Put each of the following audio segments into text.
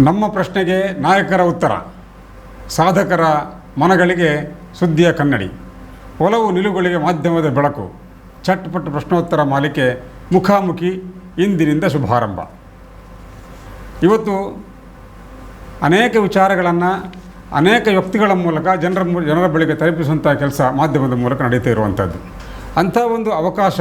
ನಮ್ಮ ಪ್ರಶ್ನೆಗೆ ನಾಯಕರ ಉತ್ತರ, ಸಾಧಕರ ಮನಗಳಿಗೆ ಸುದ್ದಿಯ ಕನ್ನಡಿ, ಒಲವು ನಿಲುವುಗಳಿಗೆ ಮಾಧ್ಯಮದ ಬೆಳಕು, ಚಟ್ಪಟ್ ಪ್ರಶ್ನೋತ್ತರ ಮಾಲಿಕೆ ಮುಖಾಮುಖಿ ಇಂದಿನಿಂದ ಶುಭಾರಂಭ. ಇವತ್ತು ಅನೇಕ ವಿಚಾರಗಳನ್ನು ಅನೇಕ ವ್ಯಕ್ತಿಗಳ ಮೂಲಕ ಜನರ ಬಳಿಗೆ ತಲುಪಿಸುವಂಥ ಕೆಲಸ ಮಾಧ್ಯಮದ ಮೂಲಕ ನಡೀತಾ ಇರುವಂಥದ್ದು. ಅಂಥ ಒಂದು ಅವಕಾಶ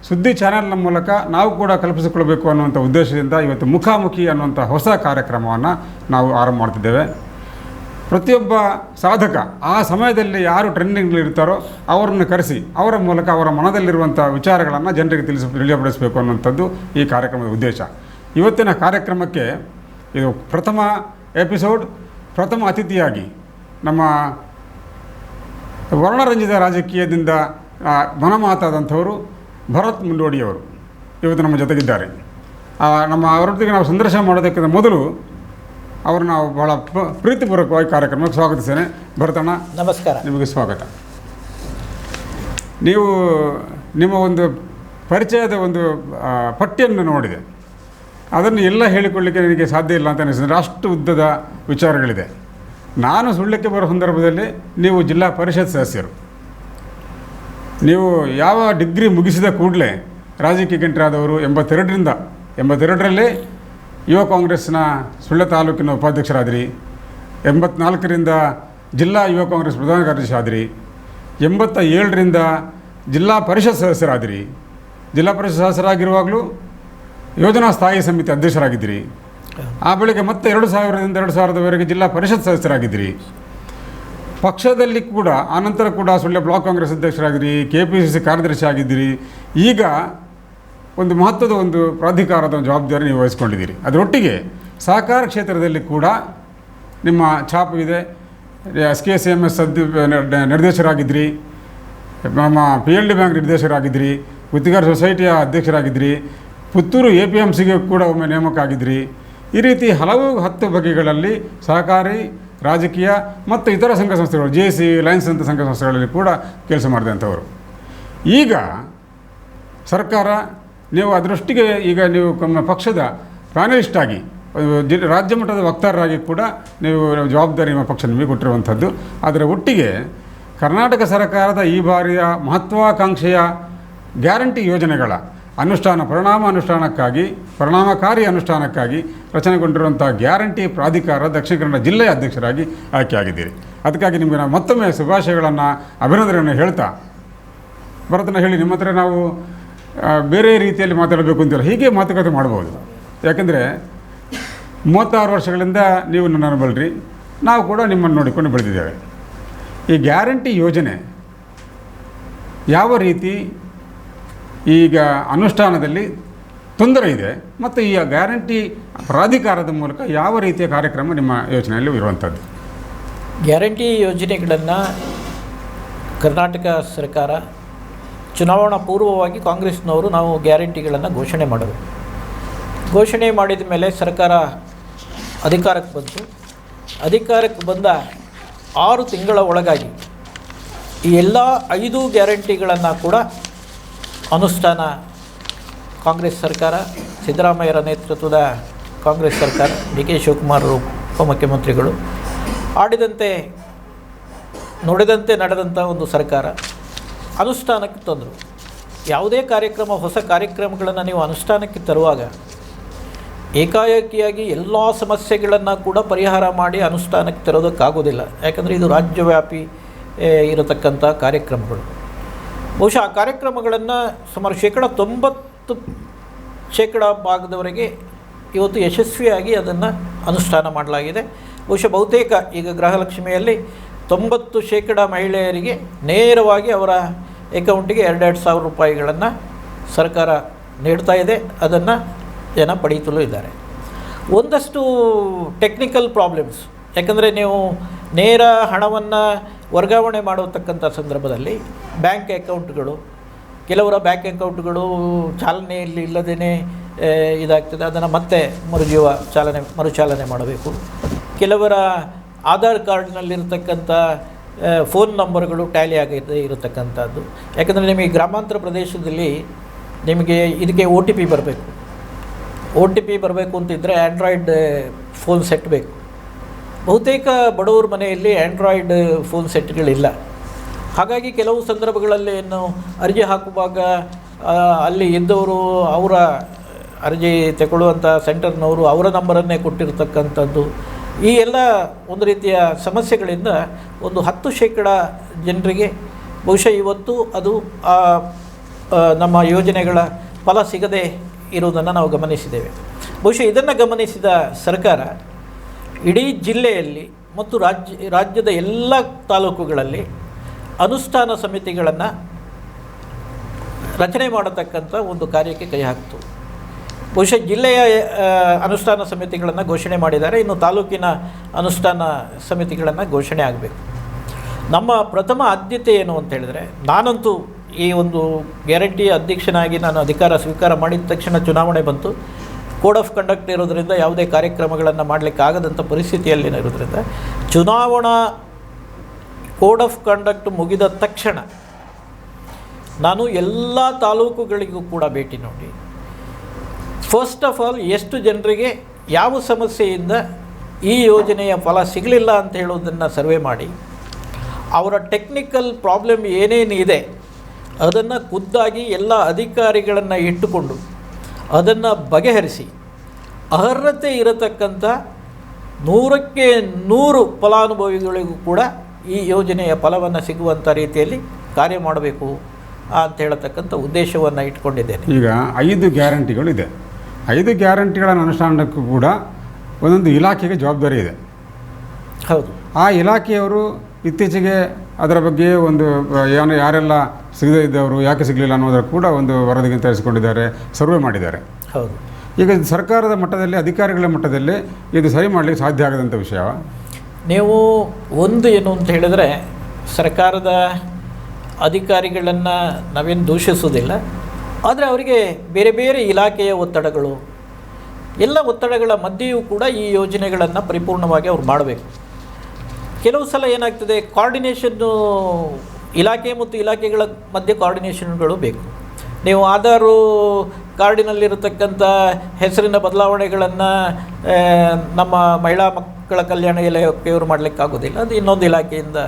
ಸುದ್ದಿ ಚಾನೆಲ್ನ ಮೂಲಕ ನಾವು ಕೂಡ ಕಲ್ಪಿಸಿಕೊಳ್ಬೇಕು ಅನ್ನುವಂಥ ಉದ್ದೇಶದಿಂದ ಇವತ್ತು ಮುಖಾಮುಖಿ ಅನ್ನುವಂಥ ಹೊಸ ಕಾರ್ಯಕ್ರಮವನ್ನು ನಾವು ಆರಂಭ ಮಾಡ್ತಿದ್ದೇವೆ. ಪ್ರತಿಯೊಬ್ಬ ಸಾಧಕ ಆ ಸಮಯದಲ್ಲಿ ಯಾರು ಟ್ರೆಂಡಿಂಗ್ಲಿರ್ತಾರೋ ಅವರನ್ನು ಕರೆಸಿ ಅವರ ಮೂಲಕ ಅವರ ಮನದಲ್ಲಿರುವಂಥ ವಿಚಾರಗಳನ್ನು ಜನರಿಗೆ ತಿಳಿಯಪಡಿಸಬೇಕು ಅನ್ನುವಂಥದ್ದು ಈ ಕಾರ್ಯಕ್ರಮದ ಉದ್ದೇಶ. ಇವತ್ತಿನ ಕಾರ್ಯಕ್ರಮಕ್ಕೆ ಇದು ಪ್ರಥಮ ಎಪಿಸೋಡ್. ಪ್ರಥಮ ಅತಿಥಿಯಾಗಿ ನಮ್ಮ ವರ್ಣರಂಜಿತ ರಾಜಕೀಯದಿಂದ ಮನಮಾತಾದಂಥವರು ಭರತ್ ಮುಂಡೋಡಿಯವರು ಇವತ್ತು ನಮ್ಮ ಜೊತೆಗಿದ್ದಾರೆ. ಅವರೊಟ್ಟಿಗೆ ನಾವು ಸಂದರ್ಶನ ಮಾಡೋದಕ್ಕಿಂತ ಮೊದಲು ಅವರು ನಾವು ಬಹಳ ಪ್ರೀತಿಪೂರ್ವಕವಾಗಿ ಕಾರ್ಯಕ್ರಮಕ್ಕೆ ಸ್ವಾಗತಿಸ್ತೇನೆ. ಭರತಣ್ಣ, ನಮಸ್ಕಾರ. ನಿಮಗೆ ಸ್ವಾಗತ. ನೀವು ನಿಮ್ಮ ಒಂದು ಪರಿಚಯದ ಒಂದು ಪಟ್ಟಿಯನ್ನು ನೋಡಿದೆ, ಅದನ್ನು ಎಲ್ಲ ಹೇಳಿಕೊಳ್ಳಲಿಕ್ಕೆ ನನಗೆ ಸಾಧ್ಯ ಇಲ್ಲ ಅಂತ ಅನಿಸಿದರೆ ಅಷ್ಟು ಉದ್ದದ ವಿಚಾರಗಳಿದೆ. ನಾನು ಸುಳ್ಯಕ್ಕೆ ಬರೋ ಸಂದರ್ಭದಲ್ಲಿ ನೀವು ಜಿಲ್ಲಾ ಪರಿಷತ್ ಸದಸ್ಯರು, ನೀವು ಯಾವ ಡಿಗ್ರಿ ಮುಗಿಸಿದ ಕೂಡಲೇ ರಾಜಕೀಯಕ್ಕೆ ಎಂಟ್ರಿ ಆದವರು. 82ರಲ್ಲಿ ಯುವ ಕಾಂಗ್ರೆಸ್ನ ಸುಳ್ಯ ತಾಲೂಕಿನ ಉಪಾಧ್ಯಕ್ಷರಾದಿರಿ. 84ರಿಂದ ಜಿಲ್ಲಾ ಯುವ ಕಾಂಗ್ರೆಸ್ ಪ್ರಧಾನ ಕಾರ್ಯದರ್ಶಿ ಆದಿರಿ. 87ರಿಂದ ಜಿಲ್ಲಾ ಪರಿಷತ್ ಸದಸ್ಯರಾದಿರಿ. ಜಿಲ್ಲಾ ಪರಿಷತ್ ಸದಸ್ಯರಾಗಿರುವಾಗಲೂ ಯೋಜನಾ ಸ್ಥಾಯಿ ಸಮಿತಿ ಅಧ್ಯಕ್ಷರಾಗಿದ್ದಿರಿ. ಆ ಬಳಿಕ ಮತ್ತೆ 2000ರಿಂದ 2000ರವರೆಗೆ ಜಿಲ್ಲಾ ಪರಿಷತ್ ಸದಸ್ಯರಾಗಿದ್ದಿರಿ. ಪಕ್ಷದಲ್ಲಿ ಕೂಡ ಆನಂತರ ಕೂಡ ಸುಳ್ಯ ಬ್ಲಾಕ್ ಕಾಂಗ್ರೆಸ್ ಅಧ್ಯಕ್ಷರಾಗಿದ್ದಿರಿ, KPCC ಕಾರ್ಯದರ್ಶಿ ಆಗಿದ್ದಿರಿ. ಈಗ ಒಂದು ಮಹತ್ವದ ಒಂದು ಪ್ರಾಧಿಕಾರದ ಜವಾಬ್ದಾರಿ ನೀವು ವಹಿಸ್ಕೊಂಡಿದ್ದೀರಿ. ಅದರೊಟ್ಟಿಗೆ ಸಹಕಾರ ಕ್ಷೇತ್ರದಲ್ಲಿ ಕೂಡ ನಿಮ್ಮ ಛಾಪು ಇದೆ. SKCMS ನಿರ್ದೇಶಕರಾಗಿದ್ದಿರಿ, ನಮ್ಮ PLD ಬ್ಯಾಂಕ್ ನಿರ್ದೇಶಕರಾಗಿದ್ದಿರಿ, ಗುತ್ತಿಗಾರ ಸೊಸೈಟಿಯ ಅಧ್ಯಕ್ಷರಾಗಿದ್ದಿರಿ, ಪುತ್ತೂರು APMCಗೆ ಕೂಡ ಒಮ್ಮೆ ನೇಮಕ ಆಗಿದ್ದಿರಿ. ಈ ರೀತಿ ಹಲವು 10 ಬಗೆಗಳಲ್ಲಿ ಸಹಕಾರಿ, ರಾಜಕೀಯ ಮತ್ತು ಇತರ ಸಂಘ ಸಂಸ್ಥೆಗಳು, JC, ಲಯನ್ಸ್ ಅಂತ ಸಂಘ ಸಂಸ್ಥೆಗಳಲ್ಲಿ ಕೂಡ ಕೆಲಸ ಮಾಡಿದಂಥವರು. ಈಗ ಸರ್ಕಾರ ನೀವು ಅದರೊಟ್ಟಿಗೆ ಈಗ ನೀವು ನಮ್ಮ ಪಕ್ಷದ ಪ್ಯಾನಲಿಸ್ಟ್ ಆಗಿ ರಾಜ್ಯ ಮಟ್ಟದ ವಕ್ತಾರರಾಗಿ ಕೂಡ ನೀವು ಜವಾಬ್ದಾರಿ ನಿಮ್ಮ ಪಕ್ಷ ನಿಮಗೆ ಕೊಟ್ಟಿರುವಂಥದ್ದು. ಅದರ ಒಟ್ಟಿಗೆ ಕರ್ನಾಟಕ ಸರ್ಕಾರದ ಈ ಬಾರಿಯ ಮಹತ್ವಾಕಾಂಕ್ಷೆಯ ಗ್ಯಾರಂಟಿ ಯೋಜನೆಗಳ ಪರಿಣಾಮಕಾರಿ ಅನುಷ್ಠಾನಕ್ಕಾಗಿ ರಚನೆಗೊಂಡಿರುವಂಥ ಗ್ಯಾರಂಟಿ ಪ್ರಾಧಿಕಾರ ದಕ್ಷಿಣ ಕನ್ನಡ ಜಿಲ್ಲೆಯ ಅಧ್ಯಕ್ಷರಾಗಿ ಆಯ್ಕೆಯಾಗಿದ್ದೀರಿ. ಅದಕ್ಕಾಗಿ ನಿಮಗೆ ನಾವು ಮತ್ತೊಮ್ಮೆ ಶುಭಾಶಯಗಳನ್ನು, ಅಭಿನಂದನೆಯನ್ನು ಹೇಳ್ತಾ, ಭರತನ ಹೇಳಿ, ನಿಮ್ಮ ಹತ್ರ ನಾವು ಬೇರೆ ರೀತಿಯಲ್ಲಿ ಮಾತಾಡಬೇಕು ಅಂತಿಲ್ಲ, ಹೀಗೆ ಮಾತುಕತೆ ಮಾಡ್ಬೋದು. ಯಾಕೆಂದರೆ 36 ವರ್ಷಗಳಿಂದ ನೀವು ನನ್ನನ್ನು ಬಲ್ರಿ, ನಾವು ಕೂಡ ನಿಮ್ಮನ್ನು ನೋಡಿಕೊಂಡು ಬೆಳೆದಿದ್ದೇವೆ. ಈ ಗ್ಯಾರಂಟಿ ಯೋಜನೆ ಯಾವ ರೀತಿ ಈಗ ಅನುಷ್ಠಾನದಲ್ಲಿ ತೊಂದರೆ ಇದೆ ಮತ್ತು ಈ ಗ್ಯಾರಂಟಿ ಪ್ರಾಧಿಕಾರದ ಮೂಲಕ ಯಾವ ರೀತಿಯ ಕಾರ್ಯಕ್ರಮ ನಿಮ್ಮ ಯೋಜನೆಯಲ್ಲಿ ಇರುವಂಥದ್ದು? ಗ್ಯಾರಂಟಿ ಯೋಜನೆಗಳನ್ನು ಕರ್ನಾಟಕ ಸರ್ಕಾರ ಚುನಾವಣಾ ಪೂರ್ವವಾಗಿ ಕಾಂಗ್ರೆಸ್ನವರು ನಾವು ಗ್ಯಾರಂಟಿಗಳನ್ನು ಘೋಷಣೆ ಮಾಡಿದ ಮೇಲೆ ಸರ್ಕಾರ ಅಧಿಕಾರಕ್ಕೆ ಬಂತು. ಅಧಿಕಾರಕ್ಕೆ ಬಂದ 6 ತಿಂಗಳ ಒಳಗಾಗಿ ಈ ಎಲ್ಲ 5 ಗ್ಯಾರಂಟಿಗಳನ್ನು ಕೂಡ ಅನುಷ್ಠಾನ ಕಾಂಗ್ರೆಸ್ ಸರ್ಕಾರ, ಸಿದ್ದರಾಮಯ್ಯರ ನೇತೃತ್ವದ ಕಾಂಗ್ರೆಸ್ ಸರ್ಕಾರ, DK ಶಿವಕುಮಾರರು ಉಪಮುಖ್ಯಮಂತ್ರಿಗಳು ಆಡಿದಂತೆ ನುಡಿದಂತೆ ನಡೆದಂಥ ಒಂದು ಸರ್ಕಾರ ಅನುಷ್ಠಾನಕ್ಕೆ ತಂದರು. ಯಾವುದೇ ಹೊಸ ಕಾರ್ಯಕ್ರಮಗಳನ್ನು ನೀವು ಅನುಷ್ಠಾನಕ್ಕೆ ತರುವಾಗ ಏಕಾಏಕಿಯಾಗಿ ಎಲ್ಲ ಸಮಸ್ಯೆಗಳನ್ನು ಕೂಡ ಪರಿಹಾರ ಮಾಡಿ ಅನುಷ್ಠಾನಕ್ಕೆ ತರೋದಕ್ಕಾಗೋದಿಲ್ಲ. ಯಾಕಂದರೆ ಇದು ರಾಜ್ಯವ್ಯಾಪಿ ಇರತಕ್ಕಂಥ ಕಾರ್ಯಕ್ರಮಗಳು. ಬಹುಶಃ ಆ ಕಾರ್ಯಕ್ರಮಗಳನ್ನು ಸುಮಾರು 90% ಭಾಗದವರೆಗೆ ಇವತ್ತು ಯಶಸ್ವಿಯಾಗಿ ಅದನ್ನು ಅನುಷ್ಠಾನ ಮಾಡಲಾಗಿದೆ. ಬಹುತೇಕ ಈಗ ಗೃಹಲಕ್ಷ್ಮಿಯಲ್ಲಿ 90% ಮಹಿಳೆಯರಿಗೆ ನೇರವಾಗಿ ಅವರ ಅಕೌಂಟಿಗೆ 2,000 ರೂಪಾಯಿಗಳನ್ನು ಸರ್ಕಾರ ನೀಡ್ತಾ ಇದೆ. ಅದನ್ನು ಜನ ಪಡೆಯುತ್ತಲೂ ಇದ್ದಾರೆ. ಒಂದಷ್ಟು ಟೆಕ್ನಿಕಲ್ ಪ್ರಾಬ್ಲಮ್ಸ್, ಯಾಕಂದರೆ ನೀವು ನೇರ ಹಣವನ್ನು ವರ್ಗಾವಣೆ ಮಾಡತಕ್ಕಂಥ ಸಂದರ್ಭದಲ್ಲಿ ಕೆಲವರ ಬ್ಯಾಂಕ್ ಅಕೌಂಟ್ಗಳು ಚಾಲನೆಯಲ್ಲಿ ಇಲ್ಲದೇ ಇದಾಗ್ತದೆ. ಅದನ್ನು ಮತ್ತೆ ಮರುಚಾಲನೆ ಮಾಡಬೇಕು. ಕೆಲವರ ಆಧಾರ್ ಕಾರ್ಡ್ನಲ್ಲಿರ್ತಕ್ಕಂಥ ಫೋನ್ ನಂಬರ್ಗಳು ಟ್ಯಾಲಿ ಆಗದೆ ಇರತಕ್ಕಂಥದ್ದು. ಯಾಕಂದರೆ ನಿಮಗೆ ಗ್ರಾಮಾಂತರ ಪ್ರದೇಶದಲ್ಲಿ ನಿಮಗೆ ಇದಕ್ಕೆ OTP ಬರಬೇಕು. OTP ಬರಬೇಕು ಅಂತಿದ್ದರೆ ಆ್ಯಂಡ್ರಾಯ್ಡ್ ಫೋನ್ ಸೆಟ್ ಬೇಕು. ಬಹುತೇಕ ಬಡವರ ಮನೆಯಲ್ಲಿ ಆ್ಯಂಡ್ರಾಯ್ಡ್ ಫೋನ್ ಸೆಟ್ಗಳಿಲ್ಲ. ಹಾಗಾಗಿ ಕೆಲವು ಸಂದರ್ಭಗಳಲ್ಲಿ ಏನು ಅರ್ಜಿ ಹಾಕುವಾಗ ಅಲ್ಲಿ ಇದ್ದವರು ಅವರ ಅರ್ಜಿ ತಗೊಳ್ಳುವಂಥ ಸೆಂಟರ್ನವರು ಅವರ ನಂಬರನ್ನೇ ಕೊಟ್ಟಿರ್ತಕ್ಕಂಥದ್ದು, ಈ ಎಲ್ಲ ಒಂದು ರೀತಿಯ ಸಮಸ್ಯೆಗಳಿಂದ ಒಂದು 10% ಜನರಿಗೆ ಬಹುಶಃ ಇವತ್ತು ಅದು ನಮ್ಮ ಯೋಜನೆಗಳ ಫಲ ಸಿಗದೆ ಇರುವುದನ್ನು ನಾವು ಗಮನಿಸಿದ್ದೇವೆ. ಬಹುಶಃ ಇದನ್ನು ಗಮನಿಸಿದ ಸರ್ಕಾರ ಇಡೀ ಜಿಲ್ಲೆಯಲ್ಲಿ ಮತ್ತು ರಾಜ್ಯದ ಎಲ್ಲ ತಾಲೂಕುಗಳಲ್ಲಿ ಅನುಷ್ಠಾನ ಸಮಿತಿಗಳನ್ನು ರಚನೆ ಮಾಡತಕ್ಕಂಥ ಒಂದು ಕಾರ್ಯಕ್ಕೆ ಕೈ ಹಾಕಿತು. ಬಹುಶಃ ಜಿಲ್ಲೆಯ ಅನುಷ್ಠಾನ ಸಮಿತಿಗಳನ್ನು ಘೋಷಣೆ ಮಾಡಿದ್ದಾರೆ, ಇನ್ನು ತಾಲೂಕಿನ ಅನುಷ್ಠಾನ ಸಮಿತಿಗಳನ್ನು ಘೋಷಣೆ ಆಗಬೇಕು. ನಮ್ಮ ಪ್ರಥಮ ಆದ್ಯತೆ ಏನು ಅಂತ ಹೇಳಿದರೆ, ನಾನಂತೂ ಈ ಒಂದು ಗ್ಯಾರಂಟಿ ಅಧ್ಯಕ್ಷನಾಗಿ ನಾನು ಅಧಿಕಾರ ಸ್ವೀಕಾರ ಮಾಡಿದ ತಕ್ಷಣ ಚುನಾವಣೆ ಬಂತು. ಕೋಡ್ ಆಫ್ ಕಂಡಕ್ಟ್ ಇರೋದರಿಂದ ಯಾವುದೇ ಕಾರ್ಯಕ್ರಮಗಳನ್ನು ಮಾಡಲಿಕ್ಕಾಗದಂಥ ಪರಿಸ್ಥಿತಿಯಲ್ಲಿ ಇರೋದರಿಂದ ಚುನಾವಣಾ ಕೋಡ್ ಆಫ್ ಕಂಡಕ್ಟ್ ಮುಗಿದ ತಕ್ಷಣ ನಾನು ಎಲ್ಲ ತಾಲೂಕುಗಳಿಗೂ ಕೂಡ ಭೇಟಿ ನೋಡಿ, ಫಸ್ಟ್ ಆಫ್ ಆಲ್ ಎಷ್ಟು ಜನರಿಗೆ ಯಾವ ಸಮಸ್ಯೆಯಿಂದ ಈ ಯೋಜನೆಯ ಫಲ ಸಿಗಲಿಲ್ಲ ಅಂತ ಹೇಳೋದನ್ನು ಸರ್ವೆ ಮಾಡಿ, ಅವರ ಟೆಕ್ನಿಕಲ್ ಪ್ರಾಬ್ಲಮ್ ಏನೇನಿದೆ ಅದನ್ನು ಖುದ್ದಾಗಿ ಎಲ್ಲ ಅಧಿಕಾರಿಗಳನ್ನು ಇಟ್ಟುಕೊಂಡು ಅದನ್ನು ಬಗೆಹರಿಸಿ ಅರ್ಹತೆ ಇರತಕ್ಕಂಥ 100ಕ್ಕೆ 100 ಫಲಾನುಭವಿಗಳಿಗೂ ಕೂಡ ಈ ಯೋಜನೆಯ ಫಲವನ್ನು ಸಿಗುವಂಥ ರೀತಿಯಲ್ಲಿ ಕಾರ್ಯ ಮಾಡಬೇಕು ಅಂತ ಹೇಳತಕ್ಕಂಥ ಉದ್ದೇಶವನ್ನು ಇಟ್ಕೊಂಡಿದ್ದೇನೆ. ಈಗ 5 ಗ್ಯಾರಂಟಿಗಳಿದೆ. 5 ಗ್ಯಾರಂಟಿಗಳ ಅನುಷ್ಠಾನಕ್ಕೂ ಕೂಡ ಒಂದೊಂದು ಇಲಾಖೆಗೆ ಜವಾಬ್ದಾರಿ ಇದೆ. ಹೌದು. ಆ ಇಲಾಖೆಯವರು ಇತ್ತೀಚೆಗೆ ಅದರ ಬಗ್ಗೆ ಒಂದು ಯಾರೆಲ್ಲ ಸಿಗದೇ ಇದ್ದವರು ಯಾಕೆ ಸಿಗಲಿಲ್ಲ ಅನ್ನೋದರ ಕೂಡ ಒಂದು ವರದಿಗೆ ತರಿಸಿಕೊಂಡಿದ್ದಾರೆ, ಸರ್ವೆ ಮಾಡಿದ್ದಾರೆ. ಹೌದು. ಈಗ ಸರ್ಕಾರದ ಮಟ್ಟದಲ್ಲಿ, ಅಧಿಕಾರಿಗಳ ಮಟ್ಟದಲ್ಲಿ ಇದು ಸರಿ ಮಾಡಲಿಕ್ಕೆ ಸಾಧ್ಯ ಆಗದಂಥ ವಿಷಯ. ನೀವು ಒಂದು ಏನು ಅಂತ ಹೇಳಿದರೆ, ಸರ್ಕಾರದ ಅಧಿಕಾರಿಗಳನ್ನು ನಾವೇನು ದೂಷಿಸುವುದಿಲ್ಲ, ಆದರೆ ಅವರಿಗೆ ಬೇರೆ ಬೇರೆ ಇಲಾಖೆಯ ಒತ್ತಡಗಳು, ಎಲ್ಲ ಒತ್ತಡಗಳ ಮಧ್ಯೆಯೂ ಕೂಡ ಈ ಯೋಜನೆಗಳನ್ನು ಪರಿಪೂರ್ಣವಾಗಿ ಅವ್ರು ಮಾಡಬೇಕು. ಕೆಲವು ಸಲ ಏನಾಗ್ತದೆ, ಕೋಆರ್ಡಿನೇಷನ್ನು ಇಲಾಖೆ ಮತ್ತು ಇಲಾಖೆಗಳ ಮಧ್ಯೆ ಕೋಆರ್ಡಿನೇಷನ್ಗಳು ಬೇಕು. ನೀವು ಆಧಾರು ಕಾರ್ಡಿನಲ್ಲಿರತಕ್ಕಂಥ ಹೆಸರಿನ ಬದಲಾವಣೆಗಳನ್ನು ನಮ್ಮ ಮಹಿಳಾ ಮಕ್ಕಳ ಕಲ್ಯಾಣ ಇಲಾಖೆಯವರು ಮಾಡಲಿಕ್ಕಾಗೋದಿಲ್ಲ, ಅದು ಇನ್ನೊಂದು ಇಲಾಖೆಯಿಂದ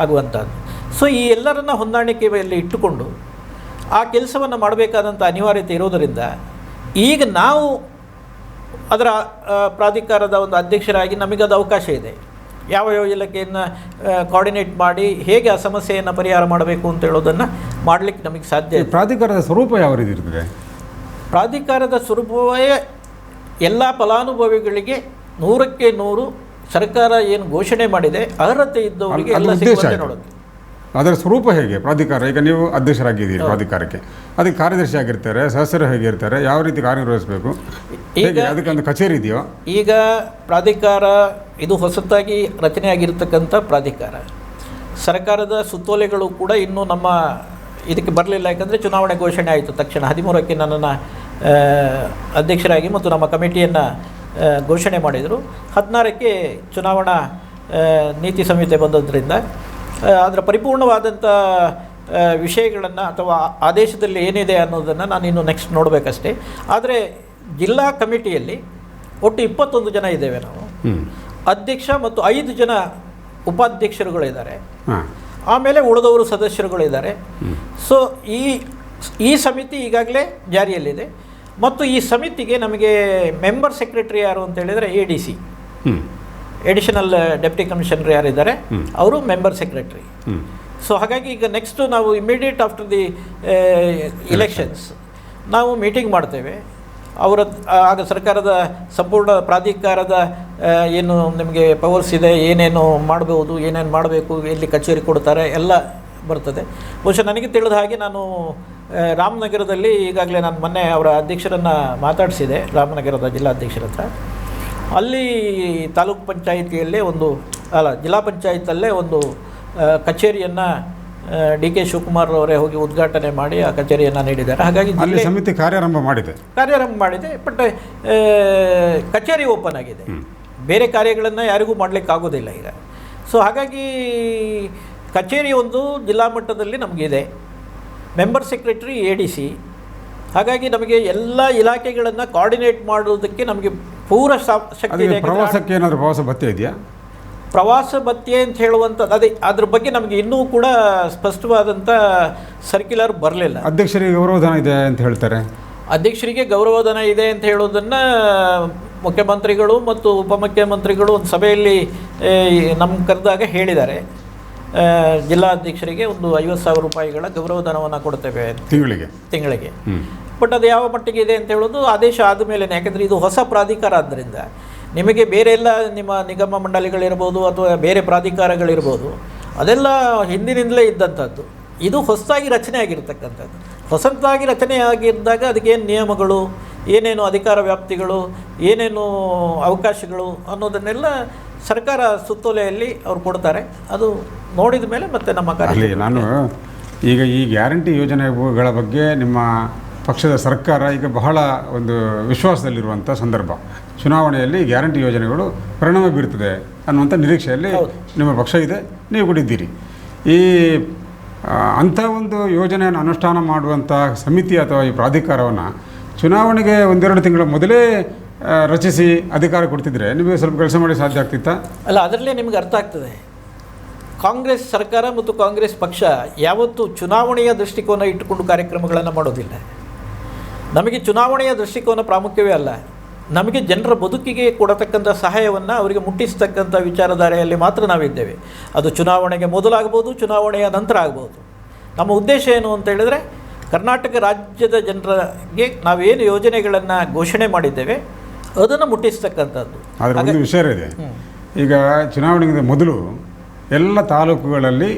ಆಗುವಂಥದ್ದು. ಸೊ ಈ ಎಲ್ಲರನ್ನ ಹೊಂದಾಣಿಕೆಯಲ್ಲಿ ಇಟ್ಟುಕೊಂಡು ಆ ಕೆಲಸವನ್ನು ಮಾಡಬೇಕಾದಂಥ ಅನಿವಾರ್ಯತೆ ಇರೋದರಿಂದ ಈಗ ನಾವು ಅದರ ಪ್ರಾಧಿಕಾರದ ಒಂದು ಅಧ್ಯಕ್ಷರಾಗಿ ನಮಗದು ಅವಕಾಶ ಇದೆ. ಯಾವ ಇಲಾಖೆಯನ್ನು ಕೋಆರ್ಡಿನೇಟ್ ಮಾಡಿ ಹೇಗೆ ಆ ಸಮಸ್ಯೆಯನ್ನು ಪರಿಹಾರ ಮಾಡಬೇಕು ಅಂತ ಹೇಳೋದನ್ನು ಮಾಡಲಿಕ್ಕೆ ನಮಗೆ ಸಾಧ್ಯ. ಪ್ರಾಧಿಕಾರದ ಸ್ವರೂಪ ಯಾವ ರೀತಿ ಇರ್ತದೆ? ಪ್ರಾಧಿಕಾರದ ಸ್ವರೂಪವೇ ಎಲ್ಲ ಫಲಾನುಭವಿಗಳಿಗೆ 100ಕ್ಕೆ 100 ಸರ್ಕಾರ ಏನು ಘೋಷಣೆ ಮಾಡಿದೆ ಅರ್ಹತೆ ಇದ್ದವರಿಗೆ ಎಲ್ಲ ಸಿಗುವಂತೆ ನೋಡೋದು. ಅದರ ಸ್ವರೂಪ ಹೇಗೆ? ಪ್ರಾಧಿಕಾರ, ಈಗ ನೀವು ಅಧ್ಯಕ್ಷರಾಗಿದ್ದೀರಿ ಪ್ರಾಧಿಕಾರಕ್ಕೆ, ಅದಕ್ಕೆ ಕಾರ್ಯದರ್ಶಿ ಆಗಿರ್ತಾರೆ, ಸದಸ್ಯರು ಹೇಗಿರ್ತಾರೆ, ಯಾವ ರೀತಿ ಕಾರ್ಯನಿರ್ವಹಿಸಬೇಕು, ಹೇಗೆ ಅದಕ್ಕೆ ಒಂದು ಕಚೇರಿ ಇದೆಯೋ? ಈಗ ಪ್ರಾಧಿಕಾರ ಇದು ಹೊಸತಾಗಿ ರಚನೆಯಾಗಿರ್ತಕ್ಕಂಥ ಪ್ರಾಧಿಕಾರ. ಸರ್ಕಾರದ ಸುತ್ತೋಲೆಗಳು ಕೂಡ ಇನ್ನೂ ನಮ್ಮ ಇದಕ್ಕೆ ಬರಲಿಲ್ಲ, ಯಾಕಂದರೆ ಚುನಾವಣೆ ಘೋಷಣೆ ಆಯಿತು ತಕ್ಷಣ 13ಕ್ಕೆ ನನ್ನನ್ನು ಅಧ್ಯಕ್ಷರಾಗಿ ಮತ್ತು ನಮ್ಮ ಕಮಿಟಿಯನ್ನು ಘೋಷಣೆ ಮಾಡಿದರು. 16ಕ್ಕೆ ಚುನಾವಣಾ ನೀತಿ ಸಂಹಿತೆ ಬಂದದ್ರಿಂದ ಅದರ ಪರಿಪೂರ್ಣವಾದಂಥ ವಿಷಯಗಳನ್ನು ಅಥವಾ ಆದೇಶದಲ್ಲಿ ಏನಿದೆ ಅನ್ನೋದನ್ನು ನಾನು ಇನ್ನು ನೆಕ್ಸ್ಟ್ ನೋಡಬೇಕಷ್ಟೇ. ಆದರೆ ಜಿಲ್ಲಾ ಕಮಿಟಿಯಲ್ಲಿ ಒಟ್ಟು 21 ಜನ ಇದ್ದೇವೆ ನಾವು. ಅಧ್ಯಕ್ಷ ಮತ್ತು 5 ಜನ ಉಪಾಧ್ಯಕ್ಷರುಗಳಿದ್ದಾರೆ, ಆಮೇಲೆ ಉಳಿದವರು ಸದಸ್ಯರುಗಳಿದ್ದಾರೆ. ಸೊ ಈ ಸಮಿತಿ ಈಗಾಗಲೇ ಜಾರಿಯಲ್ಲಿದೆ ಮತ್ತು ಈ ಸಮಿತಿಗೆ ನಮಗೆ ಮೆಂಬರ್ ಸೆಕ್ರೆಟರಿ ಯಾರು ಅಂತ ಹೇಳಿದರೆ ADC, ಎಡಿಷನಲ್ ಡೆಪ್ಟಿ ಕಮಿಷನರ್ ಯಾರಿದ್ದಾರೆ ಅವರು ಮೆಂಬರ್ ಸೆಕ್ರೆಟರಿ. ಸೊ ಹಾಗಾಗಿ ಈಗ ನೆಕ್ಸ್ಟು ನಾವು ಇಮಿಡಿಯೇಟ್ ಆಫ್ಟರ್ ದಿ ಇಲೆಕ್ಷನ್ಸ್ ನಾವು ಮೀಟಿಂಗ್ ಮಾಡ್ತೇವೆ. ಅವರ ಆಗ ಸರ್ಕಾರದ ಸಂಪೂರ್ಣ ಪ್ರಾಧಿಕಾರದ ಏನು ನಿಮಗೆ ಪವರ್ಸ್ ಇದೆ, ಏನೇನು ಮಾಡಬಹುದು, ಏನೇನು ಮಾಡಬೇಕು, ಎಲ್ಲಿ ಕಚೇರಿ ಕೊಡ್ತಾರೆ ಎಲ್ಲ ಬರ್ತದೆ. ಬಹುಶಃ ನನಗೆ ತಿಳಿದ ಹಾಗೆ ನಾನು ರಾಮನಗರದಲ್ಲಿ ಈಗಾಗಲೇ ನಾನು ಮೊನ್ನೆ ಅವರ ಅಧ್ಯಕ್ಷರನ್ನು ಮಾತಾಡಿಸಿದೆ, ರಾಮನಗರದ ಜಿಲ್ಲಾಧ್ಯಕ್ಷರ ಹತ್ರ. ಅಲ್ಲಿ ತಾಲೂಕು ಪಂಚಾಯಿತಿಯಲ್ಲೇ ಜಿಲ್ಲಾ ಪಂಚಾಯತಲ್ಲೇ ಒಂದು ಕಚೇರಿಯನ್ನು DK ಶಿವಕುಮಾರ್ ಅವರೇ ಹೋಗಿ ಉದ್ಘಾಟನೆ ಮಾಡಿ ಆ ಕಚೇರಿಯನ್ನು ನೀಡಿದ್ದಾರೆ. ಹಾಗಾಗಿ ಅಲ್ಲಿ ಸಮಿತಿ ಕಾರ್ಯಾರಂಭ ಮಾಡಿದೆ, ಬಟ್ ಕಚೇರಿ ಓಪನ್ ಆಗಿದೆ. ಬೇರೆ ಕಾರ್ಯಗಳನ್ನು ಯಾರಿಗೂ ಮಾಡಲಿಕ್ಕಾಗೋದಿಲ್ಲ ಈಗ. ಸೊ ಹಾಗಾಗಿ ಕಚೇರಿ ಒಂದು ಜಿಲ್ಲಾ ಮಟ್ಟದಲ್ಲಿ ನಮಗಿದೆ, ಮೆಂಬರ್ ಸೆಕ್ರೆಟರಿ ADC. ಹಾಗಾಗಿ ನಮಗೆ ಎಲ್ಲ ಇಲಾಖೆಗಳನ್ನು ಕೋಆರ್ಡಿನೇಟ್ ಮಾಡೋದಕ್ಕೆ ನಮಗೆ ಪೂರ ಶಕ್ತಿ ಅದಕ್ಕೆ ಇದೆ. ಪ್ರವಾಸಕ್ಕೆ ಏನಾದರೂ ಪ್ರವಾಸ ಭತ್ಯೆ ಇದೆಯಾ? ಪ್ರವಾಸ ಭತ್ಯೆ ಅಂತ ಹೇಳುವಂಥದ್ದು ಅದ್ರ ಬಗ್ಗೆ ನಮಗೆ ಇನ್ನೂ ಕೂಡ ಸ್ಪಷ್ಟವಾದಂಥ ಸರ್ಕ್ಯುಲರ್ ಬರಲಿಲ್ಲ. ಅಧ್ಯಕ್ಷರಿಗೆ ಗೌರವಧನ ಇದೆ ಅಂತ ಹೇಳ್ತಾರೆ. ಅಧ್ಯಕ್ಷರಿಗೆ ಗೌರವಧನ ಇದೆ ಅಂತ ಹೇಳೋದನ್ನು ಮುಖ್ಯಮಂತ್ರಿಗಳು ಮತ್ತು ಉಪಮುಖ್ಯಮಂತ್ರಿಗಳು ಒಂದು ಸಭೆಯಲ್ಲಿ ನಮ್ಮ ಕರೆದಾಗ ಹೇಳಿದ್ದಾರೆ. ಜಿಲ್ಲಾಧ್ಯಕ್ಷರಿಗೆ ಒಂದು 50,000 ರೂಪಾಯಿಗಳ ಗೌರವಧನವನ್ನು ಕೊಡ್ತೇವೆ ತಿಂಗಳಿಗೆ. ಬಟ್ ಅದು ಯಾವ ಮಟ್ಟಿಗೆ ಇದೆ ಅಂತ ಹೇಳೋದು ಆದೇಶ ಆದಮೇಲೆ, ಯಾಕೆಂದರೆ ಇದು ಹೊಸ ಪ್ರಾಧಿಕಾರ ಆದ್ದರಿಂದ ನಿಮಗೆ ಬೇರೆ ಎಲ್ಲ ನಿಮ್ಮ ನಿಗಮ ಮಂಡಳಿಗಳಿರ್ಬೋದು ಅಥವಾ ಬೇರೆ ಪ್ರಾಧಿಕಾರಗಳಿರ್ಬೋದು, ಅದೆಲ್ಲ ಹಿಂದಿನಿಂದಲೇ ಇದ್ದಂಥದ್ದು. ಇದು ಹೊಸದಾಗಿ ರಚನೆ ಆಗಿರ್ತಕ್ಕಂಥದ್ದು. ಹೊಸದಾಗಿ ರಚನೆ ಆಗಿದ್ದಾಗ ಅದಕ್ಕೇನು ನಿಯಮಗಳು, ಏನೇನು ಅಧಿಕಾರ ವ್ಯಾಪ್ತಿಗಳು, ಏನೇನು ಅವಕಾಶಗಳು ಅನ್ನೋದನ್ನೆಲ್ಲ ಸರ್ಕಾರ ಸುತ್ತೋಲೆಯಲ್ಲಿ ಅವ್ರು ಕೊಡ್ತಾರೆ. ಅದು ನೋಡಿದ ಮೇಲೆ ಮತ್ತೆ ನಮ್ಮ ಅಲ್ಲಿ ನಾನು ಈಗ ಈ ಗ್ಯಾರಂಟಿ ಯೋಜನೆಗಳ ಬಗ್ಗೆ ನಿಮ್ಮ ಪಕ್ಷದ ಸರ್ಕಾರ ಈಗ ಬಹಳ ಒಂದು ವಿಶ್ವಾಸದಲ್ಲಿರುವಂಥ ಸಂದರ್ಭ. ಚುನಾವಣೆಯಲ್ಲಿ ಗ್ಯಾರಂಟಿ ಯೋಜನೆಗಳು ಪರಿಣಾಮ ಬೀರ್ತದೆ ಅನ್ನುವಂಥ ನಿರೀಕ್ಷೆಯಲ್ಲಿ ನಿಮ್ಮ ಪಕ್ಷ ಇದೆ, ನೀವು ಕೂಡ ಇದ್ದೀರಿ. ಈ ಅಂಥ ಒಂದು ಯೋಜನೆಯನ್ನು ಅನುಷ್ಠಾನ ಮಾಡುವಂಥ ಸಮಿತಿ ಅಥವಾ ಈ ಪ್ರಾಧಿಕಾರವನ್ನು ಚುನಾವಣೆಗೆ 1-2 ತಿಂಗಳ ಮೊದಲೇ ರಚಿಸಿ ಅಧಿಕಾರ ಕೊಡ್ತಿದ್ರೆ ನಿಮಗೆ ಸ್ವಲ್ಪ ಕೆಲಸ ಮಾಡಿ ಸಾಧ್ಯ ಆಗ್ತಿತ್ತಾ? ಅಲ್ಲ, ಅದರಲ್ಲೇ ನಿಮಗೆ ಅರ್ಥ ಆಗ್ತದೆ. ಕಾಂಗ್ರೆಸ್ ಸರ್ಕಾರ ಮತ್ತು ಕಾಂಗ್ರೆಸ್ ಪಕ್ಷ ಯಾವತ್ತೂ ಚುನಾವಣೆಯ ದೃಷ್ಟಿಕೋನ ಇಟ್ಟುಕೊಂಡು ಕಾರ್ಯಕ್ರಮಗಳನ್ನು ಮಾಡೋದಿಲ್ಲ. ನಮಗೆ ಚುನಾವಣೆಯ ದೃಷ್ಟಿಕೋನ ಪ್ರಾಮುಖ್ಯವೇ ಅಲ್ಲ. ನಮಗೆ ಜನರ ಬದುಕಿಗೆ ಕೊಡತಕ್ಕಂಥ ಸಹಾಯವನ್ನು ಅವರಿಗೆ ಮುಟ್ಟಿಸ್ತಕ್ಕಂಥ ವಿಚಾರಧಾರೆಯಲ್ಲಿ ಮಾತ್ರ ನಾವಿದ್ದೇವೆ. ಅದು ಚುನಾವಣೆಗೆ ಮೊದಲಾಗ್ಬೋದು, ಚುನಾವಣೆಯ ನಂತರ ಆಗ್ಬೋದು. ನಮ್ಮ ಉದ್ದೇಶ ಏನು ಅಂತ ಹೇಳಿದರೆ, ಕರ್ನಾಟಕ ರಾಜ್ಯದ ಜನರಿಗೆ ನಾವೇನು ಯೋಜನೆಗಳನ್ನು ಘೋಷಣೆ ಮಾಡಿದ್ದೇವೆ ಅದನ್ನು ಮುಟ್ಟಿಸ್ತಕ್ಕಂಥದ್ದು. ಆದರೆ ಒಂದು ವಿಷಯ ಇದೆ, ಈಗ ಚುನಾವಣೆಗೆ ಮೊದಲು ಎಲ್ಲ ತಾಲೂಕುಗಳಲ್ಲಿ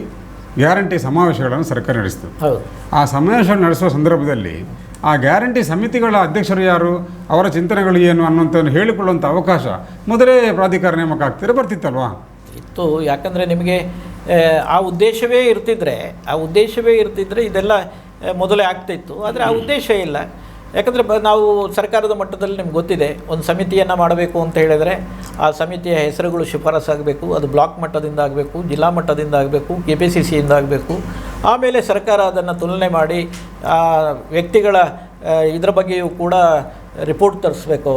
ಗ್ಯಾರಂಟಿ ಸಮಾವೇಶಗಳನ್ನು ಸರ್ಕಾರ ನಡೆಸಿತು. ಆ ಸಮಾವೇಶ ನಡೆಸುವ ಸಂದರ್ಭದಲ್ಲಿ ಆ ಗ್ಯಾರಂಟಿ ಸಮಿತಿಗಳ ಅಧ್ಯಕ್ಷರು ಯಾರು, ಅವರ ಚಿಂತನೆಗಳು ಏನು ಅನ್ನುವಂಥದ್ದು ಹೇಳಿಕೊಳ್ಳುವಂಥ ಅವಕಾಶ ಮೊದಲೇ ಪ್ರಾಧಿಕಾರ ನೇಮಕ ಆಗ್ತಿದ್ರೆ ಬರ್ತಿತ್ತಲ್ವಾ? ಇತ್ತು. ಯಾಕಂದರೆ ನಿಮಗೆ ಆ ಉದ್ದೇಶವೇ ಇರ್ತಿದ್ರೆ ಇದೆಲ್ಲ ಮೊದಲೇ ಆಗ್ತಾಯಿತ್ತು. ಆದರೆ ಆ ಉದ್ದೇಶ ಇಲ್ಲ. ಯಾಕಂದರೆ ನಾವು ಸರ್ಕಾರದ ಮಟ್ಟದಲ್ಲಿ ನಿಮ್ಗೆ ಗೊತ್ತಿದೆ, ಒಂದು ಸಮಿತಿಯನ್ನು ಮಾಡಬೇಕು ಅಂತ ಹೇಳಿದರೆ ಆ ಸಮಿತಿಯ ಹೆಸರುಗಳು ಶಿಫಾರಸಾಗಬೇಕು. ಅದು ಬ್ಲಾಕ್ ಮಟ್ಟದಿಂದ ಆಗಬೇಕು, ಜಿಲ್ಲಾ ಮಟ್ಟದಿಂದ ಆಗಬೇಕು, KPCCಯಿಂದ ಆಗಬೇಕು. ಆಮೇಲೆ ಸರ್ಕಾರ ಅದನ್ನು ತುಲನೆ ಮಾಡಿ ಆ ವ್ಯಕ್ತಿಗಳ ಇದರ ಬಗ್ಗೆಯೂ ಕೂಡ ರಿಪೋರ್ಟ್ ತರಿಸ್ಬೇಕು.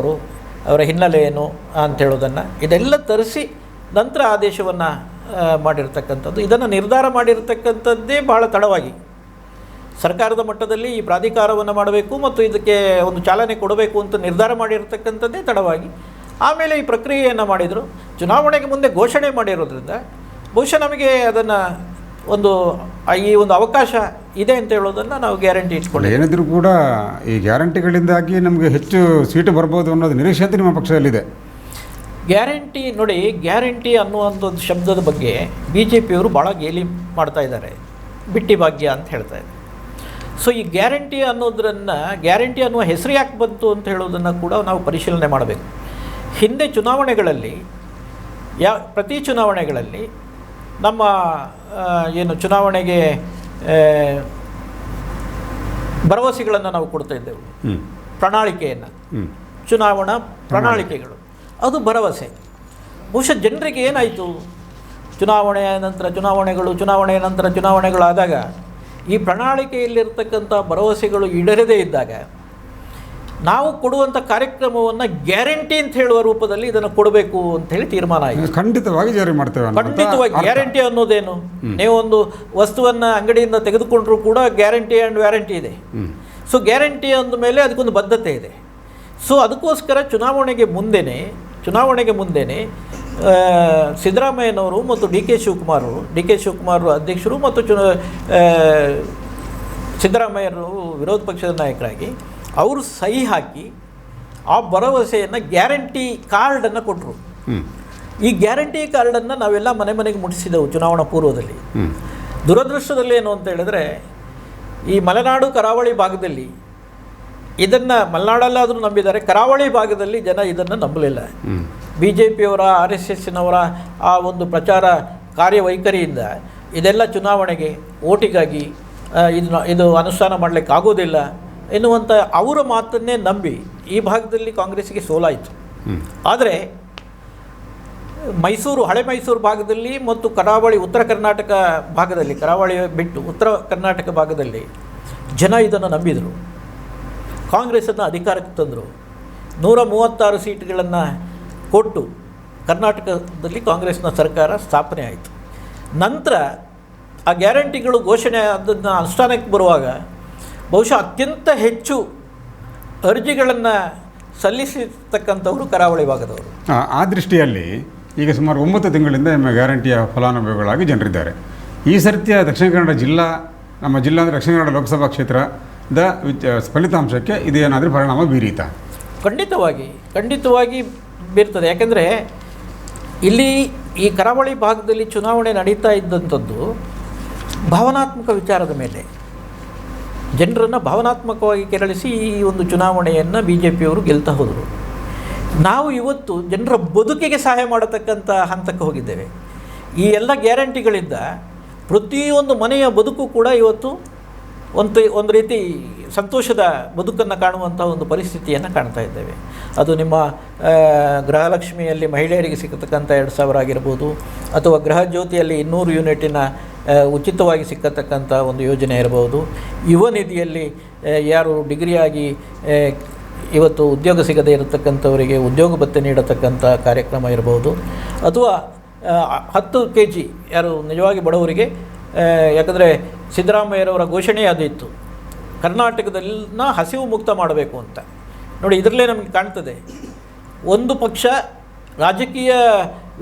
ಅವರ ಹಿನ್ನೆಲೆ ಏನು ಅಂತ ಹೇಳೋದನ್ನು ಇದೆಲ್ಲ ತರಿಸಿ ನಂತರ ಆದೇಶವನ್ನು ಮಾಡಿರ್ತಕ್ಕಂಥದ್ದು. ಇದನ್ನು ನಿರ್ಧಾರ ಮಾಡಿರ್ತಕ್ಕಂಥದ್ದೇ ಭಾಳ ತಡವಾಗಿ. ಸರ್ಕಾರದ ಮಟ್ಟದಲ್ಲಿ ಈ ಪ್ರಾಧಿಕಾರವನ್ನು ಮಾಡಬೇಕು ಮತ್ತು ಇದಕ್ಕೆ ಒಂದು ಚಾಲನೆ ಕೊಡಬೇಕು ಅಂತ ನಿರ್ಧಾರ ಮಾಡಿರ್ತಕ್ಕಂಥದ್ದೇ ತಡವಾಗಿ. ಆಮೇಲೆ ಈ ಪ್ರಕ್ರಿಯೆಯನ್ನು ಮಾಡಿದರು. ಚುನಾವಣೆಗೆ ಮುಂದೆ ಘೋಷಣೆ ಮಾಡಿರೋದ್ರಿಂದ ಬಹುಶಃ ನಮಗೆ ಅದನ್ನು ಈ ಒಂದು ಅವಕಾಶ ಇದೆ ಅಂತ ಹೇಳೋದನ್ನು ನಾವು ಗ್ಯಾರಂಟಿ ಇಟ್ಕೊಳ್ಳಿ. ಏನಿದ್ರೂ ಕೂಡ ಈ ಗ್ಯಾರಂಟಿಗಳಿಂದಾಗಿ ನಮಗೆ ಹೆಚ್ಚು ಸೀಟು ಬರ್ಬೋದು ಅನ್ನೋದು ನಿರೀಕ್ಷೆ ಅಂತ ನಿಮ್ಮ ಪಕ್ಷದಲ್ಲಿದೆ. ಗ್ಯಾರಂಟಿ ನೋಡಿ, ಗ್ಯಾರಂಟಿ ಅನ್ನುವಂಥದ್ದು ಶಬ್ದದ ಬಗ್ಗೆ BJPಯವರು ಭಾಳ ಗೇಲಿ ಮಾಡ್ತಾ ಇದ್ದಾರೆ. ಬಿಟ್ಟಿ ಭಾಗ್ಯ ಅಂತ ಹೇಳ್ತಾ ಇದ್ದಾರೆ. ಸೊ ಈ ಗ್ಯಾರಂಟಿ ಅನ್ನುವ ಹೆಸರು ಯಾಕೆ ಬಂತು ಅಂತ ಹೇಳೋದನ್ನು ಕೂಡ ನಾವು ಪರಿಶೀಲನೆ ಮಾಡಬೇಕು. ಹಿಂದೆ ಚುನಾವಣೆಗಳಲ್ಲಿ ಪ್ರತಿ ಚುನಾವಣೆಗಳಲ್ಲಿ ನಮ್ಮ ಏನು ಚುನಾವಣೆಗೆ ಭರವಸೆಗಳನ್ನು ನಾವು ಕೊಡ್ತಾ ಇದ್ದೆವು. ಪ್ರಣಾಳಿಕೆಯನ್ನು, ಚುನಾವಣಾ ಪ್ರಣಾಳಿಕೆಗಳು, ಅದು ಭರವಸೆ. ಬಹುಶಃ ಜನರಿಗೆ ಏನಾಯಿತು, ಚುನಾವಣೆಯ ನಂತರ ಚುನಾವಣೆಗಳಾದಾಗ ಈ ಪ್ರಣಾಳಿಕೆಯಲ್ಲಿರ್ತಕ್ಕಂಥ ಭರವಸೆಗಳು ಈಡೇರದೇ ಇದ್ದಾಗ ನಾವು ಕೊಡುವಂಥ ಕಾರ್ಯಕ್ರಮವನ್ನು ಗ್ಯಾರಂಟಿ ಅಂತ ಹೇಳುವ ರೂಪದಲ್ಲಿ ಇದನ್ನು ಕೊಡಬೇಕು ಅಂತೇಳಿ ತೀರ್ಮಾನ ಆಯಿತು. ಖಂಡಿತವಾಗಿ ಜಾರಿ ಮಾಡ್ತೇವೆ. ಖಂಡಿತವಾಗಿ. ಗ್ಯಾರಂಟಿ ಅನ್ನೋದೇನು, ನೀವು ಒಂದು ವಸ್ತುವನ್ನು ಅಂಗಡಿಯಿಂದ ತೆಗೆದುಕೊಂಡ್ರೂ ಕೂಡ ಗ್ಯಾರಂಟಿ ಆ್ಯಂಡ್ ವ್ಯಾರಂಟಿ ಇದೆ. ಸೊ ಗ್ಯಾರಂಟಿ ಅಂದ ಮೇಲೆ ಅದಕ್ಕೊಂದು ಬದ್ಧತೆ ಇದೆ. ಸೊ ಅದಕ್ಕೋಸ್ಕರ ಚುನಾವಣೆಗೆ ಮುಂದೆನೇ ಸಿದ್ದರಾಮಯ್ಯನವರು ಮತ್ತು ಡಿ ಕೆ ಶಿವಕುಮಾರ್ ಅಧ್ಯಕ್ಷರು ಮತ್ತು ಸಿದ್ದರಾಮಯ್ಯರು ವಿರೋಧ ಪಕ್ಷದ ನಾಯಕರಾಗಿ ಅವರು ಸಹಿ ಹಾಕಿ ಆ ಭರವಸೆಯನ್ನು ಗ್ಯಾರಂಟಿ ಕಾರ್ಡನ್ನು ಕೊಟ್ಟರು. ಈ ಗ್ಯಾರಂಟಿ ಕಾರ್ಡನ್ನು ನಾವೆಲ್ಲ ಮನೆಗೆ ಮುಟ್ಟಿಸಿದೆವು ಚುನಾವಣಾ ಪೂರ್ವದಲ್ಲಿ. ದುರದೃಷ್ಟದಲ್ಲಿ ಏನು ಅಂತ ಹೇಳಿದ್ರೆ, ಈ ಮಲೆನಾಡು ಕರಾವಳಿ ಭಾಗದಲ್ಲಿ ಇದನ್ನು ಮಲೆನಾಡಲ್ಲಾದರೂ ನಂಬಿದ್ದಾರೆ, ಕರಾವಳಿ ಭಾಗದಲ್ಲಿ ಜನ ಇದನ್ನು ನಂಬಲಿಲ್ಲ. BJPಯವರ RSSನವರ ಆ ಒಂದು ಪ್ರಚಾರ ಕಾರ್ಯವೈಖರಿಯಿಂದ ಇದೆಲ್ಲ ಚುನಾವಣೆಗೆ ಓಟಿಗಾಗಿ ಇದು ಅನುಷ್ಠಾನ ಮಾಡಲಿಕ್ಕೆ ಆಗೋದಿಲ್ಲ ಎನ್ನುವಂಥ ಅವರ ಮಾತನ್ನೇ ನಂಬಿ ಈ ಭಾಗದಲ್ಲಿ ಕಾಂಗ್ರೆಸ್ಸಿಗೆ ಸೋಲಾಯಿತು. ಆದರೆ ಹಳೆ ಮೈಸೂರು ಭಾಗದಲ್ಲಿ ಮತ್ತು ಉತ್ತರ ಕರ್ನಾಟಕ ಭಾಗದಲ್ಲಿ, ಕರಾವಳಿ ಬಿಟ್ಟು ಉತ್ತರ ಕರ್ನಾಟಕ ಭಾಗದಲ್ಲಿ ಜನ ಇದನ್ನು ನಂಬಿದರು, ಕಾಂಗ್ರೆಸ್ಸನ್ನು ಅಧಿಕಾರಕ್ಕೆ ತಂದರು. 136 ಸೀಟ್ಗಳನ್ನು ಕೊಟ್ಟು ಕರ್ನಾಟಕದಲ್ಲಿ ಕಾಂಗ್ರೆಸ್ನ ಸರ್ಕಾರ ಸ್ಥಾಪನೆ ಆಯಿತು. ನಂತರ ಆ ಗ್ಯಾರಂಟಿಗಳು ಘೋಷಣೆ ಅದನ್ನು ಅನುಷ್ಠಾನಕ್ಕೆ ಬರುವಾಗ ಬಹುಶಃ ಅತ್ಯಂತ ಹೆಚ್ಚು ಅರ್ಜಿಗಳನ್ನು ಸಲ್ಲಿಸಿರ್ತಕ್ಕಂಥವರು ಕರಾವಳಿ ಭಾಗದವರು. ಆ ದೃಷ್ಟಿಯಲ್ಲಿ ಈಗ ಸುಮಾರು 9 ತಿಂಗಳಿಂದ ಗ್ಯಾರಂಟಿಯ ಫಲಾನುಭವಿಗಳಾಗಿ ಜನರಿದ್ದಾರೆ. ಈ ಸರ್ತಿಯ ದಕ್ಷಿಣ ಕನ್ನಡ ಜಿಲ್ಲಾ, ನಮ್ಮ ಜಿಲ್ಲಾ ಅಂದರೆ ದಕ್ಷಿಣ ಕನ್ನಡ ಲೋಕಸಭಾ ಕ್ಷೇತ್ರದ ಫಲಿತಾಂಶಕ್ಕೆ ಇದೇನಾದರೂ ಪರಿಣಾಮ ಬೀರೀತಾ? ಖಂಡಿತವಾಗಿ ಬೀರ್ತದೆ. ಯಾಕೆಂದರೆ ಇಲ್ಲಿ ಈ ಕರಾವಳಿ ಭಾಗದಲ್ಲಿ ಚುನಾವಣೆ ನಡೀತಾ ಇದ್ದಂಥದ್ದು ಭಾವನಾತ್ಮಕ ವಿಚಾರದ ಮೇಲೆ, ಜನರನ್ನು ಭಾವನಾತ್ಮಕವಾಗಿ ಕೆರಳಿಸಿ ಈ ಒಂದು ಚುನಾವಣೆಯನ್ನು BJPಯವರು ಗೆಲ್ತಾ ಹೋದರು. ನಾವು ಇವತ್ತು ಜನರ ಬದುಕಿಗೆ ಸಹಾಯ ಮಾಡತಕ್ಕಂಥ ಹಂತಕ್ಕೆ ಹೋಗಿದ್ದೇವೆ. ಈ ಎಲ್ಲ ಗ್ಯಾರಂಟಿಗಳಿಂದ ಪ್ರತಿಯೊಂದು ಮನೆಯ ಬದುಕು ಕೂಡ ಇವತ್ತು ಒಂದು ರೀತಿ ಸಂತೋಷದ ಬದುಕನ್ನು ಕಾಣುವಂಥ ಒಂದು ಪರಿಸ್ಥಿತಿಯನ್ನು ಕಾಣ್ತಾ ಇದ್ದೇವೆ. ಅದು ನಿಮ್ಮ ಗೃಹಲಕ್ಷ್ಮಿಯಲ್ಲಿ ಮಹಿಳೆಯರಿಗೆ ಸಿಕ್ಕತಕ್ಕಂಥ 2,000 ಆಗಿರ್ಬೋದು, ಅಥವಾ ಗೃಹ ಜ್ಯೋತಿಯಲ್ಲಿ 200 ಯೂನಿಟಿನ ಉಚಿತವಾಗಿ ಸಿಕ್ಕತಕ್ಕಂಥ ಒಂದು ಯೋಜನೆ ಇರ್ಬೋದು, ಯುವ ನಿಧಿಯಲ್ಲಿ ಯಾರು ಡಿಗ್ರಿಯಾಗಿ ಇವತ್ತು ಉದ್ಯೋಗ ಸಿಗದೇ ಇರತಕ್ಕಂಥವರಿಗೆ ಉದ್ಯೋಗ ಭತ್ಯೆ ನೀಡತಕ್ಕಂಥ ಕಾರ್ಯಕ್ರಮ ಇರ್ಬೋದು, ಅಥವಾ 10 kg ಯಾರು ನಿಜವಾಗಿ ಬಡವರಿಗೆ, ಯಾಕಂದರೆ ಸಿದ್ದರಾಮಯ್ಯರವರ ಘೋಷಣೆ ಅದಿತ್ತು ಕರ್ನಾಟಕದಲ್ಲಿನ ಹಸಿವು ಮುಕ್ತ ಮಾಡಬೇಕು ಅಂತ. ನೋಡಿ, ಇದರಲ್ಲೇ ನಮಗೆ ಕಾಣ್ತದೆ, ಒಂದು ಪಕ್ಷ ರಾಜಕೀಯ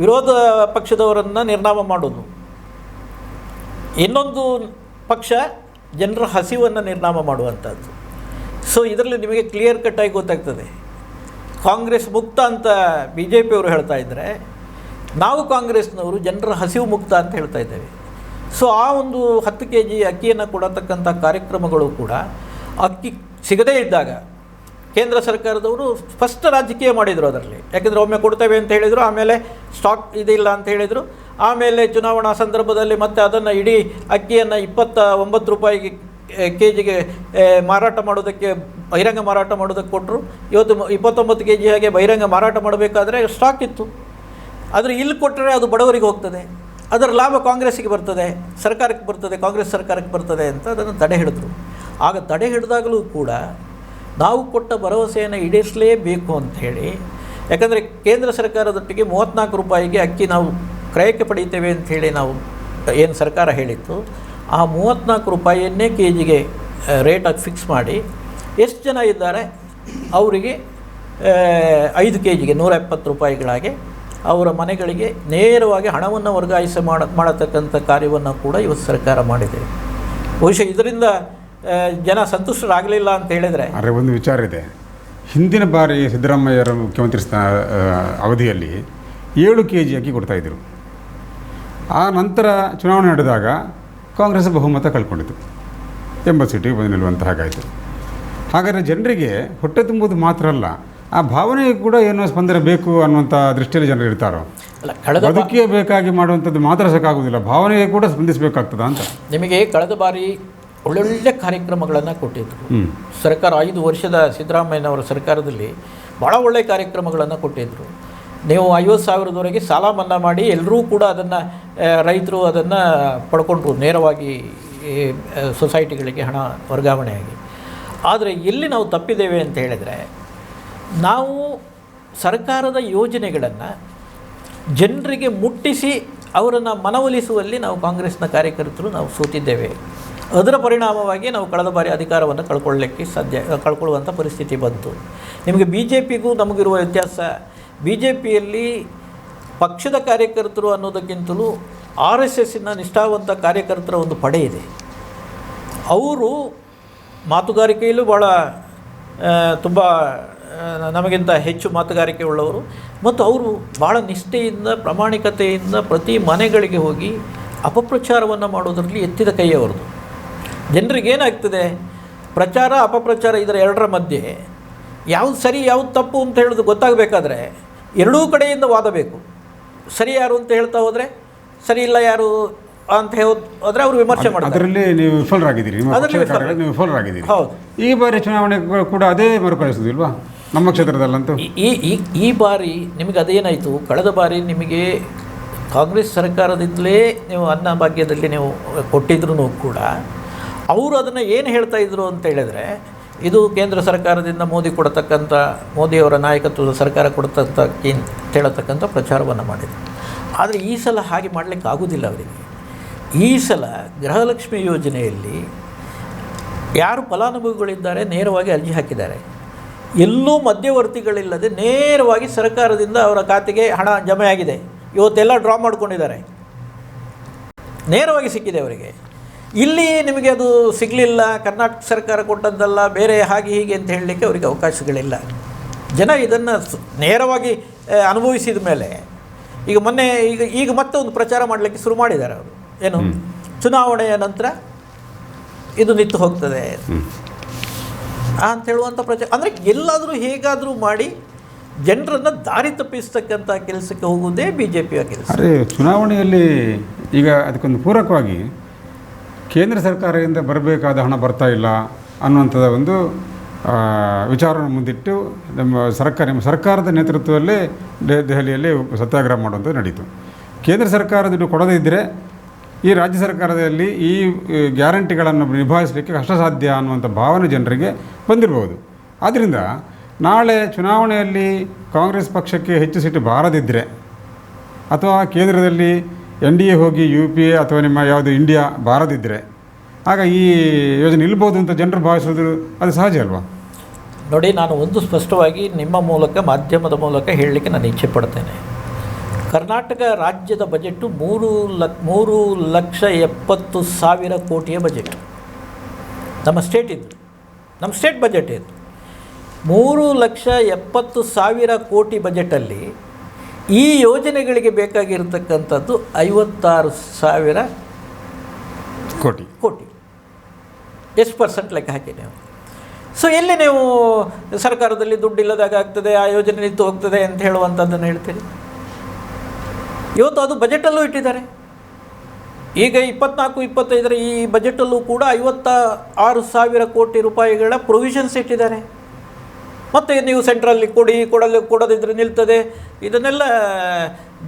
ವಿರೋಧ ಪಕ್ಷದವರನ್ನು ನಿರ್ನಾಮ ಮಾಡೋದು, ಇನ್ನೊಂದು ಪಕ್ಷ ಜನರ ಹಸಿವನ್ನು ನಿರ್ನಾಮ ಮಾಡುವಂಥದ್ದು. ಸೊ ಇದರಲ್ಲಿ ನಿಮಗೆ ಕ್ಲಿಯರ್ ಕಟ್ಟಾಗಿ ಗೊತ್ತಾಗ್ತದೆ. ಕಾಂಗ್ರೆಸ್ ಮುಕ್ತ ಅಂತ BJPಯವರು ಹೇಳ್ತಾ ಇದ್ದರೆ, ನಾವು ಕಾಂಗ್ರೆಸ್ನವರು ಜನರ ಹಸಿವು ಮುಕ್ತ ಅಂತ ಹೇಳ್ತಾ ಇದ್ದೇವೆ. ಸೊ ಆ ಒಂದು 10 kg ಅಕ್ಕಿಯನ್ನು ಕೊಡತಕ್ಕಂಥ ಕಾರ್ಯಕ್ರಮಗಳು ಕೂಡ ಅಕ್ಕಿ ಸಿಗದೇ ಇದ್ದಾಗ ಕೇಂದ್ರ ಸರ್ಕಾರದವರು ಫಸ್ಟ್ ರಾಜಕೀಯ ಮಾಡಿದರು ಅದರಲ್ಲಿ. ಯಾಕೆಂದರೆ ಒಮ್ಮೆ ಕೊಡ್ತೇವೆ ಅಂತ ಹೇಳಿದರು, ಆಮೇಲೆ ಸ್ಟಾಕ್ ಇದಿಲ್ಲ ಅಂತ ಹೇಳಿದರು, ಆಮೇಲೆ ಚುನಾವಣಾ ಸಂದರ್ಭದಲ್ಲಿ ಮತ್ತೆ ಅದನ್ನು ಇಡೀ ಅಕ್ಕಿಯನ್ನು 29 ರೂಪಾಯಿಗೆ kgಗೆ ಮಾರಾಟ ಮಾಡೋದಕ್ಕೆ, ಬಹಿರಂಗ ಮಾರಾಟ ಮಾಡೋದಕ್ಕೆ ಕೊಟ್ಟರು. ಇವತ್ತು 29 kg ಹಾಗೆ ಬಹಿರಂಗ ಮಾರಾಟ ಮಾಡಬೇಕಾದ್ರೆ ಸ್ಟಾಕ್ ಇತ್ತು. ಆದರೆ ಇಲ್ಲಿ ಕೊಟ್ಟರೆ ಅದು ಬಡವರಿಗೆ ಹೋಗ್ತದೆ, ಅದರ ಲಾಭ ಕಾಂಗ್ರೆಸ್ಸಿಗೆ ಬರ್ತದೆ, ಸರ್ಕಾರಕ್ಕೆ ಬರ್ತದೆ, ಕಾಂಗ್ರೆಸ್ ಸರ್ಕಾರಕ್ಕೆ ಬರ್ತದೆ ಅಂತ ಅದನ್ನು ತಡೆ ಹಿಡಿದ್ರು. ಆಗ ತಡೆ ಹಿಡಿದಾಗಲೂ ಕೂಡ ನಾವು ಕೊಟ್ಟ ಭರವಸೆಯನ್ನು ಈಡೇರಿಸಲೇಬೇಕು ಅಂಥೇಳಿ, ಯಾಕಂದರೆ ಕೇಂದ್ರ ಸರ್ಕಾರದೊಟ್ಟಿಗೆ 34 ರೂಪಾಯಿಗೆ ಅಕ್ಕಿ ನಾವು ಕ್ರಯಕ್ಕೆ ಪಡೀತೇವೆ ಅಂಥೇಳಿ ನಾವು ಏನು ಸರ್ಕಾರ ಹೇಳಿತ್ತು, ಆ 34 ರೂಪಾಯಿಯನ್ನೇ kgಗೆ ರೇಟಾಗಿ ಫಿಕ್ಸ್ ಮಾಡಿ ಎಷ್ಟು ಜನ ಇದ್ದಾರೆ ಅವರಿಗೆ 5 kgಗೆ 170 ರೂಪಾಯಿಗಳಾಗೆ ಅವರ ಮನೆಗಳಿಗೆ ನೇರವಾಗಿ ಹಣವನ್ನು ವರ್ಗಾಯಿಸಿ ಮಾಡತಕ್ಕಂಥ ಕಾರ್ಯವನ್ನು ಕೂಡ ಇವತ್ತು ಸರ್ಕಾರ ಮಾಡಿದೆ. ಬಹುಶಃ ಇದರಿಂದ ಜನ ಸಂತುಷ್ಟರಾಗಲಿಲ್ಲ ಅಂತ ಹೇಳಿದರೆ, ಆದರೆ ಒಂದು ವಿಚಾರ ಇದೆ. ಹಿಂದಿನ ಬಾರಿ ಸಿದ್ದರಾಮಯ್ಯರ ಮುಖ್ಯಮಂತ್ರಿ ಅವಧಿಯಲ್ಲಿ 7 kg ಅಕ್ಕಿ ಕೊಡ್ತಾಯಿದ್ರು. ಆ ನಂತರ ಚುನಾವಣೆ ನಡೆದಾಗ ಕಾಂಗ್ರೆಸ್ ಬಹುಮತ ಕಳ್ಕೊಂಡಿತು, 80 ಸೀಟಿಗೆ ಬಂದು ನಿಲ್ಲುವಂಥ ಹಾಗಾಯಿತು. ಹಾಗಾದರೆ ಜನರಿಗೆ ಹೊಟ್ಟೆ ತುಂಬುವುದು ಮಾತ್ರ ಅಲ್ಲ, ಆ ಭಾವನೆಗೆ ಕೂಡ ಏನೋ ಸ್ಪಂದನೆ ಬೇಕು ಅನ್ನುವಂಥ ದೃಷ್ಟಿಯಲ್ಲಿ ಜನರು ಇರ್ತಾರೋ. ಬದುಕಿಗೆ ಬೇಕಾಗಿ ಮಾಡುವಂಥದ್ದು ಮಾತ್ರ ಸಾಕಾಗುವುದಿಲ್ಲ, ಭಾವನೆಗೆ ಕೂಡ ಸ್ಪಂದಿಸಬೇಕಾಗ್ತದ ಅಂತ. ನಿಮಗೆ ಕಳೆದ ಬಾರಿ ಒಳ್ಳೊಳ್ಳೆ ಕಾರ್ಯಕ್ರಮಗಳನ್ನು ಕೊಟ್ಟಿದ್ದರು ಸರ್ಕಾರ. 5 ವರ್ಷದ ಸಿದ್ದರಾಮಯ್ಯನವರ ಸರ್ಕಾರದಲ್ಲಿ ಭಾಳ ಒಳ್ಳೆಯ ಕಾರ್ಯಕ್ರಮಗಳನ್ನು ಕೊಟ್ಟಿದ್ದರು. ನೀವು 50,000ದವರೆಗೆ ಸಾಲ ಮನ್ನಾ ಮಾಡಿ ಎಲ್ಲರೂ ಕೂಡ ಅದನ್ನು, ರೈತರು ಅದನ್ನು ಪಡ್ಕೊಂಡ್ರು ನೇರವಾಗಿ ಸೊಸೈಟಿಗಳಿಗೆ ಹಣ ವರ್ಗಾವಣೆಯಾಗಿ. ಆದರೆ ಎಲ್ಲಿ ನಾವು ತಪ್ಪಿದ್ದೇವೆ ಅಂತ ಹೇಳಿದರೆ, ನಾವು ಸರ್ಕಾರದ ಯೋಜನೆಗಳನ್ನು ಜನರಿಗೆ ಮುಟ್ಟಿಸಿ ಅವರನ್ನು ಮನವೊಲಿಸುವಲ್ಲಿ ನಾವು ಕಾಂಗ್ರೆಸ್ನ ಕಾರ್ಯಕರ್ತರು ನಾವು ಸೋತಿದ್ದೇವೆ. ಅದರ ಪರಿಣಾಮವಾಗಿ ನಾವು ಕಳೆದ ಬಾರಿ ಅಧಿಕಾರವನ್ನು ಕಳ್ಕೊಳ್ಳುವಂಥ ಪರಿಸ್ಥಿತಿ ಬಂತು. ನಿಮಗೆ BJPಗೂ ನಮಗಿರುವ ವ್ಯತ್ಯಾಸ, BJPಯಲ್ಲಿ ಪಕ್ಷದ ಕಾರ್ಯಕರ್ತರು ಅನ್ನೋದಕ್ಕಿಂತಲೂ RSSನ ನಿಷ್ಠಾವಂತ ಕಾರ್ಯಕರ್ತರ ಒಂದು ಪಡೆ ಇದೆ. ಅವರು ಮಾತುಗಾರಿಕೆಯಲ್ಲೂ ಭಾಳ ತುಂಬ ನಮಗಿಂತ ಹೆಚ್ಚು ಮಾತುಗಾರಿಕೆ ಉಳ್ಳವರು, ಮತ್ತು ಅವರು ಭಾಳ ನಿಷ್ಠೆಯಿಂದ ಪ್ರಾಮಾಣಿಕತೆಯಿಂದ ಪ್ರತಿ ಮನೆಗಳಿಗೆ ಹೋಗಿ ಅಪಪ್ರಚಾರವನ್ನು ಮಾಡೋದರಲ್ಲಿ ಎತ್ತಿದ ಕೈ ಅವರದು. ಜನರಿಗೇನಾಗ್ತದೆ, ಪ್ರಚಾರ ಅಪಪ್ರಚಾರ ಇದರ ಎರಡರ ಮಧ್ಯೆ ಯಾವುದು ಸರಿ ಯಾವುದು ತಪ್ಪು ಅಂತ ಹೇಳೋದು ಗೊತ್ತಾಗಬೇಕಾದ್ರೆ ಎರಡೂ ಕಡೆಯಿಂದ ವಾದ ಬೇಕು. ಸರಿ ಯಾರು ಅಂತ ಹೇಳ್ತಾ ಹೋದರೆ ಸರಿ ಇಲ್ಲ ಯಾರು ಅಂತ ಹೋದರೆ ಅವರು ವಿಮರ್ಶೆ ಮಾಡ್ತಾರೆ. ಅದರಲ್ಲಿ ನೀವು ವಿಫಲರಾಗಿದ್ದೀರಿ. ಹೌದು, ಈ ಬಾರಿ ಚುನಾವಣೆ ಕೂಡ ಅದೇ ಮರುಕಳಿಸೋದಿಲ್ವಾ ನಮ್ಮ ಕ್ಷೇತ್ರದಲ್ಲಂತೂ? ಈ ಬಾರಿ ನಿಮಗೆ ಅದೇನಾಯಿತು, ಕಳೆದ ಬಾರಿ ನಿಮಗೆ ಕಾಂಗ್ರೆಸ್ ಸರ್ಕಾರದಿಂದಲೇ ನೀವು ಅನ್ನಭಾಗ್ಯದಲ್ಲಿ ನೀವು ಕೊಟ್ಟಿದ್ರೂ ಕೂಡ ಅವರು ಅದನ್ನು ಏನು ಹೇಳ್ತಾಯಿದ್ರು ಅಂತ ಹೇಳಿದರೆ, ಇದು ಕೇಂದ್ರ ಸರ್ಕಾರದಿಂದ ಮೋದಿಯವರ ನಾಯಕತ್ವದ ಸರ್ಕಾರ ಕೊಡ್ತಂಥ ಹೇಳತಕ್ಕಂಥ ಪ್ರಚಾರವನ್ನು ಮಾಡಿದೆ. ಆದರೆ ಈ ಸಲ ಹಾಗೆ ಮಾಡಲಿಕ್ಕೆ ಆಗೋದಿಲ್ಲ ಅವರಿಗೆ. ಈ ಸಲ ಗೃಹಲಕ್ಷ್ಮಿ ಯೋಜನೆಯಲ್ಲಿ ಯಾರು ಫಲಾನುಭವಿಗಳಿದ್ದಾರೆ ನೇರವಾಗಿ ಅರ್ಜಿ ಹಾಕಿದ್ದಾರೆ. ಎಲ್ಲೂ ಮಧ್ಯವರ್ತಿಗಳಿಲ್ಲದೆ ನೇರವಾಗಿ ಸರ್ಕಾರದಿಂದ ಅವರ ಖಾತೆಗೆ ಹಣ ಜಮೆಯಾಗಿದೆ. ಇವತ್ತೆಲ್ಲ ಡ್ರಾ ಮಾಡ್ಕೊಂಡಿದ್ದಾರೆ, ನೇರವಾಗಿ ಸಿಕ್ಕಿದೆ ಅವರಿಗೆ. ಇಲ್ಲಿ ನಿಮಗೆ ಅದು ಸಿಗಲಿಲ್ಲ, ಕರ್ನಾಟಕ ಸರ್ಕಾರ ಕೊಟ್ಟದ್ದಲ್ಲ, ಬೇರೆ ಹಾಗೆ ಹೀಗೆ ಅಂತ ಹೇಳಲಿಕ್ಕೆ ಅವರಿಗೆ ಅವಕಾಶಗಳಿಲ್ಲ. ಜನ ಇದನ್ನು ನೇರವಾಗಿ ಅನುಭವಿಸಿದ ಮೇಲೆ ಈಗ ಮತ್ತೆ ಒಂದು ಪ್ರಚಾರ ಮಾಡಲಿಕ್ಕೆ ಶುರು ಮಾಡಿದ್ದಾರೆ ಅವರು. ಏನು, ಚುನಾವಣೆಯ ನಂತರ ಇದು ನಿಂತು ಹೋಗ್ತದೆ ಅಂತ ಹೇಳುವಂಥ ಪ್ರಚಾರ. ಅಂದರೆ ಎಲ್ಲಾದರೂ ಹೇಗಾದರೂ ಮಾಡಿ ಜನರನ್ನು ದಾರಿ ತಪ್ಪಿಸ್ತಕ್ಕಂಥ ಕೆಲಸಕ್ಕೆ ಹೋಗುವುದೇ BJPಯ ಕೆಲಸ. ಅರೆ, ಚುನಾವಣೆಯಲ್ಲಿ ಈಗ ಅದಕ್ಕೊಂದು ಪೂರಕವಾಗಿ ಕೇಂದ್ರ ಸರ್ಕಾರದಿಂದ ಬರಬೇಕಾದ ಹಣ ಬರ್ತಾ ಇಲ್ಲ ಅನ್ನುವಂಥದ್ದು ಒಂದು ವಿಚಾರವನ್ನು ಮುಂದಿಟ್ಟು ನಮ್ಮ ಸರ್ಕಾರದ ನೇತೃತ್ವದಲ್ಲೇ ದೆಹಲಿಯಲ್ಲಿ ಸತ್ಯಾಗ್ರಹ ಮಾಡುವಂಥದ್ದು ನಡೀತು. ಕೇಂದ್ರ ಸರ್ಕಾರ ದುಡ್ಡು ಕೊಡದೇ ಇದ್ದರೆ ಈ ರಾಜ್ಯ ಸರ್ಕಾರದಲ್ಲಿ ಈ ಗ್ಯಾರಂಟಿಗಳನ್ನು ನಿಭಾಯಿಸಲಿಕ್ಕೆ ಕಷ್ಟ ಸಾಧ್ಯ ಅನ್ನುವಂಥ ಭಾವನೆ ಜನರಿಗೆ ಬಂದಿರಬಹುದು. ಆದ್ದರಿಂದ ನಾಳೆ ಚುನಾವಣೆಯಲ್ಲಿ ಕಾಂಗ್ರೆಸ್ ಪಕ್ಷಕ್ಕೆ ಹೆಚ್ಚು ಸೀಟು ಬಾರದಿದ್ದರೆ ಅಥವಾ ಕೇಂದ್ರದಲ್ಲಿ NDA ಹೋಗಿ UPA ಅಥವಾ ನಿಮ್ಮ ಯಾವುದು ಇಂಡಿಯಾ ಬಾರದಿದ್ದರೆ ಆಗ ಈ ಯೋಜನೆ ನಿಲ್ಬೋದು ಅಂತ ಜನರು ಭಾವಿಸೋದು ಅದು ಸಹಜ ಅಲ್ವಾ? ನೋಡಿ, ನಾನು ಒಂದು ಸ್ಪಷ್ಟವಾಗಿ ನಿಮ್ಮ ಮೂಲಕ, ಮಾಧ್ಯಮದ ಮೂಲಕ ಹೇಳಲಿಕ್ಕೆ ನಾನು ಇಚ್ಛೆ ಪಡ್ತೇನೆ. ಕರ್ನಾಟಕ ರಾಜ್ಯದ ಬಜೆಟ್ಟು 3,70,000 ಕೋಟಿಯ ಬಜೆಟ್ ನಮ್ಮ ಸ್ಟೇಟ್ ಬಜೆಟ್ ಇದು. 3,70,000 ಕೋಟಿ ಬಜೆಟಲ್ಲಿ ಈ ಯೋಜನೆಗಳಿಗೆ ಬೇಕಾಗಿರತಕ್ಕಂಥದ್ದು 56,000 ಕೋಟಿ. ಎಷ್ಟು ಪರ್ಸೆಂಟ್ ಲೆಕ್ಕ ಹಾಕಿ ನೀವು? ಸೊ ಎಲ್ಲಿ ನೀವು ಸರ್ಕಾರದಲ್ಲಿ ದುಡ್ಡಿಲ್ಲದಾಗ ಆಗ್ತದೆ, ಆ ಯೋಜನೆ ನಿಂತು ಹೋಗ್ತದೆ ಅಂತ ಹೇಳುವಂಥದ್ದನ್ನು ಹೇಳ್ತೀರಿ? ಇವತ್ತು ಅದು ಬಜೆಟಲ್ಲೂ ಇಟ್ಟಿದ್ದಾರೆ. ಈಗ 24-25 ಈ ಬಜೆಟಲ್ಲೂ ಕೂಡ 56,000 ಕೋಟಿ ರೂಪಾಯಿಗಳ ಪ್ರೊವಿಷನ್ಸ್ ಇಟ್ಟಿದ್ದಾರೆ. ಮತ್ತು ನೀವು ಸೆಂಟ್ರಲ್ಲಿ ಕೊಡದಿದ್ದರೆ ನಿಲ್ತದೆ, ಇದನ್ನೆಲ್ಲ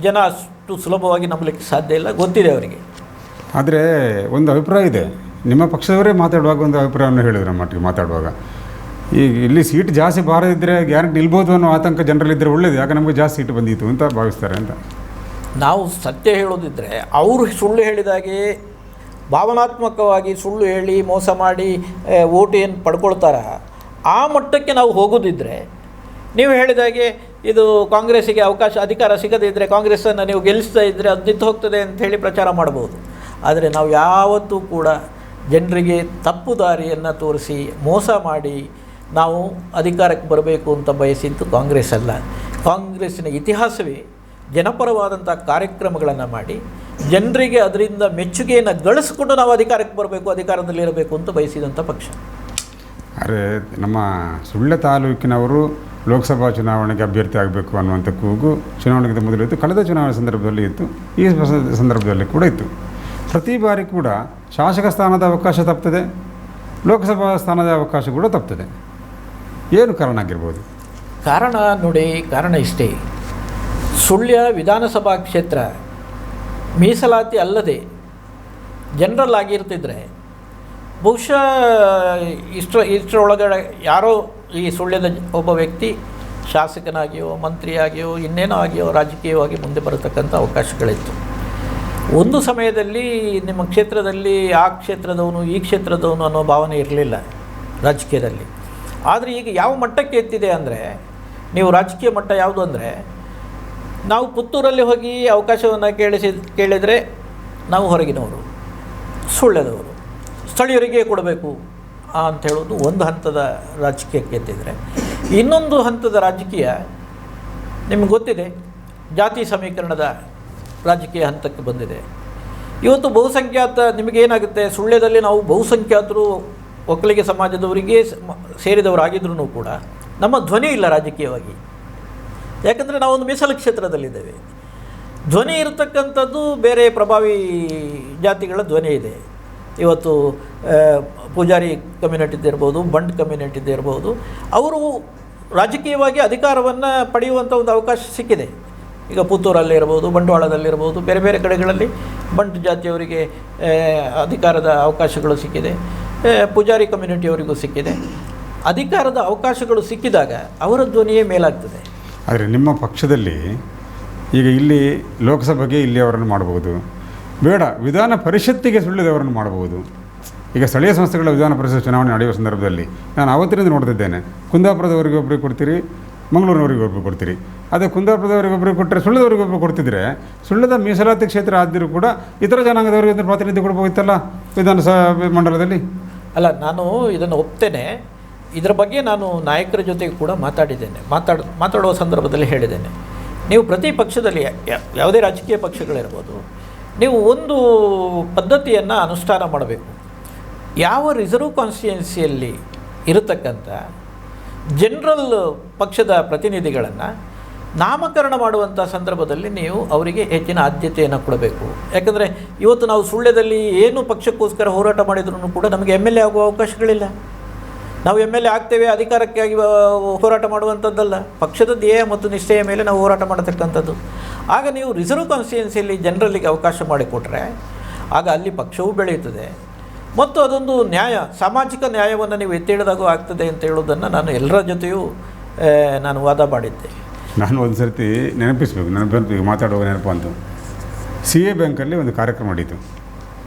ಜನ ಅಷ್ಟು ಸುಲಭವಾಗಿ ನಂಬಲಿಕ್ಕೆ ಸಾಧ್ಯ ಇಲ್ಲ, ಗೊತ್ತಿದೆ ಅವರಿಗೆ. ಆದರೆ ಒಂದು ಅಭಿಪ್ರಾಯ ಇದೆ, ನಿಮ್ಮ ಪಕ್ಷದವರೇ ಮಾತಾಡುವಾಗ ಒಂದು ಅಭಿಪ್ರಾಯವನ್ನು ಹೇಳಿದ್ರು ನಮ್ಮ ಮಟ್ಟಿಗೆ ಮಾತಾಡುವಾಗ. ಈಗ ಇಲ್ಲಿ ಸೀಟ್ ಜಾಸ್ತಿ ಬಾರದಿದ್ದರೆ ಗ್ಯಾರಂಟಿ ನಿಲ್ಬೋದು ಅನ್ನೋ ಆತಂಕ ಜನರಲ್ಲಿದ್ದರೆ ಒಳ್ಳೆಯದು, ಯಾಕೆ ನಮಗೆ ಜಾಸ್ತಿ ಸೀಟು ಬಂದಿತ್ತು ಅಂತ ಭಾವಿಸ್ತಾರೆ ಅಂತ. ನಾವು ಸತ್ಯ ಹೇಳೋದಿದ್ದರೆ ಅವರು ಸುಳ್ಳು ಹೇಳಿದಾಗೆ ಭಾವನಾತ್ಮಕವಾಗಿ ಸುಳ್ಳು ಹೇಳಿ ಮೋಸ ಮಾಡಿ ಓಟು ಏನು ಪಡ್ಕೊಳ್ತಾರ, ಆ ಮಟ್ಟಕ್ಕೆ ನಾವು ಹೋಗೋದಿದ್ದರೆ, ನೀವು ಹೇಳಿದಾಗೆ ಇದು ಕಾಂಗ್ರೆಸ್ಸಿಗೆ ಅಧಿಕಾರ ಸಿಗದೇ ಇದ್ದರೆ, ಕಾಂಗ್ರೆಸ್ಸನ್ನು ನೀವು ಗೆಲ್ಲಿಸ್ತಾ ಇದ್ದರೆ ಅದು ನಿಂತು ಹೋಗ್ತದೆ ಅಂತ ಹೇಳಿ ಪ್ರಚಾರ ಮಾಡ್ಬೋದು. ಆದರೆ ನಾವು ಯಾವತ್ತೂ ಕೂಡ ಜನರಿಗೆ ತಪ್ಪು ದಾರಿಯನ್ನು ತೋರಿಸಿ ಮೋಸ ಮಾಡಿ ನಾವು ಅಧಿಕಾರಕ್ಕೆ ಬರಬೇಕು ಅಂತ ಬಯಸಿದ್ದು ಕಾಂಗ್ರೆಸ್ ಅಲ್ಲ. ಕಾಂಗ್ರೆಸ್ಸಿನ ಇತಿಹಾಸವೇ ಜನಪರವಾದಂಥ ಕಾರ್ಯಕ್ರಮಗಳನ್ನು ಮಾಡಿ ಜನರಿಗೆ ಅದರಿಂದ ಮೆಚ್ಚುಗೆಯನ್ನು ಗಳಿಸ್ಕೊಂಡು ನಾವು ಅಧಿಕಾರಕ್ಕೆ ಬರಬೇಕು, ಅಧಿಕಾರದಲ್ಲಿರಬೇಕು ಅಂತ ಬಯಸಿದಂಥ ಪಕ್ಷ. ಆದರೆ ನಮ್ಮ ಸುಳ್ಯ ತಾಲೂಕಿನವರು ಲೋಕಸಭಾ ಚುನಾವಣೆಗೆ ಅಭ್ಯರ್ಥಿ ಆಗಬೇಕು ಅನ್ನುವಂಥ ಕೂಗು ಚುನಾವಣೆಗಿಂತ ಮೊದಲು ಇತ್ತು, ಕಳೆದ ಚುನಾವಣೆ ಸಂದರ್ಭದಲ್ಲಿ ಇತ್ತು, ಈ ಸಂದರ್ಭದಲ್ಲಿ ಕೂಡ ಇತ್ತು. ಪ್ರತಿ ಬಾರಿ ಕೂಡ ಶಾಸಕ ಸ್ಥಾನದ ಅವಕಾಶ ತಪ್ತದೆ, ಲೋಕಸಭಾ ಸ್ಥಾನದ ಅವಕಾಶ ಕೂಡ ತಪ್ತದೆ. ಏನು ಕಾರಣ ಆಗಿರ್ಬೋದು? ಕಾರಣ ಇಷ್ಟೇ. ಸುಳ್ಯ ವಿಧಾನಸಭಾ ಕ್ಷೇತ್ರ ಮೀಸಲಾತಿ ಅಲ್ಲದೆ ಜನರಲ್ ಆಗಿರ್ತಿದ್ರೆ ಬಹುಶಃ ಇಷ್ಟರೊಳಗಡೆ ಯಾರೋ ಈ ಸುಳ್ಯದ ಒಬ್ಬ ವ್ಯಕ್ತಿ ಶಾಸಕನಾಗಿಯೋ ಮಂತ್ರಿಯಾಗಿಯೋ ಇನ್ನೇನೋ ಆಗಿಯೋ ರಾಜಕೀಯವಾಗಿ ಮುಂದೆ ಬರತಕ್ಕಂಥ ಅವಕಾಶಗಳಿತ್ತು. ಒಂದು ಸಮಯದಲ್ಲಿ ನಿಮ್ಮ ಕ್ಷೇತ್ರದಲ್ಲಿ ಆ ಕ್ಷೇತ್ರದವನು ಈ ಕ್ಷೇತ್ರದವನು ಅನ್ನೋ ಭಾವನೆ ಇರಲಿಲ್ಲ ರಾಜಕೀಯದಲ್ಲಿ. ಆದರೆ ಈಗ ಯಾವ ಮಟ್ಟಕ್ಕೆ ಎತ್ತಿದೆ ಅಂದರೆ, ನೀವು ರಾಜಕೀಯ ಮಟ್ಟ ಯಾವುದು ಅಂದರೆ, ನಾವು ಪುತ್ತೂರಲ್ಲಿ ಹೋಗಿ ಅವಕಾಶವನ್ನು ಕೇಳಿದರೆ ನಾವು ಹೊರಗಿನವರು, ಸುಳ್ಯದವರು, ಸ್ಥಳೀಯರಿಗೆ ಕೊಡಬೇಕು ಅಂತ ಹೇಳೋದು ಒಂದು ಹಂತದ ರಾಜಕೀಯಕ್ಕೆ ಎತ್ತಿದರೆ, ಇನ್ನೊಂದು ಹಂತದ ರಾಜಕೀಯ ನಿಮಗೆ ಗೊತ್ತಿದೆ, ಜಾತಿ ಸಮೀಕರಣದ ರಾಜಕೀಯ ಹಂತಕ್ಕೆ ಬಂದಿದೆ. ಇವತ್ತು ಬಹುಸಂಖ್ಯಾತ ನಿಮಗೇನಾಗುತ್ತೆ, ಸುಳ್ಯದಲ್ಲಿ ನಾವು ಬಹುಸಂಖ್ಯಾತರು ಒಕ್ಕಲಿಗ ಸಮಾಜದವರಿಗೆ ಸೇರಿದವರಾಗಿದ್ರೂ ಕೂಡ ನಮ್ಮ ಧ್ವನಿ ಇಲ್ಲ ರಾಜಕೀಯವಾಗಿ. ಯಾಕಂದರೆ ನಾವೊಂದು ಮೀಸಲು ಕ್ಷೇತ್ರದಲ್ಲಿದ್ದೇವೆ. ಧ್ವನಿ ಇರತಕ್ಕಂಥದ್ದು ಬೇರೆ ಪ್ರಭಾವಿ ಜಾತಿಗಳ ಧ್ವನಿ ಇದೆ. ಇವತ್ತು ಪೂಜಾರಿ ಕಮ್ಯುನಿಟಿದ್ದು ಇರ್ಬೋದು, ಬಂಡ್ ಕಮ್ಯುನಿಟಿದ್ದು ಇರ್ಬೋದು, ಅವರು ರಾಜಕೀಯವಾಗಿ ಅಧಿಕಾರವನ್ನು ಪಡೆಯುವಂಥ ಒಂದು ಅವಕಾಶ ಸಿಕ್ಕಿದೆ. ಈಗ ಪುತ್ತೂರಲ್ಲಿರ್ಬೋದು, ಬಂಟ್ವಾಳದಲ್ಲಿರ್ಬೋದು, ಬೇರೆ ಬೇರೆ ಕಡೆಗಳಲ್ಲಿ ಬಂಟ್ ಜಾತಿಯವರಿಗೆ ಅಧಿಕಾರದ ಅವಕಾಶಗಳು ಸಿಕ್ಕಿದೆ, ಪೂಜಾರಿ ಕಮ್ಯುನಿಟಿಯವರಿಗೂ ಸಿಕ್ಕಿದೆ. ಅಧಿಕಾರದ ಅವಕಾಶಗಳು ಸಿಕ್ಕಿದಾಗ ಅವರ ಧ್ವನಿಯೇ ಮೇಲಾಗ್ತದೆ. ಆದರೆ ನಿಮ್ಮ ಪಕ್ಷದಲ್ಲಿ ಈಗ ಇಲ್ಲಿ ಲೋಕಸಭೆಗೆ ಇಲ್ಲಿ ಅವರನ್ನು ಮಾಡಬಹುದು, ಬೇಡ ವಿಧಾನ ಪರಿಷತ್ತಿಗೆ ಸುಳ್ಳಿದವರನ್ನು ಮಾಡಬಹುದು. ಈಗ ಸ್ಥಳೀಯ ಸಂಸ್ಥೆಗಳ ವಿಧಾನ ಪರಿಷತ್ ಚುನಾವಣೆ ನಡೆಯುವ ಸಂದರ್ಭದಲ್ಲಿ ನಾನು ಅವತ್ತಿನಿಂದ ನೋಡ್ತಿದ್ದೇನೆ, ಕುಂದಾಪುರದವರಿಗೆ ಒಬ್ಬರಿಗೆ ಕೊಡ್ತೀರಿ, ಮಂಗಳೂರಿನವರಿಗೆ ಒಬ್ಬರು ಕೊಡ್ತೀರಿ. ಅದೇ ಕುಂದಾಪುರದವರಿಗೆ ಒಬ್ಬರಿಗೆ ಕೊಟ್ಟರೆ ಸುಳ್ಳಿದವರಿಗೆ ಒಬ್ಬರು ಕೊಡ್ತಿದ್ರೆ ಸುಳ್ಳಿದ ಮೀಸಲಾತಿ ಕ್ಷೇತ್ರ ಆದರೂ ಕೂಡ ಇತರ ಜನಾಂಗದವರಿಗೆ ಪ್ರಾತಿನಿಧ್ಯ ಕೊಡಬಹುದಿತ್ತಲ್ಲ ವಿಧಾನಸಭೆ ಮಂಡಲದಲ್ಲಿ. ಅಲ್ಲ, ನಾನು ಇದನ್ನು ಒಪ್ತೇನೆ. ಇದರ ಬಗ್ಗೆ ನಾನು ನಾಯಕರ ಜೊತೆಗೆ ಕೂಡ ಮಾತಾಡಿದ್ದೇನೆ. ಮಾತಾಡುವ ಸಂದರ್ಭದಲ್ಲಿ ಹೇಳಿದ್ದೇನೆ, ನೀವು ಪ್ರತಿ ಪಕ್ಷದಲ್ಲಿ ಯಾವುದೇ ರಾಜಕೀಯ ಪಕ್ಷಗಳಿರ್ಬೋದು, ನೀವು ಒಂದು ಪದ್ಧತಿಯನ್ನು ಅನುಷ್ಠಾನ ಮಾಡಬೇಕು. ಯಾವ ರಿಸರ್ವ್ ಕಾನ್ಸ್ಟಿಟ್ಯೂನ್ಸಿಯಲ್ಲಿ ಇರತಕ್ಕಂಥ ಜನರಲ್ ಪಕ್ಷದ ಪ್ರತಿನಿಧಿಗಳನ್ನು ನಾಮಕರಣ ಮಾಡುವಂಥ ಸಂದರ್ಭದಲ್ಲಿ ನೀವು ಅವರಿಗೆ ಹೆಚ್ಚಿನ ಆದ್ಯತೆಯನ್ನು ಕೊಡಬೇಕು. ಯಾಕಂದರೆ ಇವತ್ತು ನಾವು ಸುಳ್ಯದಲ್ಲಿ ಏನು ಪಕ್ಷಕ್ಕೋಸ್ಕರ ಹೋರಾಟ ಮಾಡಿದ್ರೂ ಕೂಡ ನಮಗೆ ಎಮ್ ಎಲ್ ಎ ಆಗುವ ಅವಕಾಶಗಳಿಲ್ಲ. ನಾವು ಎಮ್ ಎಲ್ ಎ ಆಗ್ತೇವೆ ಅಧಿಕಾರಕ್ಕಾಗಿ ಹೋರಾಟ ಮಾಡುವಂಥದ್ದಲ್ಲ, ಪಕ್ಷದ ಧ್ಯೇಯ ಮತ್ತು ನಿಷ್ಠೆಯ ಮೇಲೆ ನಾವು ಹೋರಾಟ ಮಾಡತಕ್ಕಂಥದ್ದು. ಆಗ ನೀವು ರಿಸರ್ವ್ ಕಾನ್ಸ್ಟಿಟ್ಯೂನ್ಸಿಯಲ್ಲಿ ಜನರಲ್ಲಿಗೆ ಅವಕಾಶ ಮಾಡಿಕೊಟ್ರೆ ಆಗ ಅಲ್ಲಿ ಪಕ್ಷವೂ ಬೆಳೆಯುತ್ತದೆ ಮತ್ತು ಅದೊಂದು ನ್ಯಾಯ, ಸಾಮಾಜಿಕ ನ್ಯಾಯವನ್ನು ನೀವು ಎತ್ತಿ ಹಿಡಿದಾಗೂ ಆಗ್ತದೆ ಅಂತ ಹೇಳೋದನ್ನು ನಾನು ಎಲ್ಲರ ಜೊತೆಯೂ ನಾನು ವಾದ ಮಾಡಿದ್ದೆ. ನಾನು ಒಂದು ಸರ್ತಿ ನೆನಪಿಸಬೇಕು, ನೆನಪು ಮಾತಾಡುವ ನೆನಪು ಅಂತ CA ಬ್ಯಾಂಕಲ್ಲಿ ಒಂದು ಕಾರ್ಯಕ್ರಮ ನಡೀತು.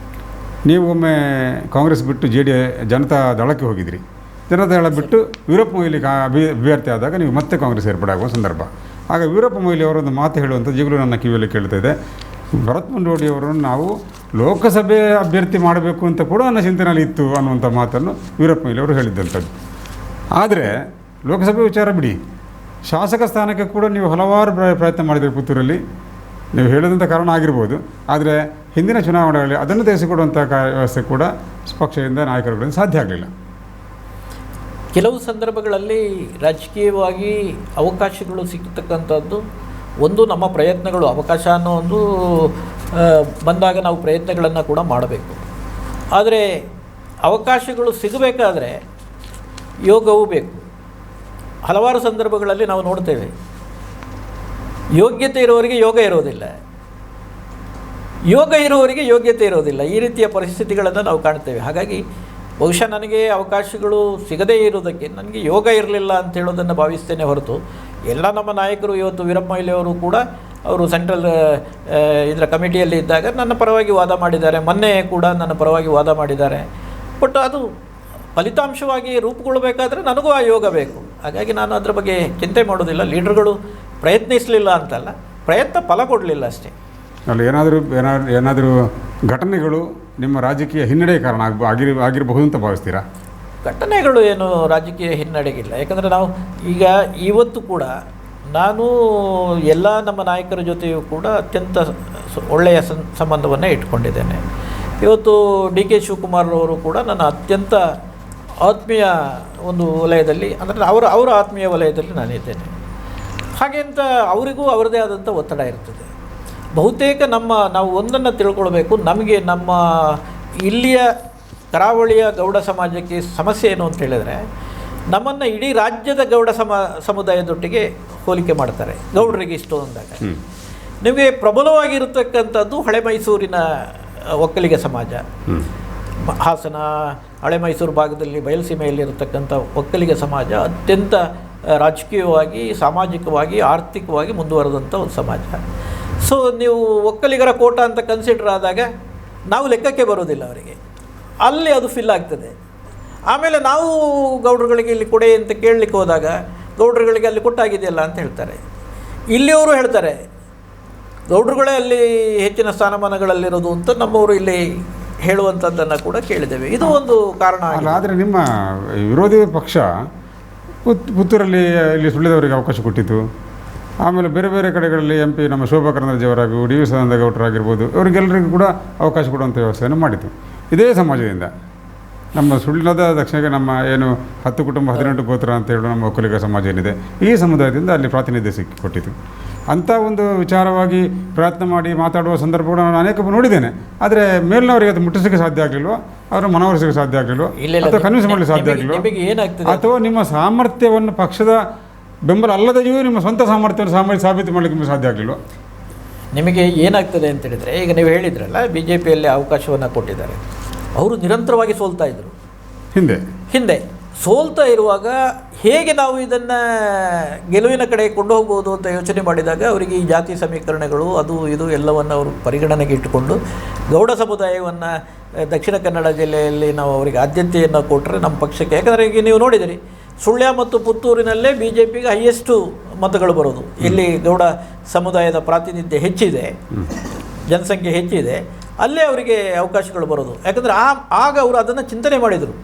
ನೀವು ಒಮ್ಮೆ ಕಾಂಗ್ರೆಸ್ ಬಿಟ್ಟು ಜನತಾ ದಳಕ್ಕೆ ಹೋಗಿದ್ರಿ. ಜನತಾ ದಳ ಬಿಟ್ಟು ವೀರಪ್ಪ ಮೊಯ್ಲಿ ಅಭ್ಯರ್ಥಿ ಆದಾಗ ನೀವು ಮತ್ತೆ ಕಾಂಗ್ರೆಸ್ ಏರ್ಪಡಾಗುವ ಸಂದರ್ಭ. ಆಗ ವೀರಪ್ಪ ಮೊಯ್ಲಿ ಅವರೊಂದು ಮಾತು ಹೇಳುವಂಥದ್ದು ಈಗಲೂ ನನ್ನ ಕಿವಿಯಲ್ಲಿ ಕೇಳ್ತಾ ಇದೆ, ಭರತ್ ಮುಂಡೋಡಿ ಅವರನ್ನು ನಾವು ಲೋಕಸಭೆ ಅಭ್ಯರ್ಥಿ ಮಾಡಬೇಕು ಅಂತ ಕೂಡ ನನ್ನ ಚಿಂತನೆಯಲ್ಲಿ ಇತ್ತು ಅನ್ನುವಂಥ ಮಾತನ್ನು ವೀರಪ್ಪ ಮೊಯ್ಲಿ ಅವರು ಹೇಳಿದ್ದಂಥದ್ದು. ಆದರೆ ಲೋಕಸಭೆ ವಿಚಾರ ಬಿಡಿ, ಶಾಸಕ ಸ್ಥಾನಕ್ಕೆ ಕೂಡ ನೀವು ಹಲವಾರು ಪ್ರಯತ್ನ ಮಾಡಿದರೆ ಪುತ್ತೂರಲ್ಲಿ, ನೀವು ಹೇಳಿದಂಥ ಕಾರಣ ಆಗಿರ್ಬೋದು. ಆದರೆ ಹಿಂದಿನ ಚುನಾವಣೆಗಳಲ್ಲಿ ಅದನ್ನು ತೆಗೆಸಿಕೊಡುವಂಥ ವ್ಯವಸ್ಥೆ ಕೂಡ ಪಕ್ಷದಿಂದ ನಾಯಕರುಗಳಿಂದ ಸಾಧ್ಯ ಆಗಲಿಲ್ಲ. ಕೆಲವು ಸಂದರ್ಭಗಳಲ್ಲಿ ರಾಜಕೀಯವಾಗಿ ಅವಕಾಶಗಳು ಸಿಗತಕ್ಕಂಥದ್ದು ಒಂದು ನಮ್ಮ ಪ್ರಯತ್ನಗಳು, ಅವಕಾಶ ಅನ್ನೋ ಒಂದು ಬಂದಾಗ ನಾವು ಪ್ರಯತ್ನಗಳನ್ನು ಕೂಡ ಮಾಡಬೇಕು. ಆದರೆ ಅವಕಾಶಗಳು ಸಿಗಬೇಕಾದ್ರೆ ಯೋಗವೂ ಬೇಕು. ಹಲವಾರು ಸಂದರ್ಭಗಳಲ್ಲಿ ನಾವು ನೋಡ್ತೇವೆ, ಯೋಗ್ಯತೆ ಇರೋವರಿಗೆ ಯೋಗ ಇರೋದಿಲ್ಲ, ಯೋಗ ಇರುವವರಿಗೆ ಯೋಗ್ಯತೆ ಇರೋದಿಲ್ಲ. ಈ ರೀತಿಯ ಪರಿಸ್ಥಿತಿಗಳನ್ನು ನಾವು ಕಾಣ್ತೇವೆ. ಹಾಗಾಗಿ ಬಹುಶಃ ನನಗೆ ಅವಕಾಶಗಳು ಸಿಗದೇ ಇರೋದಕ್ಕೆ ನನಗೆ ಯೋಗ ಇರಲಿಲ್ಲ ಅಂತ ಹೇಳೋದನ್ನು ಭಾವಿಸ್ತೇನೆ ಹೊರತು, ಎಲ್ಲ ನಮ್ಮ ನಾಯಕರು ಇವತ್ತು ವೀರಪ್ಪ ಮೊಯ್ಲಿ ಅವರು ಕೂಡ ಅವರು ಸೆಂಟ್ರಲ್ ಇದರ ಕಮಿಟಿಯಲ್ಲಿ ಇದ್ದಾಗ ನನ್ನ ಪರವಾಗಿ ವಾದ ಮಾಡಿದ್ದಾರೆ, ಮೊನ್ನೆ ಕೂಡ ನನ್ನ ಪರವಾಗಿ ವಾದ ಮಾಡಿದ್ದಾರೆ. ಬಟ್ ಅದು ಫಲಿತಾಂಶವಾಗಿ ರೂಪುಗೊಳ್ಳಬೇಕಾದ್ರೆ ನನಗೂ ಆ ಯೋಗ ಬೇಕು. ಹಾಗಾಗಿ ನಾನು ಅದರ ಬಗ್ಗೆ ಚಿಂತೆ ಮಾಡೋದಿಲ್ಲ. ಲೀಡರ್ಗಳು ಪ್ರಯತ್ನಿಸಲಿಲ್ಲ ಅಂತಲ್ಲ, ಪ್ರಯತ್ನ ಫಲ ಕೊಡಲಿಲ್ಲ ಅಷ್ಟೇ. ಅಲ್ಲಿ ಏನಾದರೂ ಘಟನೆಗಳು ನಿಮ್ಮ ರಾಜಕೀಯ ಹಿನ್ನಡೆ ಕಾರಣ ಆಗಿರಬಹುದು ಅಂತ ಭಾವಿಸ್ತೀರಾ? ಘಟನೆಗಳು ಏನು ರಾಜಕೀಯ ಹಿನ್ನಡೆಗಿಲ್ಲ. ಯಾಕಂದರೆ ನಾವು ಈಗ ಇವತ್ತು ಕೂಡ ನಾನು ಎಲ್ಲ ನಮ್ಮ ನಾಯಕರ ಜೊತೆಯೂ ಕೂಡ ಅತ್ಯಂತ ಒಳ್ಳೆಯ ಸಂಬಂಧವನ್ನು ಇಟ್ಕೊಂಡಿದ್ದೇನೆ. ಇವತ್ತು DK ಶಿವಕುಮಾರ್ ಅವರು ಕೂಡ ನನ್ನ ಅತ್ಯಂತ ಆತ್ಮೀಯ ಒಂದು ವಲಯದಲ್ಲಿ, ಅಂದರೆ ಅವರ ಆತ್ಮೀಯ ವಲಯದಲ್ಲಿ ನಾನಿದ್ದೇನೆ. ಹಾಗೆ ಅಂತ ಅವರಿಗೂ ಅವರದೇ ಆದಂಥ ಒತ್ತಡ ಇರ್ತದೆ. ಬಹುತೇಕ ನಾವು ಒಂದನ್ನು ತಿಳ್ಕೊಳ್ಬೇಕು, ನಮಗೆ ನಮ್ಮ ಇಲ್ಲಿಯ ಕರಾವಳಿಯ ಗೌಡ ಸಮಾಜಕ್ಕೆ ಸಮಸ್ಯೆ ಏನು ಅಂತ ಹೇಳಿದರೆ, ನಮ್ಮನ್ನು ಇಡೀ ರಾಜ್ಯದ ಗೌಡ ಸಮುದಾಯದೊಟ್ಟಿಗೆ ಹೋಲಿಕೆ ಮಾಡ್ತಾರೆ. ಗೌಡರಿಗೆ ಇಷ್ಟು ಅಂದಾಗ ನಿಮಗೆ ಪ್ರಬಲವಾಗಿರತಕ್ಕಂಥದ್ದು ಹಳೆ ಮೈಸೂರಿನ ಒಕ್ಕಲಿಗ ಸಮಾಜ. ಹಾಸನ, ಹಳೆ ಮೈಸೂರು ಭಾಗದಲ್ಲಿ ಬಯಲುಸೀಮೆಯಲ್ಲಿರತಕ್ಕಂಥ ಒಕ್ಕಲಿಗ ಸಮಾಜ ಅತ್ಯಂತ ರಾಜಕೀಯವಾಗಿ, ಸಾಮಾಜಿಕವಾಗಿ, ಆರ್ಥಿಕವಾಗಿ ಮುಂದುವರೆದಂಥ ಒಂದು ಸಮಾಜ. ಸೊ ನೀವು ಒಕ್ಕಲಿಗರ ಕೋಟ ಅಂತ ಕನ್ಸಿಡರ್ ಆದಾಗ ನಾವು ಲೆಕ್ಕಕ್ಕೆ ಬರೋದಿಲ್ಲ ಅವರಿಗೆ, ಅಲ್ಲಿ ಅದು ಫಿಲ್ ಆಗ್ತದೆ. ಆಮೇಲೆ ನಾವು ಗೌಡರುಗಳಿಗೆ ಇಲ್ಲಿ ಕೊಡೆ ಅಂತ ಕೇಳಲಿಕ್ಕೆ ಹೋದಾಗ ಗೌಡರುಗಳಿಗೆ ಅಲ್ಲಿ ಕೊಟ್ಟಾಗಿದೆಯಲ್ಲ ಅಂತ ಹೇಳ್ತಾರೆ. ಇಲ್ಲಿಯವರು ಹೇಳ್ತಾರೆ ಗೌಡರುಗಳೇ ಅಲ್ಲಿ ಹೆಚ್ಚಿನ ಸ್ಥಾನಮಾನಗಳಲ್ಲಿರೋದು ಅಂತ ನಮ್ಮವರು ಇಲ್ಲಿ ಹೇಳುವಂಥದ್ದನ್ನು ಕೂಡ ಕೇಳಿದ್ದೇವೆ. ಇದು ಒಂದು ಕಾರಣ. ಆದರೆ ನಿಮ್ಮ ವಿರೋಧಿ ಪಕ್ಷ ಪುತ್ತೂರಲ್ಲಿ ಇಲ್ಲಿ ಸುಳ್ಳಿದವರಿಗೆ ಅವಕಾಶ ಕೊಟ್ಟಿತ್ತು. ಆಮೇಲೆ ಬೇರೆ ಬೇರೆ ಕಡೆಗಳಲ್ಲಿ MP ನಮ್ಮ ಶೋಭಾ ಕರಂದ್ಲಾಜೆಯವರಾಗೂ DV ಸದಾನಂದ ಗೌಡರಾಗಿರ್ಬೋದು, ಇವರಿಗೆಲ್ಲರಿಗೂ ಕೂಡ ಅವಕಾಶ ಕೊಡುವಂಥ ವ್ಯವಸ್ಥೆಯನ್ನು ಮಾಡಿತು ಇದೇ ಸಮಾಜದಿಂದ. ನಮ್ಮ ಸುಳ್ಳಿನದ ದಕ್ಷಿಣಕ್ಕೆ ನಮ್ಮ ಏನು 10 ಕುಟುಂಬ 18 ಗೋತ್ರ ಅಂತ ಹೇಳೋ ನಮ್ಮ ಒಕ್ಕಲಿಗ ಸಮಾಜ ಏನಿದೆ, ಈ ಸಮುದಾಯದಿಂದ ಅಲ್ಲಿ ಪ್ರಾತಿನಿಧ್ಯ ಕೊಟ್ಟಿತು. ಅಂಥ ಒಂದು ವಿಚಾರವಾಗಿ ಪ್ರಯತ್ನ ಮಾಡಿ ಮಾತಾಡುವ ಸಂದರ್ಭಗಳು ನಾನು ಅನೇಕ ನೋಡಿದ್ದೇನೆ. ಆದರೆ ಮೇಲಿನವರಿಗೆ ಅದು ಮುಟ್ಟಿಸೋಕ್ಕೆ ಸಾಧ್ಯ ಆಗಲಿಲ್ವ, ಅವರ ಮನವೊಲಿಸೋಕ್ಕೆ ಸಾಧ್ಯ ಆಗಲಿಲ್ವ, ಅಥವಾ ಕನ್ವಿನ್ಸ್ ಮಾಡಲಿಕ್ಕೆ ಸಾಧ್ಯ ಆಗಲಿಲ್ವ, ಅಥವಾ ನಿಮ್ಮ ಸಾಮರ್ಥ್ಯವನ್ನು ಪಕ್ಷದ ಬೆಂಬಲ ಅಲ್ಲದೆಯೂ ನಿಮ್ಮ ಸ್ವಂತ ಸಾಮರ್ಥ್ಯವನ್ನು ಸಾಬೀತು ಮಾಡಲಿಕ್ಕೆ ನಿಮಗೆ ಸಾಧ್ಯ ಆಗಲಿಲ್ವ? ನಿಮಗೆ ಏನಾಗ್ತದೆ ಅಂತ ಹೇಳಿದರೆ, ಈಗ ನೀವು ಹೇಳಿದ್ರಲ್ಲ BJPಯಲ್ಲಿ ಅವಕಾಶವನ್ನು ಕೊಟ್ಟಿದ್ದಾರೆ, ಅವರು ನಿರಂತರವಾಗಿ ಸೋಲ್ತಾ ಇದ್ದರು. ಹಿಂದೆ ಸೋಲ್ತಾ ಇರುವಾಗ ಹೇಗೆ ನಾವು ಇದನ್ನು ಗೆಲುವಿನ ಕಡೆ ಕೊಂಡು ಹೋಗ್ಬೋದು ಅಂತ ಯೋಚನೆ ಮಾಡಿದಾಗ ಅವರಿಗೆ ಈ ಜಾತಿ ಸಮೀಕರಣಗಳು ಅದು ಇದು ಎಲ್ಲವನ್ನು ಅವರು ಪರಿಗಣನೆಗೆ ಇಟ್ಟುಕೊಂಡು ಗೌಡ ಸಮುದಾಯವನ್ನು ದಕ್ಷಿಣ ಕನ್ನಡ ಜಿಲ್ಲೆಯಲ್ಲಿ ನಾವು ಅವರಿಗೆ ಆದ್ಯತೆಯನ್ನು ಕೊಟ್ಟರೆ ನಮ್ಮ ಪಕ್ಷಕ್ಕೆ, ಯಾಕಂದರೆ ಈಗ ನೀವು ನೋಡಿದಿರಿ ಸುಳ್ಯ ಮತ್ತು ಪುತ್ತೂರಿನಲ್ಲೇ ಬಿ ಜೆ ಪಿಗೆ ಹೈಯೆಸ್ಟು ಮತಗಳು ಬರೋದು. ಇಲ್ಲಿ ಗೌಡ ಸಮುದಾಯದ ಪ್ರಾತಿನಿಧ್ಯ ಹೆಚ್ಚಿದೆ, ಜನಸಂಖ್ಯೆ ಹೆಚ್ಚಿದೆ, ಅಲ್ಲೇ ಅವರಿಗೆ ಅವಕಾಶಗಳು ಬರೋದು. ಯಾಕಂದರೆ ಆಗ ಅವರು ಅದನ್ನು ಚಿಂತನೆ ಮಾಡಿದರು,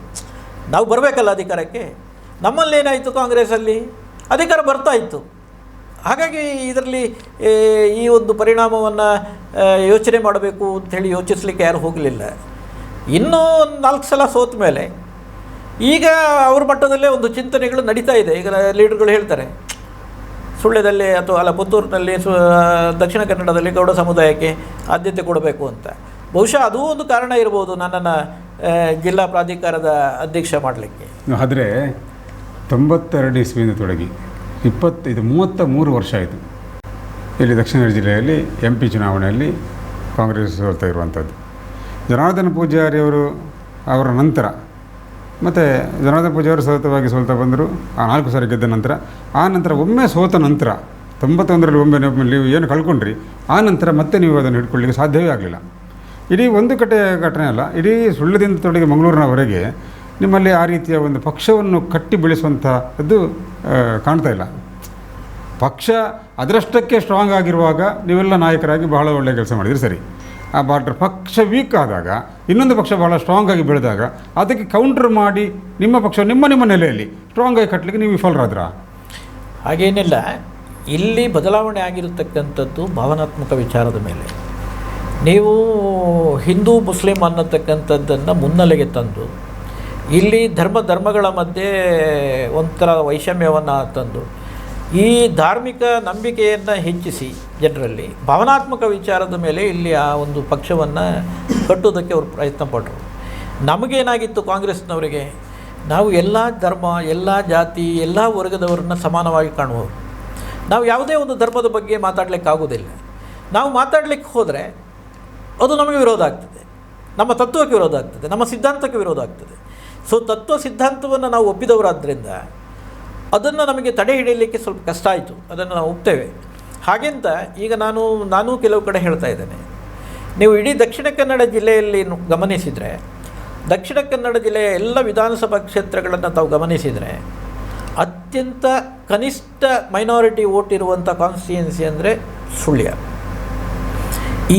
ನಾವು ಬರಬೇಕಲ್ಲ ಅಧಿಕಾರಕ್ಕೆ. ನಮ್ಮಲ್ಲೇನಾಯಿತು, ಕಾಂಗ್ರೆಸ್ಸಲ್ಲಿ ಅಧಿಕಾರ ಬರ್ತಾ ಇತ್ತು. ಹಾಗಾಗಿ ಇದರಲ್ಲಿ ಈ ಒಂದು ಪರಿಣಾಮವನ್ನು ಯೋಚನೆ ಮಾಡಬೇಕು ಅಂಥೇಳಿ ಯೋಚಿಸಲಿಕ್ಕೆ ಯಾರು ಹೋಗಲಿಲ್ಲ. ಇನ್ನೂ 4 ಸಲ ಸೋತ ಮೇಲೆ ಈಗ ಅವ್ರ ಮಟ್ಟದಲ್ಲೇ ಒಂದು ಚಿಂತನೆಗಳು ನಡೀತಾ ಇದೆ. ಈಗ ಲೀಡರ್ಗಳು ಹೇಳ್ತಾರೆ ಸುಳ್ಯದಲ್ಲಿ ಅಥವಾ ಪುತ್ತೂರಿನಲ್ಲಿ ದಕ್ಷಿಣ ಕನ್ನಡದಲ್ಲಿ ಗೌಡ ಸಮುದಾಯಕ್ಕೆ ಆದ್ಯತೆ ಕೊಡಬೇಕು ಅಂತ. ಬಹುಶಃ ಅದೂ ಒಂದು ಕಾರಣ ಇರ್ಬೋದು ನನ್ನನ್ನು ಜಿಲ್ಲಾ ಪ್ರಾಧಿಕಾರದ ಅಧ್ಯಕ್ಷ ಮಾಡಲಿಕ್ಕೆ. ಆದರೆ 92 ಇಸ್ವಿಯಿಂದ ತೊಡಗಿ 33 ವರ್ಷ ಆಯಿತು ಇಲ್ಲಿ ದಕ್ಷಿಣ ಕನ್ನಡ ಜಿಲ್ಲೆಯಲ್ಲಿ MP ಚುನಾವಣೆಯಲ್ಲಿ ಕಾಂಗ್ರೆಸ್ ಸೋಲ್ತಾ ಇರುವಂಥದ್ದು. ಜನಾರ್ದನ ಪೂಜಾರಿಯವರು ಅವರ ನಂತರ ಮತ್ತು ಜನಾರ್ದನ ಪೂಜಾರಿ ಸತತವಾಗಿ ಬಂದರು. 4 ಸಾರಿ ಗೆದ್ದ ನಂತರ, ಆ ನಂತರ ಒಮ್ಮೆ ಸೋತ ನಂತರ 91ರಲ್ಲಿ ಒಮ್ಮೆ ನೀವು ಏನು ಕಳ್ಕೊಂಡ್ರಿ, ಆ ನಂತರ ಮತ್ತೆ ನೀವು ಅದನ್ನು ಹಿಡ್ಕೊಳ್ಳಿಕ್ಕೆ ಸಾಧ್ಯವೇ ಆಗಲಿಲ್ಲ. ಇಡೀ ಒಂದು ಘಟನೆ ಅಲ್ಲ, ಇಡೀ ಸುಳ್ಯದಿಂದ ತೊಡಗಿ ಮಂಗಳೂರಿನವರೆಗೆ ನಿಮ್ಮಲ್ಲಿ ಆ ರೀತಿಯ ಒಂದು ಪಕ್ಷವನ್ನು ಕಟ್ಟಿ ಬೆಳೆಸುವಂಥದ್ದು ಕಾಣ್ತಾ ಇಲ್ಲ. ಪಕ್ಷ ಅದರಷ್ಟಕ್ಕೆ ಸ್ಟ್ರಾಂಗ್ ಆಗಿರುವಾಗ ನೀವೆಲ್ಲ ನಾಯಕರಾಗಿ ಬಹಳ ಒಳ್ಳೆಯ ಕೆಲಸ ಮಾಡಿದ್ರಿ, ಸರಿ. ಪಕ್ಷ ವೀಕ್ ಆದಾಗ, ಇನ್ನೊಂದು ಪಕ್ಷ ಬಹಳ ಸ್ಟ್ರಾಂಗ್ ಆಗಿ ಬೆಳೆದಾಗ ಅದಕ್ಕೆ ಕೌಂಟರ್ ಮಾಡಿ ನಿಮ್ಮ ಪಕ್ಷ ನಿಮ್ಮ ನೆಲೆಯಲ್ಲಿ ಸ್ಟ್ರಾಂಗ್ ಆಗಿ ಕಟ್ಟಲಿಕ್ಕೆ ನೀವು ವಿಫಲರಾದ್ರ? ಹಾಗೇನಿಲ್ಲ. ಇಲ್ಲಿ ಬದಲಾವಣೆ ಆಗಿರತಕ್ಕಂಥದ್ದು ಭಾವನಾತ್ಮಕ ವಿಚಾರದ ಮೇಲೆ. ನೀವು ಹಿಂದೂ ಮುಸ್ಲಿಂ ಅನ್ನತಕ್ಕಂಥದ್ದನ್ನು ಮುನ್ನೆಲೆಗೆ ತಂದು ಇಲ್ಲಿ ಧರ್ಮಗಳ ಮಧ್ಯೆ ಒಂಥರ ವೈಷಮ್ಯವನ್ನು ತಂದು ಈ ಧಾರ್ಮಿಕ ನಂಬಿಕೆಯನ್ನು ಹೆಚ್ಚಿಸಿ ಜನರಲ್ಲಿ ಭಾವನಾತ್ಮಕ ವಿಚಾರದ ಮೇಲೆ ಇಲ್ಲಿ ಆ ಒಂದು ಪಕ್ಷವನ್ನು ಕಟ್ಟುವುದಕ್ಕೆ ಅವರು ಪ್ರಯತ್ನ ಪಟ್ಟರು. ನಮಗೇನಾಗಿತ್ತು ಕಾಂಗ್ರೆಸ್ನವರಿಗೆ, ನಾವು ಎಲ್ಲ ಧರ್ಮ, ಎಲ್ಲ ಜಾತಿ, ಎಲ್ಲ ವರ್ಗದವರನ್ನು ಸಮಾನವಾಗಿ ಕಾಣುವವರು. ನಾವು ಯಾವುದೇ ಒಂದು ಧರ್ಮದ ಬಗ್ಗೆ ಮಾತಾಡಲಿಕ್ಕಾಗೋದಿಲ್ಲ. ನಾವು ಮಾತಾಡಲಿಕ್ಕೆ ಹೋದರೆ ಅದು ನಮಗೆ ವಿರೋಧ ಆಗ್ತದೆ, ನಮ್ಮ ತತ್ವಕ್ಕೆ ವಿರೋಧ ಆಗ್ತದೆ, ನಮ್ಮ ಸಿದ್ಧಾಂತಕ್ಕೆ ವಿರೋಧ ಆಗ್ತದೆ. ಸೊ ತತ್ವ ಸಿದ್ಧಾಂತವನ್ನು ನಾವು ಒಪ್ಪಿದವರಾದ್ದರಿಂದ ಅದನ್ನು ನಮಗೆ ತಡೆ ಹಿಡಿಯಲಿಕ್ಕೆ ಸ್ವಲ್ಪ ಕಷ್ಟ ಆಯಿತು, ಅದನ್ನು ನಾವು ಒಪ್ತೇವೆ. ಹಾಗೆಂತ ಈಗ ನಾನು ಕೆಲವು ಕಡೆ ಹೇಳ್ತಾ ಇದ್ದೇನೆ, ನೀವು ಇಡೀ ದಕ್ಷಿಣ ಕನ್ನಡ ಜಿಲ್ಲೆಯಲ್ಲಿ ಗಮನಿಸಿದರೆ, ದಕ್ಷಿಣ ಕನ್ನಡ ಜಿಲ್ಲೆಯ ಎಲ್ಲ ವಿಧಾನಸಭಾ ಕ್ಷೇತ್ರಗಳನ್ನು ತಾವು ಗಮನಿಸಿದರೆ ಅತ್ಯಂತ ಕನಿಷ್ಠ ಮೈನಾರಿಟಿ ವೋಟ್ ಇರುವಂಥ ಕಾನ್ಸ್ಟಿಟ್ಯೂನ್ಸಿ ಅಂದರೆ ಸುಳ್ಯ.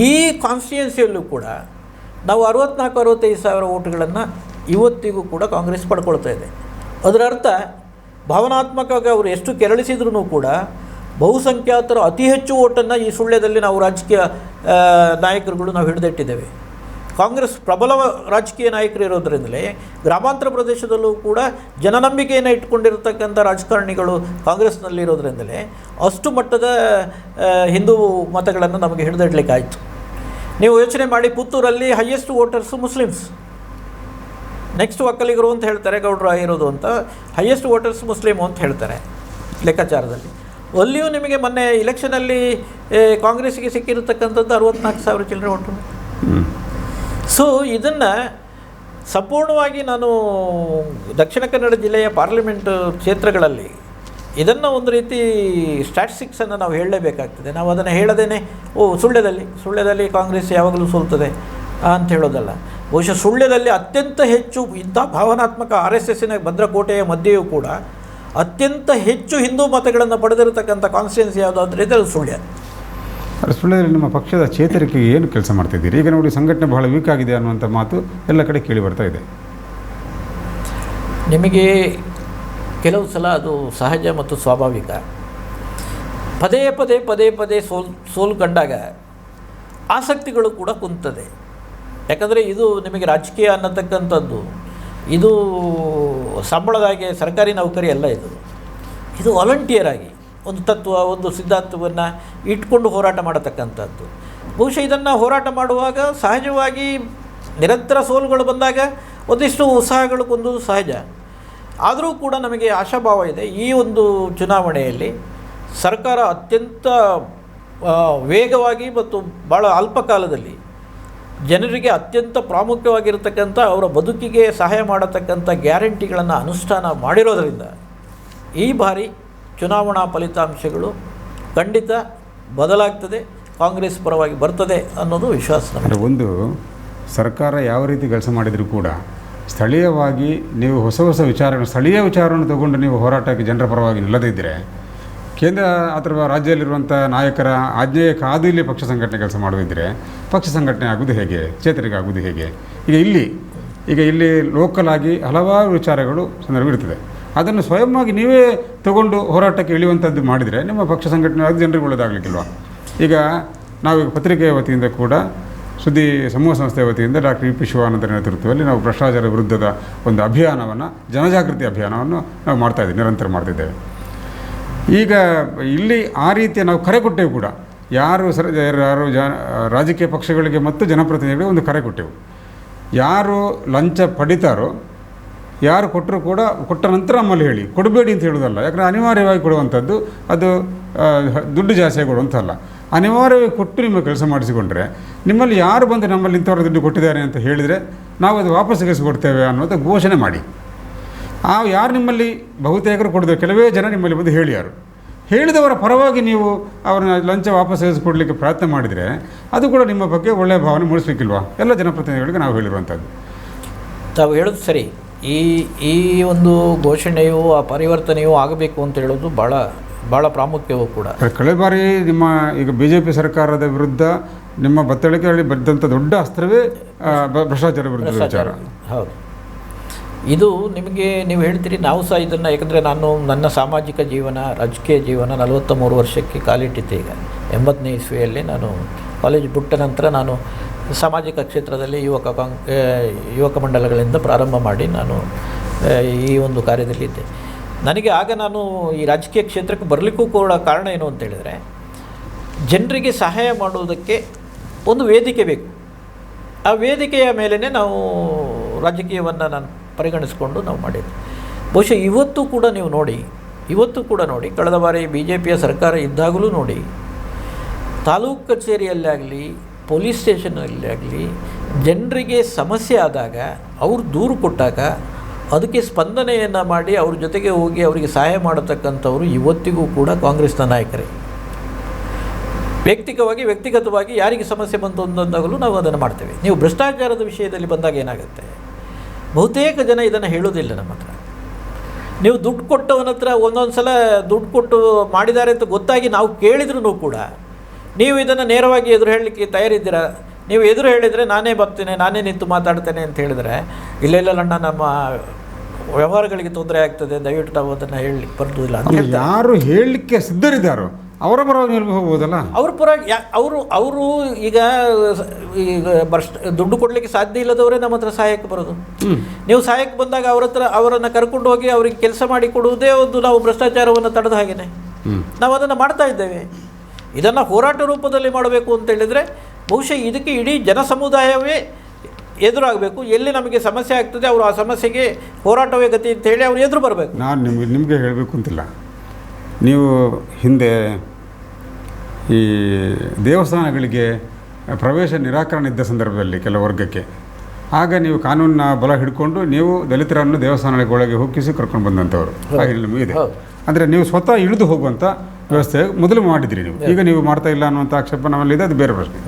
ಈ ಕಾನ್ಸ್ಟಿಟ್ಯೂನ್ಸಿಯಲ್ಲೂ ಕೂಡ ನಾವು 64-65 ಸಾವಿರ ವೋಟ್ಗಳನ್ನು ಇವತ್ತಿಗೂ ಕೂಡ ಕಾಂಗ್ರೆಸ್ ಪಡ್ಕೊಳ್ತಾ ಇದೆ. ಅದರ ಅರ್ಥ ಭಾವನಾತ್ಮಕವಾಗಿ ಅವರು ಎಷ್ಟು ಕೆರಳಿಸಿದ್ರೂ ಕೂಡ ಬಹುಸಂಖ್ಯಾತರು ಅತಿ ಹೆಚ್ಚು ಓಟನ್ನು ಈ ಸುಳ್ಯದಲ್ಲಿ ನಾವು ರಾಜಕೀಯ ನಾಯಕರುಗಳು ನಾವು ಹಿಡಿದಿಟ್ಟಿದ್ದೇವೆ. ಕಾಂಗ್ರೆಸ್ ಪ್ರಬಲ ರಾಜಕೀಯ ನಾಯಕರು ಇರೋದರಿಂದಲೇ ಗ್ರಾಮಾಂತರ ಪ್ರದೇಶದಲ್ಲೂ ಕೂಡ ಜನನಂಬಿಕೆಯನ್ನು ಇಟ್ಕೊಂಡಿರತಕ್ಕಂಥ ರಾಜಕಾರಣಿಗಳು ಕಾಂಗ್ರೆಸ್ನಲ್ಲಿರೋದ್ರಿಂದಲೇ ಅಷ್ಟು ಮಟ್ಟದ ಹಿಂದೂ ಮತಗಳನ್ನು ನಮಗೆ ಹಿಡಿದಿಡಲಿಕ್ಕಾಯಿತು. ನೀವು ಯೋಚನೆ ಮಾಡಿ, ಪುತ್ತೂರಲ್ಲಿ ಹೈಯೆಸ್ಟ್ ವೋಟರ್ಸು ಮುಸ್ಲಿಮ್ಸ್, ನೆಕ್ಸ್ಟ್ ಒಕ್ಕಲಿಗರು ಅಂತ ಹೇಳ್ತಾರೆ, ಗೌಡರು ಆಗಿರೋದು ಅಂತ, ಹೈಯೆಸ್ಟ್ ವೋಟರ್ಸ್ ಮುಸ್ಲಿಮು ಅಂತ ಹೇಳ್ತಾರೆ ಲೆಕ್ಕಾಚಾರದಲ್ಲಿ. ಅಲ್ಲಿಯೂ ನಿಮಗೆ ಮೊನ್ನೆ ಇಲೆಕ್ಷನಲ್ಲಿ ಕಾಂಗ್ರೆಸ್ಸಿಗೆ ಸಿಕ್ಕಿರತಕ್ಕಂಥದ್ದು 64,000 ಚಿಲ್ಲರೆ ವೋಟು. ಸೊ ಇದನ್ನು ಸಂಪೂರ್ಣವಾಗಿ ನಾನು ದಕ್ಷಿಣ ಕನ್ನಡ ಜಿಲ್ಲೆಯ ಪಾರ್ಲಿಮೆಂಟ್ ಕ್ಷೇತ್ರಗಳಲ್ಲಿ ಇದನ್ನು ಒಂದು ರೀತಿ ಸ್ಟ್ಯಾಟಿಸ್ಟಿಕ್ಸನ್ನು ನಾವು ಹೇಳಲೇಬೇಕಾಗ್ತದೆ. ನಾವು ಅದನ್ನು ಹೇಳದೇನೆ ಸುಳ್ಯದಲ್ಲಿ ಕಾಂಗ್ರೆಸ್ ಯಾವಾಗಲೂ ಸೋಲ್ತದೆ ಅಂತ ಹೇಳೋದಲ್ಲ. ಬಹುಶಃ ಸುಳ್ಯದಲ್ಲಿ ಅತ್ಯಂತ ಹೆಚ್ಚು ಇಂಥ ಭಾವನಾತ್ಮಕ RSSನ ಭದ್ರಕೋಟೆಯ ಮಧ್ಯೆಯೂ ಕೂಡ ಅತ್ಯಂತ ಹೆಚ್ಚು ಹಿಂದೂ ಮತಗಳನ್ನು ಪಡೆದಿರತಕ್ಕಂಥ ಕಾನ್ಸ್ಟಿಟ್ಯೂನ್ಸಿ ಯಾವುದಾದ್ರೆ ಅದು ಸುಳ್ಯ. ಸುಳ್ಯದಲ್ಲಿ ನಿಮ್ಮ ಪಕ್ಷದ ಚೇತರಿಕೆಗೆ ಏನು ಕೆಲಸ ಮಾಡ್ತಿದ್ದೀರಿ? ಈಗ ನೋಡಿ, ಸಂಘಟನೆ ಬಹಳ ವೀಕ್ ಆಗಿದೆ ಅನ್ನುವಂಥ ಮಾತು ಎಲ್ಲ ಕಡೆ ಕೇಳಿ ಬರ್ತಾ ಇದೆ. ನಿಮಗೆ ಕೆಲವು ಸಲ ಅದು ಸಹಜ ಮತ್ತು ಸ್ವಾಭಾವಿಕ. ಪದೇ ಪದೇ ಸೋಲು ಕಂಡಾಗ ಆಸಕ್ತಿಗಳು ಕೂಡ ಕುಂತದೆ. ಯಾಕಂದರೆ ಇದು ನಿಮಗೆ ರಾಜಕೀಯ ಅನ್ನತಕ್ಕಂಥದ್ದು ಇದು ಸಂಬಳದಾಗೆ ಸರ್ಕಾರಿ ನೌಕರಿ ಅಲ್ಲ. ಇದು ವಾಲಂಟಿಯರ್ ಆಗಿ ಒಂದು ತತ್ವ, ಒಂದು ಸಿದ್ಧಾಂತವನ್ನು ಇಟ್ಕೊಂಡು ಹೋರಾಟ ಮಾಡತಕ್ಕಂಥದ್ದು. ಬಹುಶಃ ಇದನ್ನು ಹೋರಾಟ ಮಾಡುವಾಗ ಸಹಜವಾಗಿ ನಿರಂತರ ಸೋಲುಗಳು ಬಂದಾಗ ಒಂದಿಷ್ಟು ಉತ್ಸಾಹಗಳು ಕುಂದುವುದು ಸಹಜ. ಆದರೂ ಕೂಡ ನಮಗೆ ಆಶಾಭಾವ ಇದೆ, ಈ ಒಂದು ಚುನಾವಣೆಯಲ್ಲಿ ಸರ್ಕಾರ ಅತ್ಯಂತ ವೇಗವಾಗಿ ಮತ್ತು ಭಾಳ ಅಲ್ಪ ಕಾಲದಲ್ಲಿ ಜನರಿಗೆ ಅತ್ಯಂತ ಪ್ರಾಮುಖ್ಯವಾಗಿರತಕ್ಕಂಥ ಅವರ ಬದುಕಿಗೆ ಸಹಾಯ ಮಾಡತಕ್ಕಂಥ ಗ್ಯಾರಂಟಿಗಳನ್ನು ಅನುಷ್ಠಾನ ಮಾಡಿರೋದರಿಂದ ಈ ಬಾರಿ ಚುನಾವಣಾ ಫಲಿತಾಂಶಗಳು ಖಂಡಿತ ಬದಲಾಗ್ತದೆ, ಕಾಂಗ್ರೆಸ್ ಪರವಾಗಿ ಬರ್ತದೆ ಅನ್ನೋದು ವಿಶ್ವಾಸ ನಮಗೆ. ಒಂದು ಸರ್ಕಾರ ಯಾವ ರೀತಿ ಕೆಲಸ ಮಾಡಿದರೂ ಕೂಡ ಸ್ಥಳೀಯವಾಗಿ ನೀವು ಹೊಸ ಹೊಸ ವಿಚಾರಗಳು, ಸ್ಥಳೀಯ ವಿಚಾರವನ್ನು ತಗೊಂಡು ನೀವು ಹೋರಾಟಕ್ಕೆ ಜನರ ಪರವಾಗಿ ನಿಲ್ಲದಿದ್ದರೆ, ಕೇಂದ್ರ ಅಥವಾ ರಾಜ್ಯದಲ್ಲಿರುವಂಥ ನಾಯಕರ ಆಜ್ಞೆಯ ಕಾದು ಇಲ್ಲಿ ಪಕ್ಷ ಸಂಘಟನೆ ಕೆಲಸ ಮಾಡೋದಿದ್ದರೆ ಪಕ್ಷ ಸಂಘಟನೆ ಆಗೋದು ಹೇಗೆ, ಚೇತರಿಕೆ ಆಗೋದು ಹೇಗೆ? ಈಗ ಇಲ್ಲಿ ಲೋಕಲ್ ಆಗಿ ಹಲವಾರು ವಿಚಾರಗಳು ಸಂದರ್ಭ ಇರ್ತದೆ. ಅದನ್ನು ಸ್ವಯಂವಾಗಿ ನೀವೇ ತಗೊಂಡು ಹೋರಾಟಕ್ಕೆ ಇಳಿಯುವಂಥದ್ದು ಮಾಡಿದರೆ ನಿಮ್ಮ ಪಕ್ಷ ಸಂಘಟನೆ ಆಗಿ ಜನರಿಗೆ ಒಳ್ಳೆಯದಾಗಲಿಕ್ಕಿಲ್ವ? ಈಗ ನಾವೀಗ ಪತ್ರಿಕೆಯ ವತಿಯಿಂದ ಕೂಡ ಸುದ್ದಿ ಸಮೂಹ ಸಂಸ್ಥೆಯ ವತಿಯಿಂದ ಡಾಕ್ಟರ್ ಯು ಪಿ ಶಿವಾನಂದರ ನೇತೃತ್ವದಲ್ಲಿ ನಾವು ಭ್ರಷ್ಟಾಚಾರ ವಿರುದ್ಧದ ಒಂದು ಅಭಿಯಾನವನ್ನು, ಜನಜಾಗೃತಿ ಅಭಿಯಾನವನ್ನು ನಾವು ಮಾಡ್ತಾಯಿದ್ದೀವಿ, ನಿರಂತರ ಮಾಡ್ತಿದ್ದೇವೆ. ಈಗ ಇಲ್ಲಿ ಆ ರೀತಿಯ ನಾವು ಕರೆ ಕೊಟ್ಟೆವು ಕೂಡ, ಯಾರು ರಾಜಕೀಯ ಪಕ್ಷಗಳಿಗೆ ಮತ್ತು ಜನಪ್ರತಿನಿಧಿಗಳಿಗೆ ಒಂದು ಕರೆ ಕೊಟ್ಟೆವು. ಯಾರು ಲಂಚ ಪಡಿತಾರೋ, ಯಾರು ಕೊಟ್ಟರು ಕೂಡ ಕೊಟ್ಟ ನಂತರ ನಮ್ಮಲ್ಲಿ ಹೇಳಿ, ಕೊಡಬೇಡಿ ಅಂತ ಹೇಳೋದಲ್ಲ. ಯಾಕಂದರೆ ಅನಿವಾರ್ಯವಾಗಿ ಕೊಡುವಂಥದ್ದು ಅದು ದುಡ್ಡು ಜಾಸ್ತಿಯಾಗಿ ಕೊಡುವಂಥಲ್ಲ. ಅನಿವಾರ್ಯವಾಗಿ ಕೊಟ್ಟು ನಿಮ್ಮ ಕೆಲಸ ಮಾಡಿಸಿಕೊಂಡ್ರೆ, ನಿಮ್ಮಲ್ಲಿ ಯಾರು ಬಂದು ನಮ್ಮಲ್ಲಿ ಇಂಥವ್ರ ದುಡ್ಡು ಕೊಟ್ಟಿದ್ದಾರೆ ಅಂತ ಹೇಳಿದರೆ ನಾವು ಅದು ವಾಪಸ್ ತೆಗೆಸಿಕೊಡ್ತೇವೆ ಅನ್ನೋದು ಘೋಷಣೆ ಮಾಡಿ. ಯಾರು ನಿಮ್ಮಲ್ಲಿ ಬಹುತೇಕರು ಕೊಡಿದ್ರು, ಕೆಲವೇ ಜನ ನಿಮ್ಮಲ್ಲಿ ಬಂದು ಹೇಳಿದವರ ಪರವಾಗಿ ನೀವು ಅವ್ರನ್ನ ಲಂಚ ವಾಪಸ್ ತೆಗೆಸಿಕೊಡ್ಲಿಕ್ಕೆ ಪ್ರಯತ್ನ ಮಾಡಿದರೆ ಅದು ಕೂಡ ನಿಮ್ಮ ಬಗ್ಗೆ ಒಳ್ಳೆಯ ಭಾವನೆ ಮೂಡಿಸಬೇಕಿಲ್ವಾ? ಎಲ್ಲ ಜನಪ್ರತಿನಿಧಿಗಳಿಗೆ ನಾವು ಹೇಳಿರುವಂಥದ್ದು. ತಾವು ಹೇಳೋದು ಸರಿ. ಈ ಒಂದು ಘೋಷಣೆಯು, ಆ ಪರಿವರ್ತನೆಯು ಆಗಬೇಕು ಅಂತ ಹೇಳೋದು ಭಾಳ ಪ್ರಾಮುಖ್ಯವೂ ಕೂಡ. ಕಳೆದ ಬಾರಿ ನಿಮ್ಮ ಈಗ BJP ಸರ್ಕಾರದ ವಿರುದ್ಧ ನಿಮ್ಮ ಬತ್ತಳಿಕೆಯಲ್ಲಿ ಬದ್ದಂಥ ದೊಡ್ಡ ಅಸ್ತ್ರವೇ ಭ್ರಷ್ಟಾಚಾರ ವಿರುದ್ಧ ವಿಚಾರ. ಹೌದು, ಇದು ನಿಮಗೆ ನೀವು ಹೇಳ್ತೀರಿ, ನಾವು ಸಹ ಇದನ್ನು, ಯಾಕಂದರೆ ನಾನು ನನ್ನ ಸಾಮಾಜಿಕ ಜೀವನ, ರಾಜಕೀಯ ಜೀವನ 43 ವರ್ಷಕ್ಕೆ ಕಾಲಿಟ್ಟಿದ್ದೆ. ಈಗ 80ನೇ ಇಸ್ವಿಯಲ್ಲಿ ನಾನು ಕಾಲೇಜ್ ಬಿಟ್ಟ ನಂತರ ನಾನು ಸಾಮಾಜಿಕ ಕ್ಷೇತ್ರದಲ್ಲಿ ಯುವಕ ಮಂಡಲಗಳಿಂದ ಪ್ರಾರಂಭ ಮಾಡಿ ನಾನು ಈ ಒಂದು ಕಾರ್ಯದಲ್ಲಿದ್ದೆ. ನನಗೆ ಆಗ ನಾನು ಈ ರಾಜಕೀಯ ಕ್ಷೇತ್ರಕ್ಕೆ ಬರಲಿಕ್ಕೂ ಕೂಡ ಕಾರಣ ಏನು ಅಂತ ಹೇಳಿದರೆ, ಜನರಿಗೆ ಸಹಾಯ ಮಾಡುವುದಕ್ಕೆ ಒಂದು ವೇದಿಕೆ ಬೇಕು. ಆ ವೇದಿಕೆಯ ಮೇಲೇ ನಾವು ರಾಜಕೀಯವನ್ನು ನಾನು ಪರಿಗಣಿಸಿಕೊಂಡು ನಾವು ಮಾಡಿದ್ದೆ. ಬಹುಶಃ ಇವತ್ತು ಕೂಡ ನೋಡಿ, ಕಳೆದ ಬಾರಿ BJPಯ ಸರ್ಕಾರ ಇದ್ದಾಗಲೂ ನೋಡಿ, ತಾಲೂಕು ಕಚೇರಿಯಲ್ಲಾಗಲಿ ಪೊಲೀಸ್ ಸ್ಟೇಷನಲ್ಲಿ ಆಗಲಿ ಜನರಿಗೆ ಸಮಸ್ಯೆ ಆದಾಗ, ಅವರು ದೂರು ಕೊಟ್ಟಾಗ ಅದಕ್ಕೆ ಸ್ಪಂದನೆಯನ್ನು ಮಾಡಿ ಅವ್ರ ಜೊತೆಗೆ ಹೋಗಿ ಅವರಿಗೆ ಸಹಾಯ ಮಾಡತಕ್ಕಂಥವರು ಇವತ್ತಿಗೂ ಕೂಡ ಕಾಂಗ್ರೆಸ್ನ ನಾಯಕರೇ. ವ್ಯಕ್ತಿಗತವಾಗಿ ಯಾರಿಗೆ ಸಮಸ್ಯೆ ಬಂತು ಅಂದಾಗಲೂ ನಾವು ಅದನ್ನು ಮಾಡ್ತೇವೆ. ನೀವು ಭ್ರಷ್ಟಾಚಾರದ ವಿಷಯದಲ್ಲಿ ಬಂದಾಗ ಏನಾಗುತ್ತೆ, ಬಹುತೇಕ ಜನ ಇದನ್ನು ಹೇಳೋದಿಲ್ಲ ನಮ್ಮ ಹತ್ರ. ನೀವು ದುಡ್ಡು ಕೊಟ್ಟವನ ಹತ್ರ ಒಂದೊಂದು ಸಲ ದುಡ್ಡು ಕೊಟ್ಟು ಮಾಡಿದ್ದಾರೆ ಅಂತ ಗೊತ್ತಾಗಿ ನಾವು ಕೇಳಿದ್ರೂ ಕೂಡ ನೀವು ಇದನ್ನು ನೇರವಾಗಿ ಎದುರು ಹೇಳಲಿಕ್ಕೆ ತಯಾರಿದ್ದೀರಾ? ನೀವು ಎದುರು ಹೇಳಿದರೆ ನಾನೇ ಬರ್ತೀನಿ, ನಾನೇ ನಿಂತು ಮಾತಾಡ್ತೇನೆ ಅಂತ ಹೇಳಿದರೆ, ಇಲ್ಲ ಅಣ್ಣ, ನಮ್ಮ ವ್ಯವಹಾರಗಳಿಗೆ ತೊಂದರೆ ಆಗ್ತದೆ, ದಯವಿಟ್ಟು ನಾವು ಅದನ್ನು ಹೇಳಲಿಕ್ಕೆ ಬರೋದಿಲ್ಲ ಅಂತ. ಯಾರು ಹೇಳಲಿಕ್ಕೆ ಸಿದ್ಧರಿದ್ದಾರೋ ಅವರ ಪರವಾಗಿ ಹೋಗ್ಬೋದಲ್ಲ. ಅವ್ರ ಪರವಾಗಿ ಅವರು ಈಗ ದುಡ್ಡು ಕೊಡಲಿಕ್ಕೆ ಸಾಧ್ಯ ಇಲ್ಲದವರೇ ನಮ್ಮ ಹತ್ರ ಸಹಾಯಕ್ಕೆ ಬರೋದು. ನೀವು ಸಹಾಯಕ್ಕೆ ಬಂದಾಗ ಅವರನ್ನು ಕರ್ಕೊಂಡು ಹೋಗಿ ಅವರಿಗೆ ಕೆಲಸ ಮಾಡಿ ಕೊಡುವುದೇ ಒಂದು ನಾವು ಭ್ರಷ್ಟಾಚಾರವನ್ನು ತಡೆದ ಹಾಗೇನೆ ನಾವು ಅದನ್ನು ಮಾಡ್ತಾ ಇದ್ದೇವೆ. ಇದನ್ನು ಹೋರಾಟ ರೂಪದಲ್ಲಿ ಮಾಡಬೇಕು ಅಂತ ಹೇಳಿದರೆ ಬಹುಶಃ ಇದಕ್ಕೆ ಇಡೀ ಜನ ಸಮುದಾಯವೇ ಎದುರಾಗಬೇಕು. ಎಲ್ಲಿ ನಮಗೆ ಸಮಸ್ಯೆ ಆಗ್ತದೆ ಅವರು ಆ ಸಮಸ್ಯೆಗೆ ಹೋರಾಟವೇ ಗತಿ ಅಂತ ಹೇಳಿ ಅವರು ಎದುರು ಬರಬೇಕು. ನಾನು ನಿಮಗೆ ಹೇಳಬೇಕು ಅಂತಿಲ್ಲ. ನೀವು ಹಿಂದೆ ಈ ದೇವಸ್ಥಾನಗಳಿಗೆ ಪ್ರವೇಶ ನಿರಾಕರಣೆ ಇದ್ದ ಸಂದರ್ಭದಲ್ಲಿ ಕೆಲವು ವರ್ಗಕ್ಕೆ, ಆಗ ನೀವು ಕಾನೂನಿನ ಬಲ ಹಿಡ್ಕೊಂಡು ನೀವು ದಲಿತರನ್ನು ದೇವಸ್ಥಾನಗಳಿಗೆ ಹೋಗಿಸಿ ಕರ್ಕೊಂಡು ಬಂದಂಥವ್ರು. ಹಾಗೆ ನಿಮಗಿದೆ ಅಂದರೆ ನೀವು ಸ್ವತಃ ಇಳಿದು ಹೋಗುವಂಥ ವ್ಯವಸ್ಥೆ ಮೊದಲು ಮಾಡಿದಿರಿ ನೀವು. ಈಗ ನೀವು ಮಾಡ್ತಾ ಇಲ್ಲ ಅನ್ನುವಂಥ ಆಕ್ಷೇಪ ನಮ್ಮಲ್ಲಿದೆ, ಅದು ಬೇರೆ ಪ್ರಶ್ನೆ.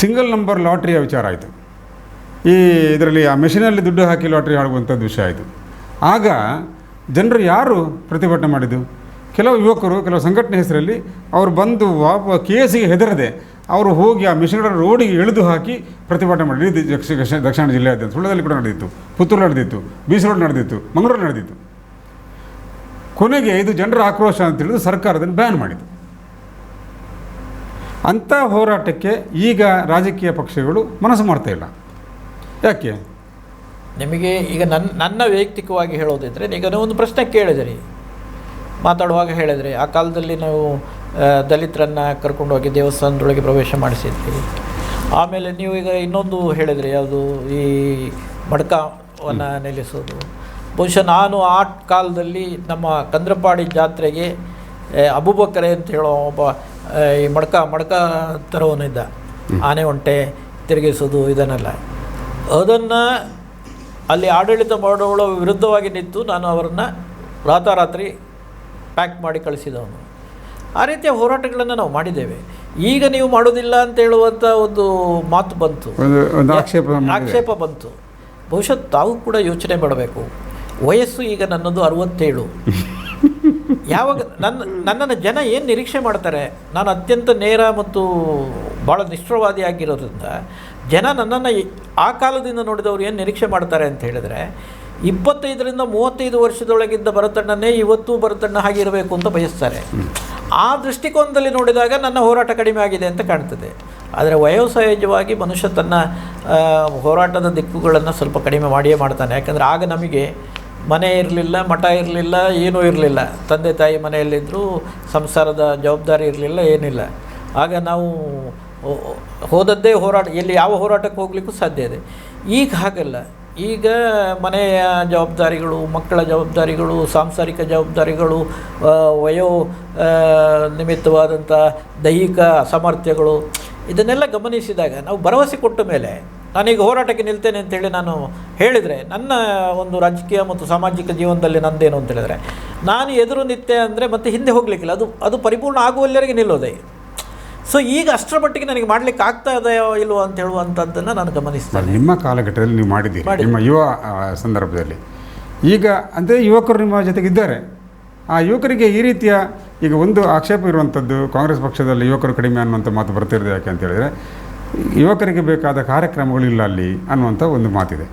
ಸಿಂಗಲ್ ನಂಬರ್ ಲಾಟ್ರಿಯ ವಿಚಾರ ಆಯಿತು. ಈ ಇದರಲ್ಲಿ ಆ ಮೆಷಿನಲ್ಲಿ ದುಡ್ಡು ಹಾಕಿ ಲಾಟ್ರಿ ಆಡುವಂಥದ್ದು ವಿಷಯ ಆಯಿತು. ಆಗ ಜನರು ಯಾರು ಪ್ರತಿಭಟನೆ ಮಾಡಿದ್ದು? ಕೆಲವು ಯುವಕರು, ಕೆಲವು ಸಂಘಟನೆ ಹೆಸರಲ್ಲಿ ಅವರು ಬಂದು ಕೇಸಿಗೆ ಹೆದರದೆ ಅವರು ಹೋಗಿ ಆ ಮೆಷಿನ್ಗಳನ್ನು ರೋಡಿಗೆ ಎಳೆದು ಹಾಕಿ ಪ್ರತಿಭಟನೆ ಮಾಡಿ ದಕ್ಷಿಣ ಜಿಲ್ಲೆಯಾದ್ಯಂತ. ಸುಳ್ಳದಲ್ಲಿ ಕೂಡ ನಡೆದಿತ್ತು, ಪುತ್ತೂರು ನಡೆದಿತ್ತು, ಬೀಸರೋಡ್ ನಡೆದಿತ್ತು, ಮಂಗಳೂರು ನಡೆದಿತ್ತು. ಕೊನೆಗೆ ಇದು ಜನರ ಆಕ್ರೋಶ ಅಂತ ತಿಳಿದು ಸರ್ಕಾರದಲ್ಲಿ ಬ್ಯಾನ್ ಮಾಡಿತು. ಅಂಥ ಹೋರಾಟಕ್ಕೆ ಈಗ ರಾಜಕೀಯ ಪಕ್ಷಗಳು ಮನಸ್ಸು ಮಾಡ್ತಾ ಇಲ್ಲ. ಯಾಕೆ? ನಿಮಗೆ ಈಗ ನನ್ನ ವೈಯಕ್ತಿಕವಾಗಿ ಹೇಳೋದಿದ್ರೆ, ಈಗ ಒಂದು ಪ್ರಶ್ನೆ ಕೇಳಿದಿರಿ, ಮಾತಾಡುವಾಗ ಹೇಳಿದ್ರಿ, ಆ ಕಾಲದಲ್ಲಿ ನಾವು ದಲಿತರನ್ನು ಕರ್ಕೊಂಡೋಗಿ ದೇವಸ್ಥಾನದೊಳಗೆ ಪ್ರವೇಶ ಮಾಡಿಸಿದ್ವಿ. ಆಮೇಲೆ ನೀವು ಈಗ ಇನ್ನೊಂದು ಹೇಳಿದ್ರಿ, ಯಾವುದು ಈ ಮಡ್ಕವನ್ನು ನಿಲ್ಲಿಸೋದು. ಬಹುಶಃ ನಾನು ಆ ಕಾಲದಲ್ಲಿ ನಮ್ಮ ಕಂದ್ರಪಾಡಿ ಜಾತ್ರೆಗೆ ಅಬೂಬಕರೆ ಅಂತ ಹೇಳೋ ಒಬ್ಬ ಈ ಮಡ್ಕ ತರೋನಿದ್ದ, ಆನೆ ಒಂಟೆ ತಿರುಗಿಸೋದು ಇದನ್ನೆಲ್ಲ, ಅದನ್ನು ಅಲ್ಲಿ ಆಡಳಿತ ಮಾಡೋಳ ವಿರುದ್ಧವಾಗಿ ನಿಂತು ನಾನು ಅವರನ್ನು ರಾತಾರಾತ್ರಿ ಪ್ಯಾಕ್ ಮಾಡಿ ಕಳಿಸಿದವನು. ಆ ರೀತಿಯ ಹೋರಾಟಗಳನ್ನು ನಾವು ಮಾಡಿದ್ದೇವೆ. ಈಗ ನೀವು ಮಾಡೋದಿಲ್ಲ ಅಂತ ಹೇಳುವಂಥ ಒಂದು ಮಾತು ಬಂತು, ಆಕ್ಷೇಪ ಬಂತು. ಬಹುಶಃ ತಾವು ಕೂಡ ಯೋಚನೆ ಮಾಡಬೇಕು. ವಯಸ್ಸು ಈಗ ನನ್ನದು 67. ಯಾವಾಗ ನನ್ನನ್ನು ಜನ ಏನು ನಿರೀಕ್ಷೆ ಮಾಡ್ತಾರೆ? ನಾನು ಅತ್ಯಂತ ನೇರ ಮತ್ತು ಭಾಳ ನಿಷ್ಠವಾದಿಯಾಗಿರೋದ್ರಿಂದ ಜನ ನನ್ನನ್ನು ಆ ಕಾಲದಿಂದ ನೋಡಿದವರು ಏನು ನಿರೀಕ್ಷೆ ಮಾಡ್ತಾರೆ ಅಂತ ಹೇಳಿದರೆ, 25ರಿಂದ 35 ವರ್ಷದೊಳಗಿದ್ದ ಭರತಣ್ಣನೇ ಇವತ್ತು ಭರತಣ್ಣ ಹಾಗಿರಬೇಕು ಅಂತ ಬಯಸ್ತಾರೆ. ಆ ದೃಷ್ಟಿಕೋನದಲ್ಲಿ ನೋಡಿದಾಗ ನನ್ನ ಹೋರಾಟ ಕಡಿಮೆ ಆಗಿದೆ ಅಂತ ಕಾಣ್ತದೆ. ಆದರೆ ವಯೋಸಹಜವಾಗಿ ಮನುಷ್ಯ ತನ್ನ ಹೋರಾಟದ ದಿಕ್ಕುಗಳನ್ನು ಸ್ವಲ್ಪ ಕಡಿಮೆ ಮಾಡಿಯೇ ಮಾಡ್ತಾನೆ. ಯಾಕಂದರೆ ಆಗ ನಮಗೆ ಮನೆ ಇರಲಿಲ್ಲ, ಮಠ ಇರಲಿಲ್ಲ, ಏನೂ ಇರಲಿಲ್ಲ. ತಂದೆ ತಾಯಿ ಮನೆಯಲ್ಲಿದ್ದರೂ ಸಂಸಾರದ ಜವಾಬ್ದಾರಿ ಇರಲಿಲ್ಲ, ಏನಿಲ್ಲ. ಆಗ ನಾವು ಹೋದದ್ದೇ ಹೋರಾಟ, ಎಲ್ಲಿ ಯಾವ ಹೋರಾಟಕ್ಕೆ ಹೋಗಲಿಕ್ಕೂ ಸಾಧ್ಯ ಇದೆ. ಈಗ ಹಾಗಲ್ಲ. ಈಗ ಮನೆಯ ಜವಾಬ್ದಾರಿಗಳು, ಮಕ್ಕಳ ಜವಾಬ್ದಾರಿಗಳು, ಸಾಂಸಾರಿಕ ಜವಾಬ್ದಾರಿಗಳು, ವಯೋ ನಿಮಿತ್ತವಾದಂಥ ದೈಹಿಕ ಅಸಾಮರ್ಥ್ಯಗಳು, ಇದನ್ನೆಲ್ಲ ಗಮನಿಸಿದಾಗ ನಾವು ಭರವಸೆ ಕೊಟ್ಟ ಮೇಲೆ ನಾನೀಗ ಹೋರಾಟಕ್ಕೆ ನಿಲ್ತೇನೆ ಅಂತೇಳಿ ನಾನು ಹೇಳಿದರೆ, ನನ್ನ ಒಂದು ರಾಜಕೀಯ ಮತ್ತು ಸಾಮಾಜಿಕ ಜೀವನದಲ್ಲಿ ನಂದೇನು ಅಂತ ಹೇಳಿದರೆ, ನಾನು ಎದುರು ನಿಂತೆ ಅಂದರೆ ಮತ್ತೆ ಹಿಂದೆ ಹೋಗಲಿಕ್ಕಿಲ್ಲ. ಅದು ಪರಿಪೂರ್ಣ ಆಗುವಲ್ಲಿವರೆಗೆ ನಿಲ್ಲೋದೆ. ಸೊ ಈಗ ಅಷ್ಟರ ಮಟ್ಟಿಗೆ ನನಗೆ ಮಾಡಲಿಕ್ಕೆ ಆಗ್ತಾ ಇದೆಯೋ ಇಲ್ವೋ ಅಂತ ಹೇಳುವಂಥದ್ದನ್ನು ನಾನು ಗಮನಿಸ್ತೇನೆ. ನಿಮ್ಮ ಕಾಲಘಟ್ಟದಲ್ಲಿ ನೀವು ಮಾಡಿದ್ದೀರಿ, ನಿಮ್ಮ ಯುವ ಸಂದರ್ಭದಲ್ಲಿ. ಈಗ ಅಂದರೆ ಯುವಕರು ನಿಮ್ಮ ಜೊತೆಗಿದ್ದಾರೆ. ಆ ಯುವಕರಿಗೆ ಈ ರೀತಿಯ ಈಗ ಒಂದು ಆಕ್ಷೇಪ ಇರುವಂಥದ್ದು, ಕಾಂಗ್ರೆಸ್ ಪಕ್ಷದಲ್ಲಿ ಯುವಕರು ಕಡಿಮೆ ಅನ್ನುವಂಥ ಮಾತು ಬರ್ತಿರೋದು. ಯಾಕೆ ಅಂತ ಹೇಳಿದರೆ, ಯುವಕರಿಗೆ ಬೇಕಾದ ಕಾರ್ಯಕ್ರಮಗಳಿಲ್ಲ ಅಲ್ಲಿ ಅನ್ನುವಂಥ ಒಂದು ಮಾತಿದೆ.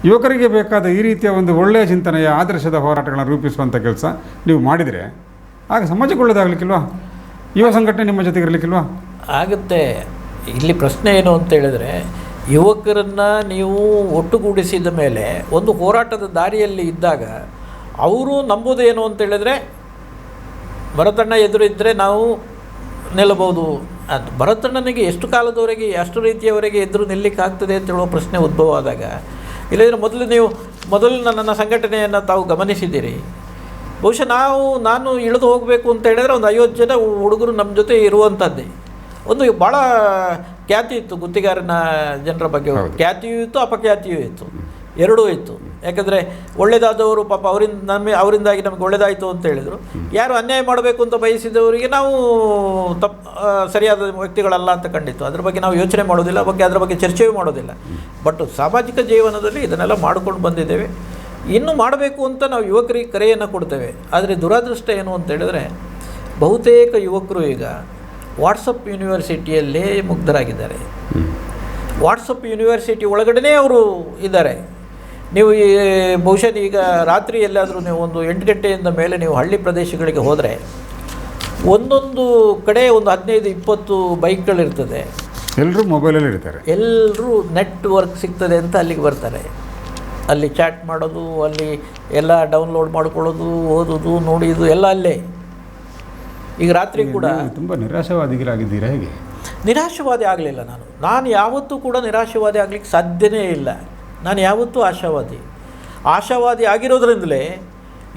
ಯುವಕರಿಗೆ ಬೇಕಾದ ಈ ರೀತಿಯ ಒಂದು ಒಳ್ಳೆಯ ಚಿಂತನೆಯ ಆದರ್ಶದ ಹೋರಾಟಗಳನ್ನು ರೂಪಿಸುವಂಥ ಕೆಲಸ ನೀವು ಮಾಡಿದರೆ ಆಗ ಸಮಾಜಕ್ಕೆ ಒಳ್ಳೆಯದಾಗಲಿಕ್ಕಿಲ್ವಾ? ಯುವ ಸಂಘಟನೆ ನಿಮ್ಮ ಜೊತೆಗೆ ಇರಲಿಕ್ಕಿಲ್ವಾ? ಆಗುತ್ತೆ. ಇಲ್ಲಿ ಪ್ರಶ್ನೆ ಏನು ಅಂತ ಹೇಳಿದರೆ, ಯುವಕರನ್ನು ನೀವು ಒಟ್ಟುಗೂಡಿಸಿದ ಮೇಲೆ ಒಂದು ಹೋರಾಟದ ದಾರಿಯಲ್ಲಿ ಇದ್ದಾಗ ಅವರು ನಂಬುವುದೇನು ಅಂತ ಹೇಳಿದರೆ, ಭರತಣ್ಣ ಎದುರಿದ್ದರೆ ನಾವು ನಿಲ್ಲಬಹುದು ಅಂತ. ಭರತಣ್ಣನಿಗೆ ಎಷ್ಟು ಕಾಲದವರೆಗೆ, ಎಷ್ಟು ರೀತಿಯವರೆಗೆ ಎದುರು ನಿಲ್ಲಕ್ಕಾಗ್ತದೆ ಅಂತ ಹೇಳುವ ಪ್ರಶ್ನೆ ಉದ್ಭವ ಆದಾಗ, ಇಲ್ಲದಿದ್ದರೆ ಮೊದಲು ನನ್ನ ಸಂಘಟನೆಯನ್ನು ತಾವು ಗಮನಿಸಿದ್ದೀರಿ. ಬಹುಶಃ ನಾನು ಇಳಿದು ಹೋಗಬೇಕು ಅಂತ ಹೇಳಿದರೆ ಒಂದು 50 ಜನ ಹುಡುಗರು ನಮ್ಮ ಜೊತೆ ಇರುವಂಥದ್ದೇ. ಒಂದು ಭಾಳ ಖ್ಯಾತಿ ಇತ್ತು ಗುತ್ತಿಗಾರನ ಜನರ ಬಗ್ಗೆ. ಖ್ಯಾತಿಯೂ ಇತ್ತು, ಅಪಖ್ಯಾತಿಯೂ ಇತ್ತು, ಎರಡೂ ಇತ್ತು. ಯಾಕಂದರೆ ಒಳ್ಳೆಯದಾದವರು ಪಾಪ ಅವರಿಂದಾಗಿ ನಮಗೆ ಒಳ್ಳೆಯದಾಯಿತು ಅಂತ ಹೇಳಿದರು. ಯಾರು ಅನ್ಯಾಯ ಮಾಡಬೇಕು ಅಂತ ಬಯಸಿದವರಿಗೆ ನಾವು ಸರಿಯಾದ ವ್ಯಕ್ತಿಗಳಲ್ಲ ಅಂತ ಕಂಡಿತ್ತು. ಅದ್ರ ಬಗ್ಗೆ ನಾವು ಯೋಚನೆ ಮಾಡೋದಿಲ್ಲ, ಅದರ ಬಗ್ಗೆ ಚರ್ಚೆಯೂ ಮಾಡೋದಿಲ್ಲ. ಬಟ್ ಸಾಮಾಜಿಕ ಜೀವನದಲ್ಲಿ ಇದನ್ನೆಲ್ಲ ಮಾಡಿಕೊಂಡು ಬಂದಿದ್ದೇವೆ. ಇನ್ನೂ ಮಾಡಬೇಕು ಅಂತ ನಾವು ಯುವಕರಿಗೆ ಕರೆಯನ್ನು ಕೊಡ್ತೇವೆ. ಆದರೆ ದುರಾದೃಷ್ಟ ಏನು ಅಂತ ಹೇಳಿದರೆ, ಬಹುತೇಕ ಯುವಕರು ಈಗ ವಾಟ್ಸಪ್ ಯೂನಿವರ್ಸಿಟಿಯಲ್ಲೇ ಮುಗ್ಧರಾಗಿದ್ದಾರೆ. ವಾಟ್ಸಪ್ ಯೂನಿವರ್ಸಿಟಿ ಒಳಗಡೆ ಅವರು ಇದ್ದಾರೆ. ನೀವು ಬಹುಶಃ ಈಗ ರಾತ್ರಿ ಎಲ್ಲಾದರೂ ನೀವು ಒಂದು 8 ಗಂಟೆಯಿಂದ ಮೇಲೆ ನೀವು ಹಳ್ಳಿ ಪ್ರದೇಶಗಳಿಗೆ ಹೋದರೆ ಒಂದೊಂದು ಕಡೆ ಒಂದು 15-20 ಬೈಕ್ಗಳಿರ್ತದೆ. ಎಲ್ಲರೂ ಮೊಬೈಲಲ್ಲಿ ಇರ್ತಾರೆ. ಎಲ್ಲರೂ ನೆಟ್ವರ್ಕ್ ಸಿಗ್ತದೆ ಅಂತ ಅಲ್ಲಿಗೆ ಬರ್ತಾರೆ. ಅಲ್ಲಿ ಚಾಟ್ ಮಾಡೋದು, ಅಲ್ಲಿ ಎಲ್ಲ ಡೌನ್ಲೋಡ್ ಮಾಡ್ಕೊಳ್ಳೋದು, ಓದೋದು, ನೋಡೋದು ಎಲ್ಲ ಅಲ್ಲೇ. ಈಗ ರಾತ್ರಿ ಕೂಡ ತುಂಬ ನಿರಾಶವಾದಿಗಳಾಗಿದ್ದೀರಾ? ಹೇಗೆ? ನಿರಾಶವಾದಿ ಆಗಲಿಲ್ಲ. ನಾನು ಯಾವತ್ತೂ ಕೂಡ ನಿರಾಶವಾದಿ ಆಗಲಿಕ್ಕೆ ಸಾಧ್ಯನೇ ಇಲ್ಲ. ನಾನು ಯಾವತ್ತೂ ಆಶಾವಾದಿ ಆಗಿರೋದ್ರಿಂದಲೇ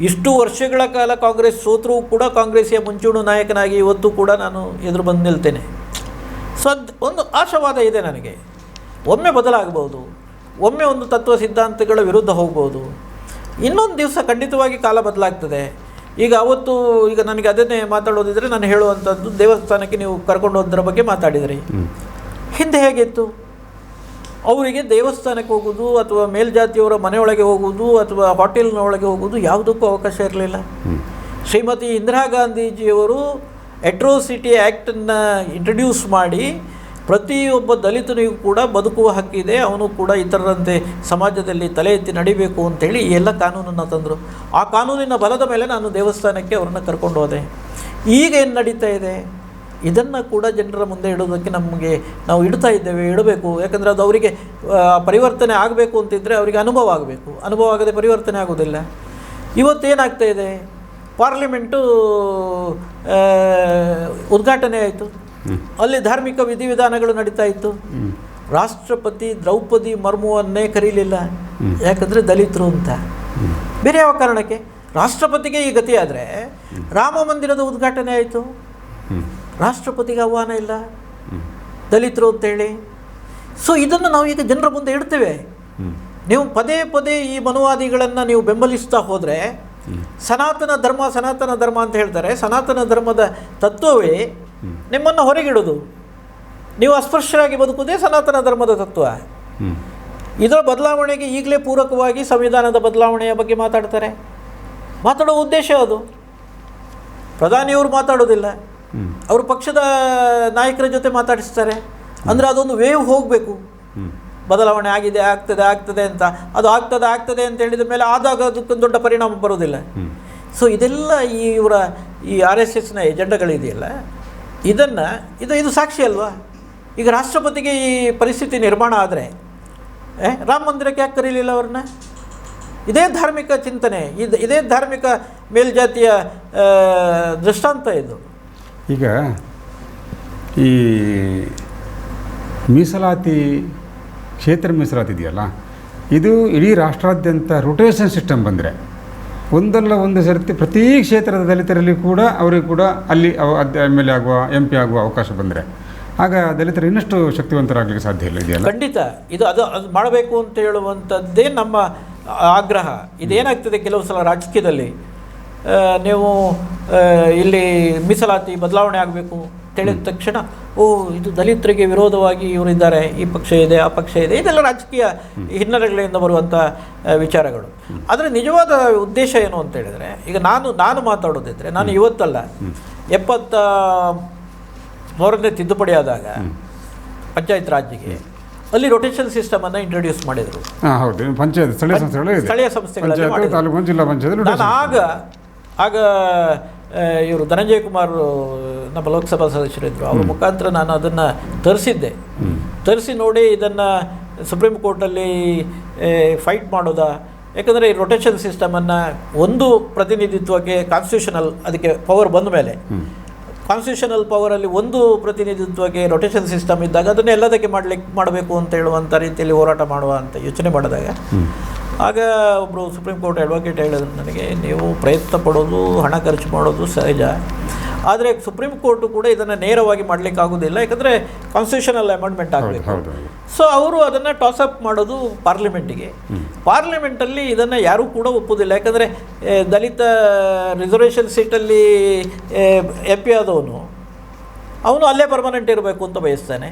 ಇಷ್ಟು ವರ್ಷಗಳ ಕಾಲ ಕಾಂಗ್ರೆಸ್ ಸೋತರೂ ಕೂಡ ಕಾಂಗ್ರೆಸ್ಸಿಯ ಮುಂಚೂಣು ನಾಯಕನಾಗಿ ಇವತ್ತು ಕೂಡ ನಾನು ಎದುರು ಬಂದು ನಿಲ್ತೇನೆ. ಒಂದು ಆಶಾವಾದ ಇದೆ ನನಗೆ. ಒಮ್ಮೆ ಬದಲಾಗಬಹುದು, ಒಮ್ಮೆ ಒಂದು ತತ್ವ ಸಿದ್ಧಾಂತಗಳ ವಿರುದ್ಧ ಹೋಗ್ಬೋದು, ಇನ್ನೊಂದು ದಿವಸ ಖಂಡಿತವಾಗಿ ಕಾಲ ಬದಲಾಗ್ತದೆ. ಈಗ ನನಗೆ ಅದನ್ನೇ ಮಾತಾಡೋದಿದ್ರೆ ನಾನು ಹೇಳುವಂಥದ್ದು, ದೇವಸ್ಥಾನಕ್ಕೆ ನೀವು ಕರ್ಕೊಂಡು ಹೋದ್ರ ಬಗ್ಗೆ ಮಾತಾಡಿದ್ರಿ. ಹಿಂದೆ ಹೇಗಿತ್ತು? ಅವರಿಗೆ ದೇವಸ್ಥಾನಕ್ಕೆ ಹೋಗೋದು ಅಥವಾ ಮೇಲ್ಜಾತಿಯವರ ಮನೆಯೊಳಗೆ ಹೋಗೋದು ಅಥವಾ ಹೋಟೆಲ್ನ ಒಳಗೆ ಹೋಗೋದು ಯಾವುದಕ್ಕೂ ಅವಕಾಶ ಇರಲಿಲ್ಲ. ಶ್ರೀಮತಿ ಇಂದಿರಾ ಗಾಂಧೀಜಿಯವರು ಅಟ್ರೋಸಿಟಿ ಆ್ಯಕ್ಟನ್ನು ಇಂಟ್ರಡ್ಯೂಸ್ ಮಾಡಿ ಪ್ರತಿಯೊಬ್ಬ ದಲಿತನಿಗೂ ಕೂಡ ಬದುಕುವ ಹಕ್ಕಿದೆ, ಅವನು ಕೂಡ ಇತರರಂತೆ ಸಮಾಜದಲ್ಲಿ ತಲೆ ಎತ್ತಿ ನಡಿಬೇಕು ಅಂತೇಳಿ ಈ ಎಲ್ಲ ಕಾನೂನನ್ನು ತಂದರು. ಆ ಕಾನೂನಿನ ಬಲದ ಮೇಲೆ ನಾನು ದೇವಸ್ಥಾನಕ್ಕೆ ಅವರನ್ನು ಕರ್ಕೊಂಡು ಹೋದೆ. ಈಗ ಏನು ನಡೀತಾ ಇದೆ ಇದನ್ನು ಕೂಡ ಜನರ ಮುಂದೆ ಇಡೋದಕ್ಕೆ ನಾವು ಇಡಬೇಕು. ಯಾಕಂದರೆ ಅದು ಅವರಿಗೆ ಪರಿವರ್ತನೆ ಆಗಬೇಕು ಅಂತಿದ್ದರೆ ಅವರಿಗೆ ಅನುಭವ ಆಗಬೇಕು. ಅನುಭವ ಆಗದೆ ಪರಿವರ್ತನೆ ಆಗೋದಿಲ್ಲ. ಇವತ್ತೇನಾಗ್ತಾ ಇದೆ, ಪಾರ್ಲಿಮೆಂಟು ಉದ್ಘಾಟನೆ ಆಯಿತು, ಅಲ್ಲಿ ಧಾರ್ಮಿಕ ವಿಧಿವಿಧಾನಗಳು ನಡೀತಾ ಇತ್ತು. ರಾಷ್ಟ್ರಪತಿ ದ್ರೌಪದಿ ಮುರ್ಮುವನ್ನೇ ಕರೀಲಿಲ್ಲ, ಯಾಕಂದರೆ ದಲಿತರು ಅಂತ. ಬೇರೆ ಯಾವ ಕಾರಣಕ್ಕೆ? ರಾಷ್ಟ್ರಪತಿಗೆ ಈ ಗತಿ ಆದರೆ ರಾಮ ಮಂದಿರದ ಉದ್ಘಾಟನೆ ಆಯಿತು, ರಾಷ್ಟ್ರಪತಿಗೆ ಆಹ್ವಾನ ಇಲ್ಲ, ದಲಿತರು ಅಂತೇಳಿ. ಸೊ ಇದನ್ನು ನಾವು ಈಗ ಜನರ ಮುಂದೆ ಇಡ್ತೇವೆ. ನೀವು ಪದೇ ಪದೇ ಈ ಮನುವಾದಿಗಳನ್ನು ನೀವು ಬೆಂಬಲಿಸ್ತಾ ಹೋದರೆ ಸನಾತನ ಧರ್ಮ ಅಂತ ಹೇಳ್ತಾರೆ. ಸನಾತನ ಧರ್ಮದ ತತ್ವವೇ ನಿಮ್ಮನ್ನು ಹೊರಗಿಡೋದು. ನೀವು ಅಸ್ಪೃಶ್ಯರಾಗಿ ಬದುಕುವುದೇ ಸನಾತನ ಧರ್ಮದ ತತ್ವ. ಇದರ ಬದಲಾವಣೆಗೆ ಈಗಲೇ ಪೂರಕವಾಗಿ ಸಂವಿಧಾನದ ಬದಲಾವಣೆಯ ಬಗ್ಗೆ ಮಾತಾಡೋ ಉದ್ದೇಶ ಅದು. ಪ್ರಧಾನಿಯವರು ಮಾತಾಡೋದಿಲ್ಲ, ಅವರು ಪಕ್ಷದ ನಾಯಕರ ಜೊತೆ ಮಾತಾಡಿಸ್ತಾರೆ. ಅಂದರೆ ಅದೊಂದು ವೇವ್ ಹೋಗಬೇಕು, ಬದಲಾವಣೆ ಆಗ್ತದೆ ಅಂತ. ಅದು ಆಗ್ತದೆ ಅಂತ ಹೇಳಿದ ಮೇಲೆ ಆದಾಗ ಅದಕ್ಕೊಂದು ದೊಡ್ಡ ಪರಿಣಾಮ ಬರೋದಿಲ್ಲ. ಸೊ ಇದೆಲ್ಲ ಈ RSSನ ಎಜೆಂಡಗಳಿದೆಯಲ್ಲ, ಇದು ಸಾಕ್ಷಿ ಅಲ್ವಾ? ಈಗ ರಾಷ್ಟ್ರಪತಿಗೆ ಈ ಪರಿಸ್ಥಿತಿ ನಿರ್ಮಾಣ ಆದರೆ ರಾಮ ಮಂದಿರಕ್ಕೆ ಯಾಕೆ ಕರೀಲಿಲ್ಲ ಅವ್ರನ್ನ? ಇದೇ ಧಾರ್ಮಿಕ ಚಿಂತನೆ, ಇದೇ ಧಾರ್ಮಿಕ ಮೇಲ್ಜಾತಿಯ ದೃಷ್ಟಾಂತ ಇದು. ಈಗ ಈ ಮೀಸಲಾತಿ, ಕ್ಷೇತ್ರ ಮೀಸಲಾತಿ ಇದೆಯಲ್ಲ, ಇದು ಇಡೀ ರಾಷ್ಟ್ರಾದ್ಯಂತ ರೊಟೇಷನ್ ಸಿಸ್ಟಮ್ ಬಂದರೆ ಒಂದಲ್ಲ ಒಂದು ಸರ್ತಿ ಪ್ರತಿ ಕ್ಷೇತ್ರದ ದಲಿತರಲ್ಲಿ ಕೂಡ ಅವರಿಗೆ ಕೂಡ ಅಲ್ಲಿ MLA ಆಗುವ MP ಆಗುವ ಅವಕಾಶ ಬಂದರೆ ಆಗ ದಲಿತರು ಇನ್ನಷ್ಟು ಶಕ್ತಿವಂತರಾಗಲಿಕ್ಕೆ ಸಾಧ್ಯ ಇಲ್ಲ ಇದೆಯಲ್ಲ? ಖಂಡಿತ. ಅದು ಮಾಡಬೇಕು ಅಂತ ಹೇಳುವಂಥದ್ದೇ ನಮ್ಮ ಆಗ್ರಹ. ಇದೇನಾಗ್ತದೆ ಕೆಲವು ಸಲ ರಾಜಕೀಯದಲ್ಲಿ, ನೀವು ಇಲ್ಲಿ ಮೀಸಲಾತಿ ಬದಲಾವಣೆ ಆಗಬೇಕು ತಿಳಿದ ತಕ್ಷಣ ಇದು ದಲಿತರಿಗೆ ವಿರೋಧವಾಗಿ ಇವರಿದ್ದಾರೆ, ಈ ಪಕ್ಷ ಇದೆ ಆ ಪಕ್ಷ ಇದೆ, ಇದೆಲ್ಲ ರಾಜಕೀಯ ಹಿನ್ನೆಲೆಗಳಿಂದ ಬರುವಂಥ ವಿಚಾರಗಳು. ಆದರೆ ನಿಜವಾದ ಉದ್ದೇಶ ಏನು ಅಂತ ಹೇಳಿದರೆ, ಈಗ ನಾನು ಮಾತಾಡೋದಿದ್ರೆ, ನಾನು ಇವತ್ತಲ್ಲ 73ನೇ ತಿದ್ದುಪಡಿ ಆದಾಗ ಪಂಚಾಯತ್ ರಾಜ್ಗೆ ಅಲ್ಲಿ ರೊಟೇಷನ್ ಸಿಸ್ಟಮನ್ನು ಇಂಟ್ರೊಡ್ಯೂಸ್ ಮಾಡಿದರು. ಹೌದು, ಪಂಚಾಯತ್ ಸ್ಥಳೀಯ ಸಂಸ್ಥೆಗಳಲ್ಲಿ ಜಿಲ್ಲಾ ಪಂಚಾಯತ್. ನಾನು ಆಗ ಇವರು ಧನಂಜಯ ಕುಮಾರ್ ನಮ್ಮ ಲೋಕಸಭಾ ಸದಸ್ಯರಿದ್ದರು, ಅವ್ರ ಮುಖಾಂತರ ನಾನು ಅದನ್ನು ತರಿಸಿ ನೋಡಿ ಇದನ್ನು ಸುಪ್ರೀಂ ಕೋರ್ಟಲ್ಲಿ ಫೈಟ್ ಮಾಡೋದಾ. ಯಾಕಂದರೆ ಈ ರೊಟೇಷನ್ ಸಿಸ್ಟಮನ್ನು ಒಂದು ಪ್ರತಿನಿಧಿತ್ವಕ್ಕೆ ಕಾನ್ಸ್ಟಿಟ್ಯೂಷನಲ್ ಅದಕ್ಕೆ ಪವರ್ ಬಂದ ಮೇಲೆ, ಕಾನ್ಸ್ಟಿಟ್ಯೂಷನಲ್ ಪವರಲ್ಲಿ ಒಂದು ಪ್ರತಿನಿಧಿತ್ವಕ್ಕೆ ರೊಟೇಷನ್ ಸಿಸ್ಟಮ್ ಇದ್ದಾಗ ಅದನ್ನು ಎಲ್ಲದಕ್ಕೆ ಮಾಡಬೇಕು ಅಂತ ಹೇಳುವಂಥ ರೀತಿಯಲ್ಲಿ ಹೋರಾಟ ಮಾಡುವ ಅಂತ ಯೋಚನೆ ಮಾಡಿದಾಗ ಆಗ ಒಬ್ಬರು ಸುಪ್ರೀಂ ಕೋರ್ಟ್ ಅಡ್ವೊಕೇಟ್ ಹೇಳಿದ್ರು ನನಗೆ, ನೀವು ಪ್ರಯತ್ನ ಪಡೋದು, ಹಣ ಖರ್ಚು ಮಾಡೋದು ಸಹಜ, ಆದರೆ ಸುಪ್ರೀಂ ಕೋರ್ಟು ಕೂಡ ಇದನ್ನು ನೇರವಾಗಿ ಮಾಡಲಿಕ್ಕೆ ಆಗೋದಿಲ್ಲ, ಯಾಕಂದರೆ ಕಾನ್ಸ್ಟಿಟ್ಯೂಷನಲ್ ಅಮೆಂಡ್ಮೆಂಟ್ ಆಗಬೇಕು. ಸೊ ಅವರು ಅದನ್ನು ಟಾಸಪ್ ಮಾಡೋದು ಪಾರ್ಲಿಮೆಂಟಲ್ಲಿ ಇದನ್ನು ಯಾರೂ ಕೂಡ ಒಪ್ಪೋದಿಲ್ಲ. ಯಾಕಂದರೆ ದಲಿತ ರಿಸರ್ವೇಷನ್ ಸೀಟಲ್ಲಿ MP ಆದವನು ಅವನು ಅಲ್ಲೇ ಪರ್ಮನೆಂಟ್ ಇರಬೇಕು ಅಂತ ಬಯಸ್ತಾನೆ.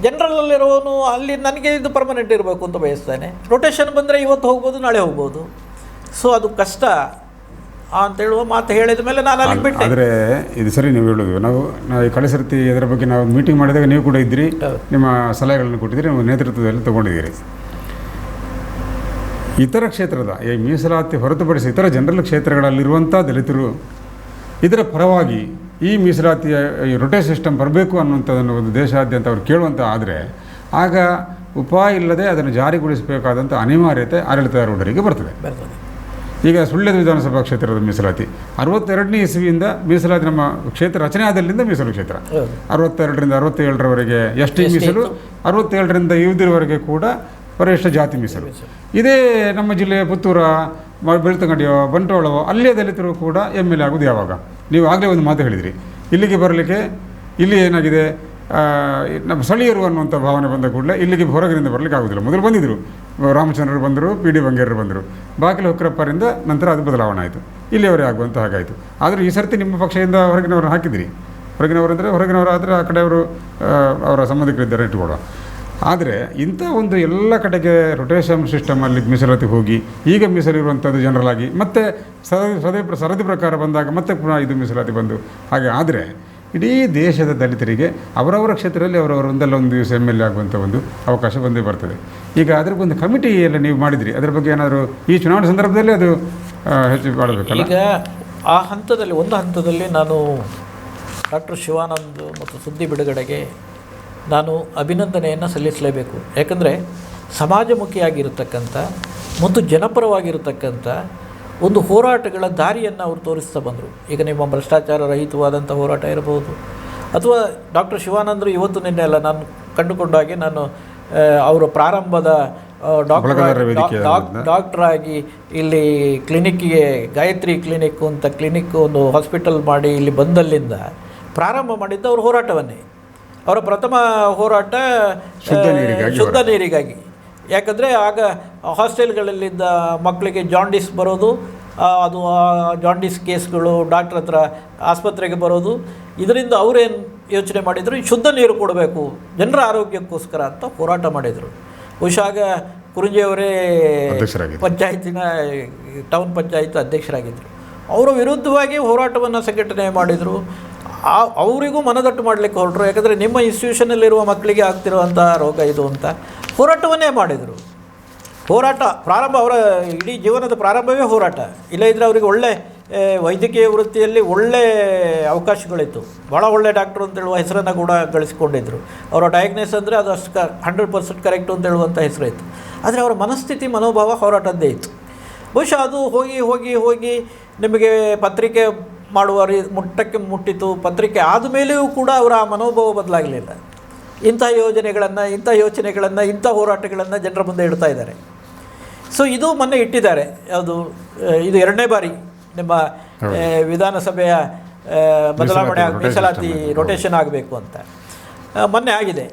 ಜನರಲ್ಲಿರೋನು ಅಲ್ಲಿ ನನಗೆ ಇದು ಪರ್ಮನೆಂಟ್ ಇರಬೇಕು ಅಂತ ಬಯಸ್ತಾನೆ. ರೊಟೇಷನ್ ಬಂದರೆ ಇವತ್ತು ಹೋಗ್ಬೋದು, ನಾಳೆ ಹೋಗ್ಬೋದು. ಸೊ ಅದು ಕಷ್ಟ ಅಂತ ಹೇಳುವ ಮಾತು ಹೇಳಿದ ಮೇಲೆ ನಾನು ಅಲ್ಲಿ ಬಿಟ್ಟೆ. ಆದರೆ ಇದು ಸರಿ ನೀವು ಹೇಳೋದು. ನಾವು ಈ ಕಳೆ ಸರ್ತಿ ಇದರ ಬಗ್ಗೆ ನಾವು ಮೀಟಿಂಗ್ ಮಾಡಿದಾಗ ನೀವು ಕೂಡ ಇದ್ದಿರಿ, ನಿಮ್ಮ ಸಲಹೆಗಳನ್ನು ಕೊಟ್ಟಿದ್ದೀರಿ, ನಿಮ್ಮ ನೇತೃತ್ವದಲ್ಲಿ ತೊಗೊಂಡಿದ್ದೀರಿ. ಇತರ ಕ್ಷೇತ್ರದ ಈ ಮೀಸಲಾತಿ ಹೊರತುಪಡಿಸಿ ಇತರ ಜನರಲ್ ಕ್ಷೇತ್ರಗಳಲ್ಲಿರುವಂಥ ದಲಿತರು ಇದರ ಪರವಾಗಿ ಈ ಮೀಸಲಾತಿಯ ಈ ರೊಟೇಷನ್ ಸಿಸ್ಟಮ್ ಬರಬೇಕು ಅನ್ನುವಂಥದ್ದನ್ನು ಒಂದು ದೇಶಾದ್ಯಂತ ಅವರು ಕೇಳುವಂಥ ಆದರೆ ಆಗ ಉಪಾಯ ಇಲ್ಲದೆ ಅದನ್ನು ಜಾರಿಗೊಳಿಸಬೇಕಾದಂಥ ಅನಿವಾರ್ಯತೆ ಆಡಳಿತಾರೂಢರಿಗೆ ಬರ್ತದೆ. ಈಗ ಸುಳ್ಯದ ವಿಧಾನಸಭಾ ಕ್ಷೇತ್ರದ ಮೀಸಲಾತಿ 62ನೇ ಇಸವಿಯಿಂದ ಮೀಸಲಾತಿ ನಮ್ಮ ಕ್ಷೇತ್ರ ರಚನೆ ಆದಲ್ಲಿಂದ ಮೀಸಲು ಕ್ಷೇತ್ರ 62ರಿಂದ 67ರವರೆಗೆ ST ಮೀಸಲು, 67ರಿಂದ 70ರವರೆಗೆ ಕೂಡ ಪರಿಶಿಷ್ಟ ಜಾತಿ ಮೀಸಲು. ಇದೇ ನಮ್ಮ ಜಿಲ್ಲೆಯ ಪುತ್ತೂರ, ಬೆಳ್ತಂಗಡಿಯೋ, ಬಂಟ್ವಾಳವೋ ಅಲ್ಲೇ ದಲಿತರು ಕೂಡ MLA ಆಗೋದು ಯಾವಾಗ? ನೀವು ಆಗಲೇ ಒಂದು ಮಾತು ಹೇಳಿದಿರಿ, ಇಲ್ಲಿಗೆ ಬರಲಿಕ್ಕೆ ಇಲ್ಲಿ ಏನಾಗಿದೆ, ನಮ್ಮ ಸ್ಥಳೀಯರು ಅನ್ನುವಂಥ ಭಾವನೆ ಬಂದ ಕೂಡಲೇ ಇಲ್ಲಿಗೆ ಹೊರಗಿನಿಂದ ಬರಲಿಕ್ಕೆ ಆಗೋದಿಲ್ಲ. ಮೊದಲು ಬಂದಿದ್ದರು, ರಾಮಚಂದ್ರರು ಬಂದರು, PD ಬಂಗೇರರು ಬಂದರು, ಬಾಗಿಲು ಹೊಕ್ಕರಪ್ಪರಿಂದ ನಂತರ ಅದು ಬದಲಾವಣೆ ಆಯಿತು, ಇಲ್ಲಿಯವರೇ ಆಗುವಂಥ ಹಾಗಾಯಿತು. ಆದರೆ ಈ ಸರ್ತಿ ನಿಮ್ಮ ಪಕ್ಷದಿಂದ ಹೊರಗಿನವ್ರನ್ನ ಹಾಕಿದಿರಿ. ಹೊರಗಿನವರಂದರೆ ಹೊರಗಿನವರಾದರೆ ಆ ಕಡೆಯವರು ಅವರ ಸಂಬಂಧಿಕರಿದ್ದಾರೆ ಇಟ್ಟುಕೊಳ್ಳುವ. ಆದರೆ ಇಂಥ ಒಂದು ಎಲ್ಲ ಕಡೆಗೆ ರೊಟೇಷನ್ ಸಿಸ್ಟಮಲ್ಲಿ ಮೀಸಲಾತಿ ಹೋಗಿ ಈಗ ಮೀಸಲಿರುವಂಥದ್ದು ಜನರಲ್ ಆಗಿ ಮತ್ತೆ ಸರದಿ ಪ್ರಕಾರ ಬಂದಾಗ ಮತ್ತೆ ಪುನಃ ಇದು ಮೀಸಲಾತಿ ಬಂದು ಹಾಗೆ ಆದರೆ ಇಡೀ ದೇಶದ ದಲಿತರಿಗೆ ಅವರವರ ಕ್ಷೇತ್ರದಲ್ಲಿ ಅವರವರ ಒಂದಲ್ಲ ಒಂದು ದಿವಸ MLA ಆಗುವಂಥ ಒಂದು ಅವಕಾಶ ಬಂದೇ ಬರ್ತದೆ. ಈಗ ಅದಕ್ಕೊಂದು ಕಮಿಟಿ ಎಲ್ಲ ನೀವು ಮಾಡಿದಿರಿ, ಅದರ ಬಗ್ಗೆ ಏನಾದರೂ ಈ ಚುನಾವಣೆ ಸಂದರ್ಭದಲ್ಲಿ ಅದು ಹೆಚ್ಚು ಮಾಡಬೇಕಲ್ಲ? ಈಗ ಆ ಒಂದು ಹಂತದಲ್ಲಿ ನಾನು ಡಾಕ್ಟರ್ ಶಿವಾನಂದ್ ಮತ್ತು ಸುದ್ದಿ ಬಿಡುಗಡೆಗೆ ನಾನು ಅಭಿನಂದನೆಯನ್ನು ಸಲ್ಲಿಸಲೇಬೇಕು. ಯಾಕಂದರೆ ಸಮಾಜಮುಖಿಯಾಗಿರತಕ್ಕಂಥ ಮತ್ತು ಜನಪರವಾಗಿರತಕ್ಕಂಥ ಒಂದು ಹೋರಾಟಗಳ ದಾರಿಯನ್ನು ಅವರು ತೋರಿಸ್ತಾ ಬಂದರು. ಈಗ ನಿಮ್ಮ ಭ್ರಷ್ಟಾಚಾರ ರಹಿತವಾದಂಥ ಹೋರಾಟ ಇರಬಹುದು, ಅಥವಾ ಡಾಕ್ಟರ್ ಶಿವಾನಂದರು ಇವತ್ತು ನಿನ್ನೆ ಅಲ್ಲ ನಾನು ಕಂಡುಕೊಂಡಾಗೆ ನಾನು ಅವರ ಪ್ರಾರಂಭದ ಡಾಕ್ಟ್ರಾಗಿ ಇಲ್ಲಿ ಕ್ಲಿನಿಕ್ಕಿಗೆ ಗಾಯತ್ರಿ ಕ್ಲಿನಿಕ್ ಅಂತ ಕ್ಲಿನಿಕ್ ಒಂದು ಹಾಸ್ಪಿಟಲ್ ಮಾಡಿ ಇಲ್ಲಿ ಬಂದಲ್ಲಿಂದ ಪ್ರಾರಂಭ ಮಾಡಿದ್ದು ಅವ್ರ ಹೋರಾಟವನ್ನೇ. ಅವರ ಪ್ರಥಮ ಹೋರಾಟ ಶುದ್ಧ ನೀರಿಗಾಗಿ. ಯಾಕಂದರೆ ಆಗ ಹಾಸ್ಟೆಲ್ಗಳಲ್ಲಿದ್ದ ಮಕ್ಕಳಿಗೆ ಜಾಂಡೀಸ್ ಬರೋದು, ಅದು ಜಾಂಡೀಸ್ ಕೇಸ್ಗಳು ಡಾಕ್ಟ್ರ್ ಹತ್ರ ಆಸ್ಪತ್ರೆಗೆ ಬರೋದು, ಇದರಿಂದ ಅವರೇನು ಯೋಚನೆ ಮಾಡಿದರು, ಶುದ್ಧ ನೀರು ಕೊಡಬೇಕು ಜನರ ಆರೋಗ್ಯಕ್ಕೋಸ್ಕರ ಅಂತ ಹೋರಾಟ ಮಾಡಿದರು. ಬಹುಶಃ ಆಗ ಕುರುಂಜಿಯವರೇ ಪಂಚಾಯತಿನ ಟೌನ್ ಪಂಚಾಯತ್ ಅಧ್ಯಕ್ಷರಾಗಿದ್ದರು. ಅವರ ವಿರುದ್ಧವಾಗಿ ಹೋರಾಟವನ್ನು ಸಂಘಟನೆ ಮಾಡಿದರು. ಅವರಿಗೂ ಮನದಟ್ಟು ಮಾಡಲಿಕ್ಕೆ ಹೊರಟರು. ಯಾಕಂದರೆ ನಿಮ್ಮ ಇನ್ಸ್ಟಿಟ್ಯೂಷನಲ್ಲಿರುವ ಮಕ್ಕಳಿಗೆ ಆಗ್ತಿರುವಂಥ ರೋಗ ಇದು ಅಂತ ಹೋರಾಟವನ್ನೇ ಮಾಡಿದರು. ಹೋರಾಟ ಪ್ರಾರಂಭ, ಅವರ ಇಡೀ ಜೀವನದ ಪ್ರಾರಂಭವೇ ಹೋರಾಟ. ಇಲ್ಲದಿದ್ದರೆ ಅವರಿಗೆ ಒಳ್ಳೆ ವೈದ್ಯಕೀಯ ವೃತ್ತಿಯಲ್ಲಿ ಒಳ್ಳೆ ಅವಕಾಶಗಳಿತ್ತು. ಭಾಳ ಒಳ್ಳೆ ಡಾಕ್ಟ್ರು ಅಂತೇಳುವ ಹೆಸರನ್ನು ಕೂಡ ಗಳಿಸಿಕೊಂಡಿದ್ದರು. ಅವರ ಡಯಾಗ್ನೋಸ್ ಅಂದರೆ ಅದು ಅಷ್ಟು 100% ಕರೆಕ್ಟು ಅಂತ ಹೇಳುವಂಥ ಹೆಸರು ಇತ್ತು. ಆದರೆ ಅವರ ಮನಸ್ಥಿತಿ ಮನೋಭಾವ ಹೋರಾಟದ್ದೇ ಇತ್ತು. ಬಹುಶಃ ಅದು ಹೋಗಿ ಹೋಗಿ ಹೋಗಿ ನಿಮಗೆ ಪತ್ರಿಕೆ ಮಾಡುವ ಮುಟ್ಟಕ್ಕೆ ಮುಟ್ಟಿತು. ಪತ್ರಿಕೆ ಆದಮೇಲೆಯೂ ಕೂಡ ಅವರ ಆ ಮನೋಭಾವ ಬದಲಾಗಲಿಲ್ಲ. ಇಂಥ ಯೋಜನೆಗಳನ್ನು, ಇಂಥ ಯೋಚನೆಗಳನ್ನು, ಇಂಥ ಹೋರಾಟಗಳನ್ನು ಜನರ ಮುಂದೆ ಇಡ್ತಾ ಇದ್ದಾರೆ. ಸೊ ಇದು ಮೊನ್ನೆ ಇಟ್ಟಿದ್ದಾರೆ. ಯಾವುದು ಇದು 2ನೇ ಬಾರಿ ನಿಮ್ಮ ವಿಧಾನಸಭೆಯ ಬದಲಾವಣೆ ಮೀಸಲಾತಿ ರೊಟೇಷನ್ ಆಗಬೇಕು ಅಂತ ಮೊನ್ನೆ ಆಗಿದೆ.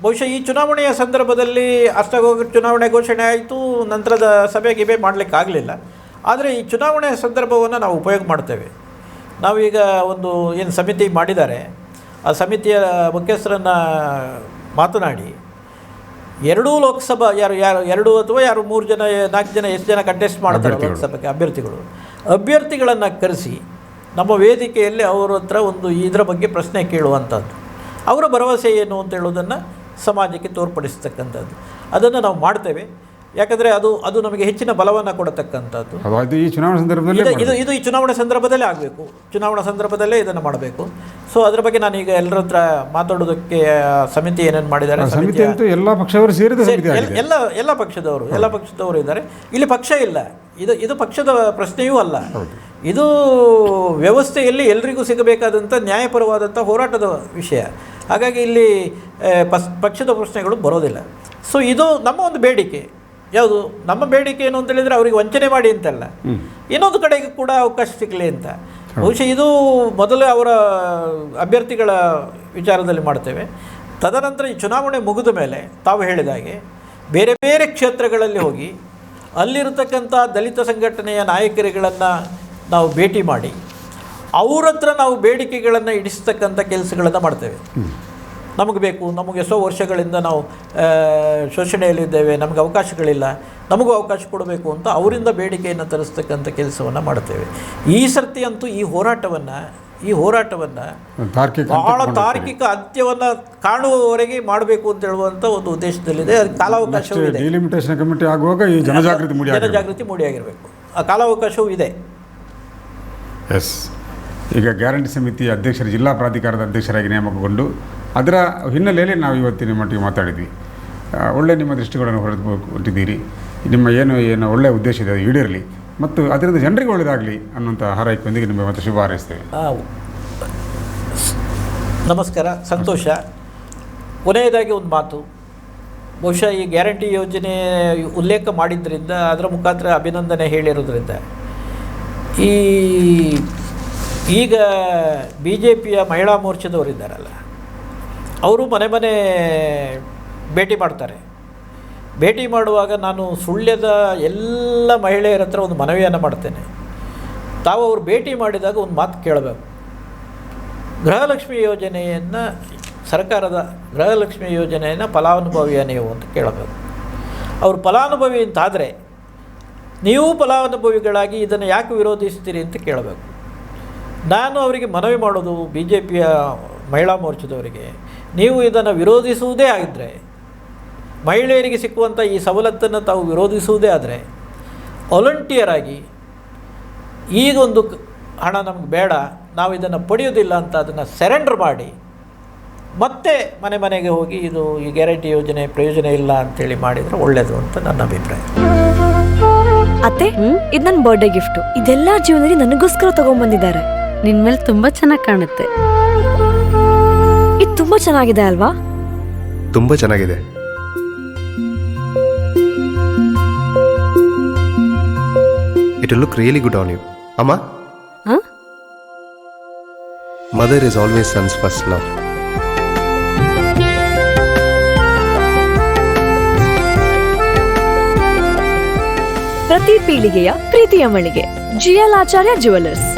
ಬಹುಶಃ ಈ ಚುನಾವಣೆಯ ಸಂದರ್ಭದಲ್ಲಿ ಅಷ್ಟಾಗೋಗಿ ಚುನಾವಣೆ ಘೋಷಣೆ ಆಯಿತು, ನಂತರದ ಸಭೆಗೆ ಮಾಡಲಿಕ್ಕಾಗಲಿಲ್ಲ. ಆದರೆ ಈ ಚುನಾವಣೆಯ ಸಂದರ್ಭವನ್ನು ನಾವು ಉಪಯೋಗ ಮಾಡ್ತೇವೆ. ನಾವೀಗ ಒಂದು ಏನು ಸಮಿತಿ ಮಾಡಿದ್ದಾರೆ, ಆ ಸಮಿತಿಯ ಮುಖ್ಯಸ್ಥರನ್ನು ಮಾತನಾಡಿ 2 ಲೋಕಸಭಾ ಯಾರು 2 ಅಥವಾ 3 ಜನ 4 ಜನ ಎಷ್ಟು ಜನ ಕಂಟೆಸ್ಟ್ ಮಾಡ್ತಾರೆ ಲೋಕಸಭೆಗೆ ಅಭ್ಯರ್ಥಿಗಳನ್ನು ಕರೆಸಿ ನಮ್ಮ ವೇದಿಕೆಯಲ್ಲಿ ಅವರ ಹತ್ರ ಒಂದು ಇದರ ಬಗ್ಗೆ ಪ್ರಶ್ನೆ ಕೇಳುವಂಥದ್ದು, ಅವರ ಭರವಸೆ ಏನು ಅಂತ ಹೇಳೋದನ್ನು ಸಮಾಜಕ್ಕೆ ತೋರ್ಪಡಿಸ್ತಕ್ಕಂಥದ್ದು, ಅದನ್ನು ನಾವು ಮಾಡ್ತೇವೆ. ಯಾಕಂದರೆ ಅದು ನಮಗೆ ಹೆಚ್ಚಿನ ಬಲವನ್ನು ಕೊಡತಕ್ಕಂಥದ್ದು. ಈ ಚುನಾವಣಾ ಸಂದರ್ಭದಲ್ಲಿ ಇದು ಈ ಚುನಾವಣಾ ಸಂದರ್ಭದಲ್ಲೇ ಆಗಬೇಕು, ಚುನಾವಣಾ ಸಂದರ್ಭದಲ್ಲೇ ಇದನ್ನು ಮಾಡಬೇಕು. ಸೊ ಅದರ ಬಗ್ಗೆ ನಾನೀಗ ಎಲ್ಲರ ಹತ್ರ ಮಾತಾಡೋದಕ್ಕೆ ಸಮಿತಿ ಏನೇನು ಮಾಡಿದ್ದಾರೆ, ಎಲ್ಲ ಪಕ್ಷವರು ಸೇರಿದ ಎಲ್ಲ ಪಕ್ಷದವರು ಇದ್ದಾರೆ. ಇಲ್ಲಿ ಪಕ್ಷ ಇಲ್ಲ, ಇದು ಪಕ್ಷದ ಪ್ರಶ್ನೆಯೂ ಅಲ್ಲ. ಇದು ವ್ಯವಸ್ಥೆಯಲ್ಲಿ ಎಲ್ರಿಗೂ ಸಿಗಬೇಕಾದಂಥ ನ್ಯಾಯಪರವಾದಂಥ ಹೋರಾಟದ ವಿಷಯ. ಹಾಗಾಗಿ ಇಲ್ಲಿ ಪಕ್ಷದ ಪ್ರಶ್ನೆಗಳು ಬರೋದಿಲ್ಲ. ಸೊ ಇದು ನಮ್ಮ ಒಂದು ಬೇಡಿಕೆ. ಯಾವುದು ನಮ್ಮ ಬೇಡಿಕೆ ಏನು ಅಂತೇಳಿದರೆ ಅವರಿಗೆ ವಂಚನೆ ಮಾಡಿ ಅಂತಲ್ಲ, ಇನ್ನೊಂದು ಕಡೆಗೆ ಕೂಡ ಅವಕಾಶ ಸಿಗಲಿ ಅಂತ. ಬಹುಶಃ ಇದು ಮೊದಲೇ ಅವರ ಅಭ್ಯರ್ಥಿಗಳ ವಿಚಾರದಲ್ಲಿ ಮಾಡ್ತೇವೆ. ತದನಂತರ ಈ ಚುನಾವಣೆ ಮುಗಿದ ಮೇಲೆ ತಾವು ಹೇಳಿದ ಹಾಗೆ ಬೇರೆ ಬೇರೆ ಕ್ಷೇತ್ರಗಳಲ್ಲಿ ಹೋಗಿ ಅಲ್ಲಿರತಕ್ಕಂಥ ದಲಿತ ಸಂಘಟನೆಯ ನಾಯಕರುಗಳನ್ನು ನಾವು ಭೇಟಿ ಮಾಡಿ ಅವ್ರ ಹತ್ರ ನಾವು ಬೇಡಿಕೆಗಳನ್ನು ಇಡಿಸ್ತಕ್ಕಂಥ ಕೆಲಸಗಳನ್ನು ಮಾಡ್ತೇವೆ. ನಮಗೆ ಬೇಕು, ನಮಗೆ ಎಷ್ಟೋ ವರ್ಷಗಳಿಂದ ನಾವು ಶೋಷಣೆಯಲ್ಲಿದ್ದೇವೆ, ನಮಗೆ ಅವಕಾಶಗಳಿಲ್ಲ, ನಮಗೂ ಅವಕಾಶ ಕೊಡಬೇಕು ಅಂತ ಅವರಿಂದ ಬೇಡಿಕೆಯನ್ನು ತರಿಸ್ತಕ್ಕಂಥ ಕೆಲಸವನ್ನು ಮಾಡ್ತೇವೆ. ಈ ಸರ್ತಿ ಅಂತೂ ಈ ಹೋರಾಟವನ್ನು ಬಹಳ ತಾರ್ಕಿಕ ಅಂತ್ಯವನ್ನು ಕಾಣುವವರೆಗೆ ಮಾಡಬೇಕು ಅಂತ ಹೇಳುವಂಥ ಒಂದು ಉದ್ದೇಶದಲ್ಲಿದೆ. ಅದು ಕಾಲಾವಕಾಶವೂ ಇದೆ. ಡಿಲಿಮಿಟೇಷನ್ ಕಮಿಟಿ ಆಗುವಾಗ ಈ ಜನಜಾಗೃತಿ ಮೂಡಿಯಾಗಿರಬೇಕು, ಆ ಕಾಲಾವಕಾಶವೂ ಇದೆ. ಎಸ್. ಈಗ ಗ್ಯಾರಂಟಿ ಸಮಿತಿ ಅಧ್ಯಕ್ಷರು ಜಿಲ್ಲಾ ಪ್ರಾಧಿಕಾರದ ಅಧ್ಯಕ್ಷರಾಗಿ ನೇಮಕಗೊಂಡು ಅದರ ಹಿನ್ನೆಲೆಯಲ್ಲಿ ನಾವು ಇವತ್ತಿನ ಮಟ್ಟಿಗೆ ಮಾತಾಡಿದ್ವಿ. ಒಳ್ಳೆ ನಿಮ್ಮ ದೃಷ್ಟಿಗಳನ್ನು ಹೊರಟಿದ್ದೀರಿ. ನಿಮ್ಮ ಏನು ಒಳ್ಳೆಯ ಉದ್ದೇಶ ಇದೆ ಅದು ಈಡೇರಲಿ ಮತ್ತು ಅದರಿಂದ ಜನರಿಗೆ ಒಳ್ಳೆಯದಾಗಲಿ ಅನ್ನೋಂಥ ಹಾರೈಕೆಯೊಂದಿಗೆ ನಿಮಗೆ ಮತ್ತೆ ಶುಭ ಹಾರೈಸ್ತೇವೆ. ನಮಸ್ಕಾರ, ಸಂತೋಷ. ಕೊನೆಯದಾಗಿ ಒಂದು ಮಾತು, ಬಹುಶಃ ಈ ಗ್ಯಾರಂಟಿ ಯೋಜನೆ ಉಲ್ಲೇಖ ಮಾಡಿದ್ದರಿಂದ ಅದರ ಮುಖಾಂತರ ಅಭಿನಂದನೆ ಹೇಳಿರೋದ್ರಿಂದ ಈಗ BJPಯ ಮಹಿಳಾ ಮೋರ್ಚಾದವರಿದ್ದಾರಲ್ಲ, ಅವರು ಮನೆ ಮನೆ ಭೇಟಿ ಮಾಡ್ತಾರೆ. ಭೇಟಿ ಮಾಡುವಾಗ ನಾನು ಸುಳ್ಯದ ಎಲ್ಲ ಮಹಿಳೆಯರ ಹತ್ರ ಒಂದು ಮನವಿಯನ್ನು ಮಾಡ್ತೇನೆ. ತಾವು ಅವರು ಭೇಟಿ ಮಾಡಿದಾಗ ಒಂದು ಮಾತು ಕೇಳಬೇಕು. ಗೃಹಲಕ್ಷ್ಮಿ ಯೋಜನೆಯನ್ನು, ಸರ್ಕಾರದ ಗೃಹಲಕ್ಷ್ಮಿ ಯೋಜನೆಯನ್ನು ಫಲಾನುಭವಿಯ ನೀವು ಅಂತ ಕೇಳಬೇಕು. ಅವರು ಫಲಾನುಭವಿ ಅಂತಾದರೆ ನೀವು ಫಲಾನುಭವಿಗಳಾಗಿ ಇದನ್ನು ಯಾಕೆ ವಿರೋಧಿಸ್ತೀರಿ ಅಂತ ಕೇಳಬೇಕು. ನಾನು ಅವರಿಗೆ ಮನವಿ ಮಾಡೋದು, BJPಯ ಮಹಿಳಾ ಮೋರ್ಚಾದವರಿಗೆ, ನೀವು ಇದನ್ನು ವಿರೋಧಿಸುವುದೇ ಆಗಿದ್ದರೆ, ಮಹಿಳೆಯರಿಗೆ ಸಿಕ್ಕುವಂಥ ಈ ಸವಲತ್ತನ್ನು ತಾವು ವಿರೋಧಿಸುವುದೇ ಆದರೆ ವಾಲಂಟಿಯರ್ ಆಗಿ ಈಗೊಂದು ಹಣ ನಮಗೆ ಬೇಡ, ನಾವು ಇದನ್ನು ಪಡೆಯೋದಿಲ್ಲ ಅಂತ ಅದನ್ನು ಸರೆಂಡರ್ ಮಾಡಿ ಮತ್ತೆ ಮನೆ ಮನೆಗೆ ಹೋಗಿ ಇದು ಈ ಗ್ಯಾರಂಟಿ ಯೋಜನೆ ಪ್ರಯೋಜನ ಇಲ್ಲ ಅಂಥೇಳಿ ಮಾಡಿದರೆ ಒಳ್ಳೆಯದು ಅಂತ ನನ್ನ ಅಭಿಪ್ರಾಯ. ಅತ್ತೆ, ಇದು ನನ್ನ ಬರ್ಡೇ ಗಿಫ್ಟು. ಇದೆಲ್ಲ ಜೀವನದಲ್ಲಿ ನನಗೋಸ್ಕರ ತಗೊಂಡ್ಬಂದಿದ್ದಾರೆ. ನಿನ್ ಮೇಲೆ ತುಂಬಾ ಚೆನ್ನಾಗಿ ಕಾಣುತ್ತೆ. ಇದು ತುಂಬಾ ಚೆನ್ನಾಗಿದೆ ಅಲ್ವಾ? ತುಂಬಾ ಚೆನ್ನಾಗಿದೆ. It will look really good on you. Amma? Huh? Mother is always son's first love. ಪ್ರತಿ ಪೀಳಿಗೆಯ ಪ್ರೀತಿಯ ಮಳಿಗೆ. GL ಆಚಾರ್ಯ ಜುವೆಲ್ಲರ್ಸ್.